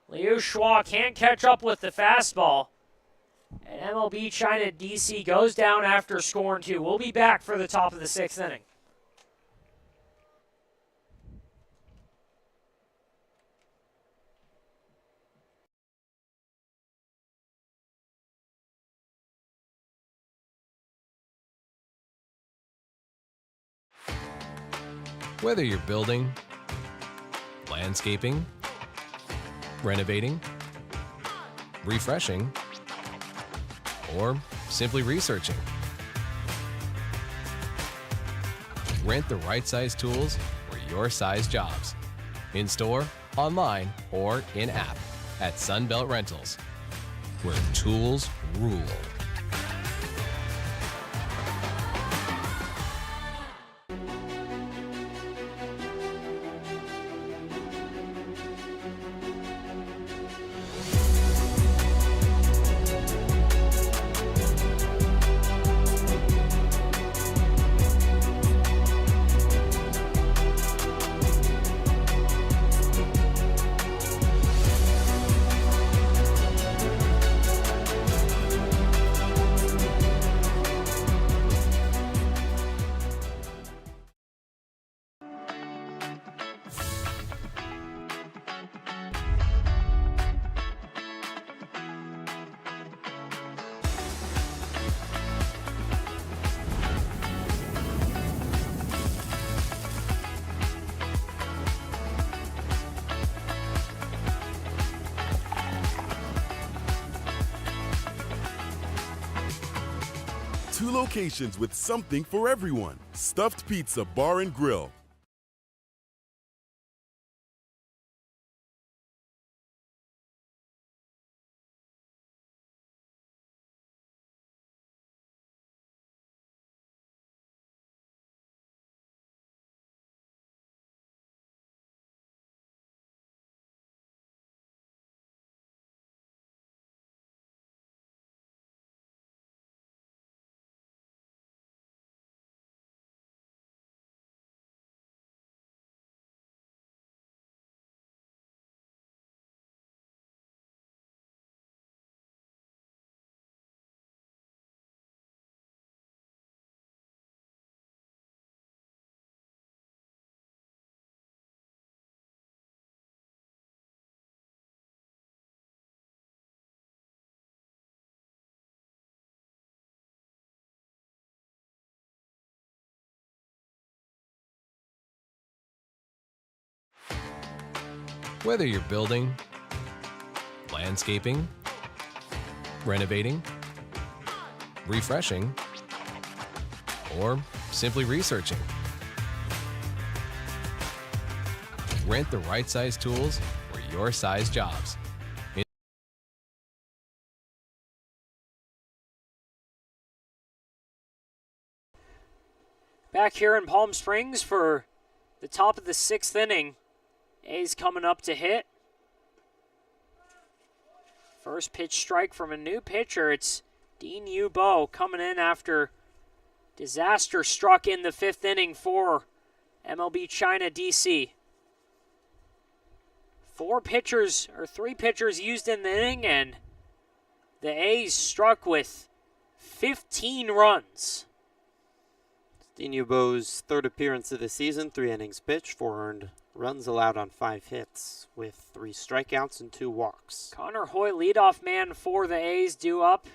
Liu Shua can't catch up with the fastball. And MLB China DC goes down after scoring 2. We'll be back for the top of the 6th inning. Whether you're building, landscaping, renovating, refreshing, or simply researching, rent the right size tools for your size jobs. In store, online, or in-app at Sunbelt Rentals, where tools rule. Two locations with something for everyone. Stuffed Pizza Bar and Grill. Whether you're building, landscaping, renovating, refreshing, or simply researching, rent the right size tools for your size jobs. Back here in Palm Springs for the top of the 6th inning. A's coming up to hit. First pitch strike from a new pitcher. It's Dean Yu-Bo coming in after disaster struck in the 5th inning for MLB China DC. 3 pitchers used in the inning, and the A's struck with 15 runs. Dean Yu-Bo's 3rd appearance of the season, 3 innings pitched, 4 earned runs allowed on 5 hits, with 3 strikeouts and 2 walks. Connor Hoy, leadoff man for the A's, due up.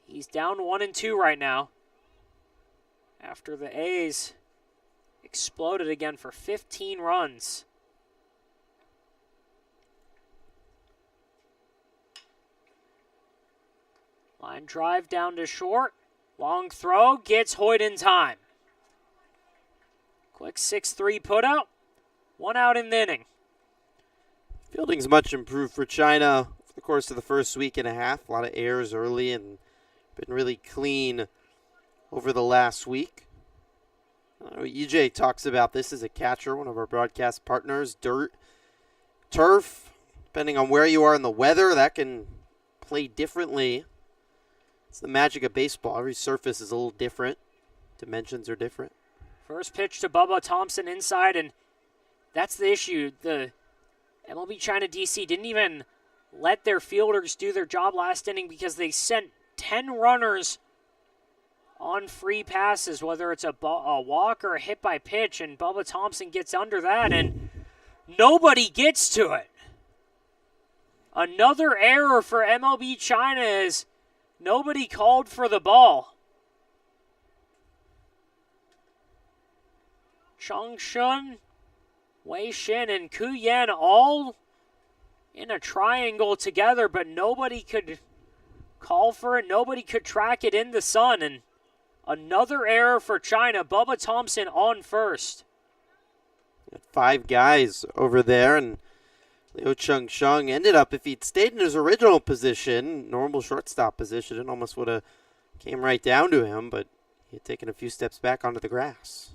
He's down 1-2 right now, after the A's exploded again for 15 runs. Line drive down to short. Long throw, gets Hoyt in time. Quick 6-3 putout. 1 out in the inning. Fielding's much improved for China over the course of the first week and a half. A lot of errors early and been really clean over the last week. EJ talks about this as a catcher, one of our broadcast partners. Dirt, turf, depending on where you are in the weather, that can play differently. It's the magic of baseball. Every surface is a little different. Dimensions are different. First pitch to Bubba Thompson inside, and that's the issue. The MLB China DC didn't even let their fielders do their job last inning because they sent 10 runners on free passes, whether it's a walk or a hit by pitch, and Bubba Thompson gets under that, and nobody gets to it. Another error for MLB China is nobody called for the ball. Chang Shun, Wei Shin, and Ku Yan all in a triangle together, but nobody could call for it. Nobody could track it in the sun. And another error for China. Bubba Thompson on first. 5 guys over there, and Liu Chung ended up, if he'd stayed in his original position, normal shortstop position, it almost would have came right down to him, but he had taken a few steps back onto the grass.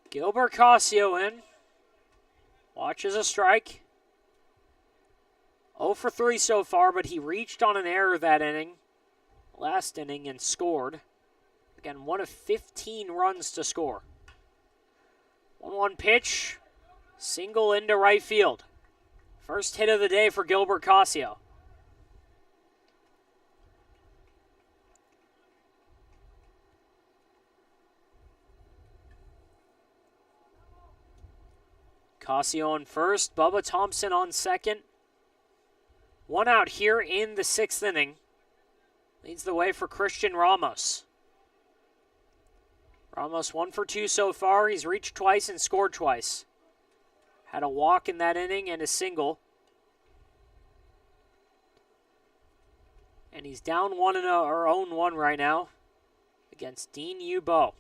Gilbert Casio in. Watches a strike. 0 for 3 so far, but he reached on an error that inning, last inning, and scored. Again, 1 of 15 runs to score. 1-1 pitch. Single into right field. First hit of the day for Gilbert Casio. Casio on first, Bubba Thompson on second. 1 out here in the 6th inning. Leads the way for Christian Ramos. Ramos 1 for 2 so far. He's reached twice and scored twice. Had a walk in that inning and a single. And he's down 1 in our own 1 right now against Dean Yu-Bo.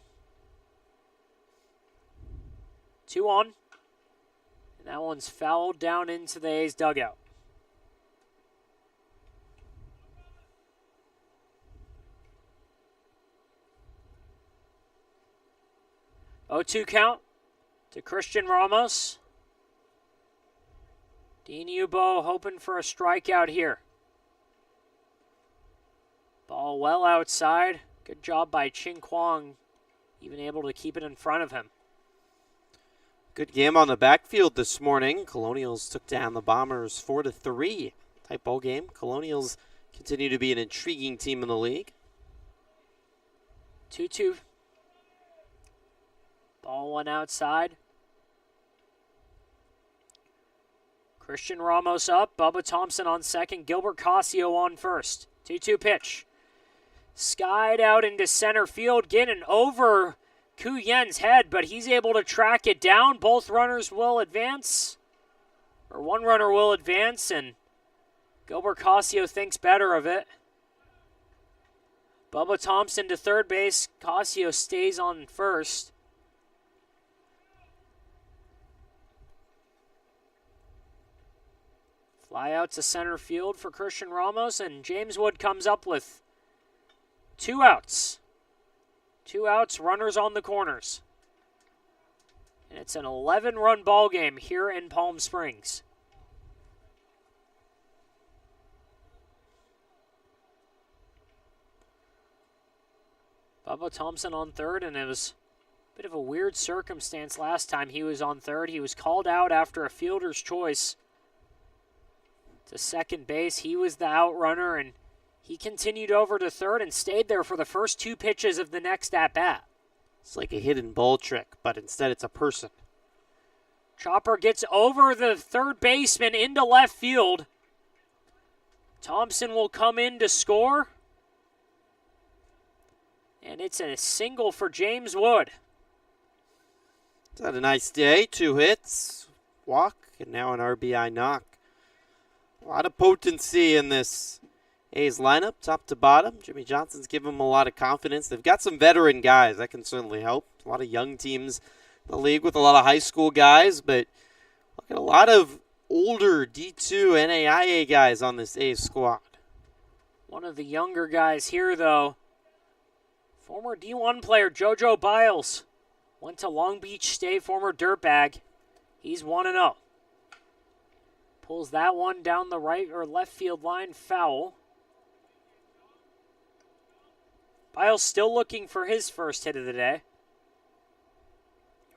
2-on. And that one's fouled down into the A's dugout. Oh, 2 count to Christian Ramos. Dean Yu-Bo hoping for a strikeout here. Ball well outside. Good job by Ching Kwong, even able to keep it in front of him. Good game on the backfield this morning. Colonials took down the Bombers 4-3. Tight ball game. Colonials continue to be an intriguing team in the league. 2-2. Ball 1 outside. Christian Ramos up. Bubba Thompson on second. Gilbert Casio on first. 2-2 pitch. Skied out into center field. Getting over Ku Yen's head, but he's able to track it down. Both runners will advance. or one runner will advance, and Gilbert Casio thinks better of it. Bubba Thompson to third base. Casio stays on first. Fly out to center field for Christian Ramos, and James Wood comes up with 2 outs. 2 outs, runners on the corners. And it's an 11-run ball game here in Palm Springs. Bubba Thompson on third, and it was a bit of a weird circumstance last time he was on third. He was called out after a fielder's choice to second base. He was the out runner, and he continued over to third and stayed there for the first 2 pitches of the next at-bat. It's like a hidden ball trick, but instead it's a person. Chopper gets over the third baseman into left field. Thompson will come in to score. And it's a single for James Wood. It's had a nice day. 2 hits, walk, and now an RBI knock. A lot of potency in this A's lineup, top to bottom. Jimmy Johnson's given them a lot of confidence. They've got some veteran guys. That can certainly help. A lot of young teams in the league with a lot of high school guys, but look at a lot of older D2 NAIA guys on this A's squad. One of the younger guys here, though, former D1 player JoJo Biles. Went to Long Beach State, former dirtbag. He's 1-0. Pulls that one down the right or left field line, foul. Biles still looking for his first hit of the day.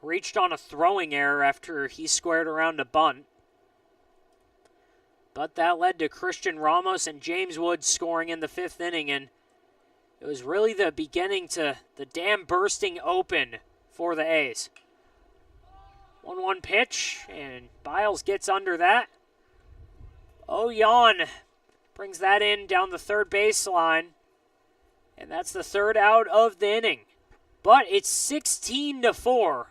Reached on a throwing error after he squared around a bunt. But that led to Christian Ramos and James Wood scoring in the 5th inning, and it was really the beginning to the dam bursting open for the A's. 1-1 pitch, and Biles gets under that. Oyan brings that in down the third baseline, and that's the 3rd out of the inning. But it's 16-4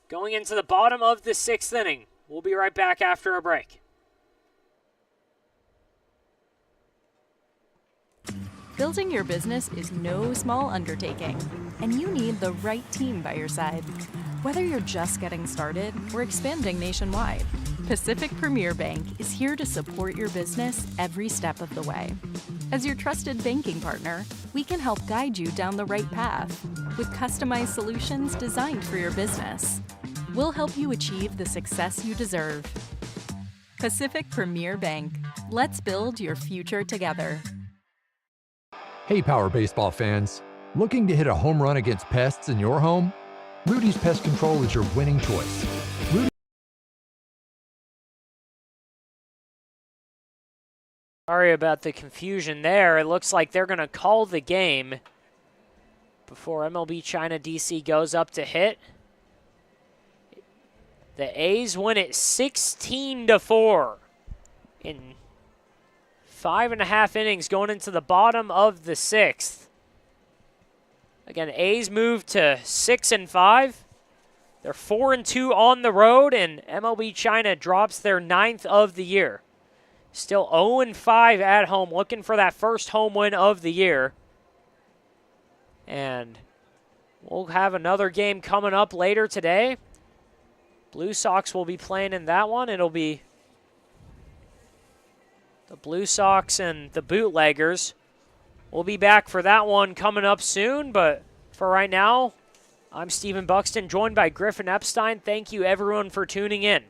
going into the bottom of the 6th inning. We'll be right back after a break. Building your business is no small undertaking, and you need the right team by your side. Whether you're just getting started or expanding nationwide, Pacific Premier Bank is here to support your business every step of the way. As your trusted banking partner, we can help guide you down the right path with customized solutions designed for your business. We'll help you achieve the success you deserve. Pacific Premier Bank. Let's build your future together. Hey, Power Baseball fans. Looking to hit a home run against pests in your home? Rudy's Pest Control is your winning choice. Sorry about the confusion there. It looks like they're going to call the game before MLB China DC goes up to hit. The A's win it 16-4 in 5.5 innings going into the bottom of the 6th. Again, A's move to 6-5. They're 4-2 on the road, and MLB China drops their 9th of the year. Still 0-5 at home, looking for that first home win of the year. And we'll have another game coming up later today. Blue Sox will be playing in that one. It'll be the Blue Sox and the Bootleggers. We'll be back for that one coming up soon, but for right now, I'm Stephen Buxton, joined by Griffin Epstein. Thank you, everyone, for tuning in.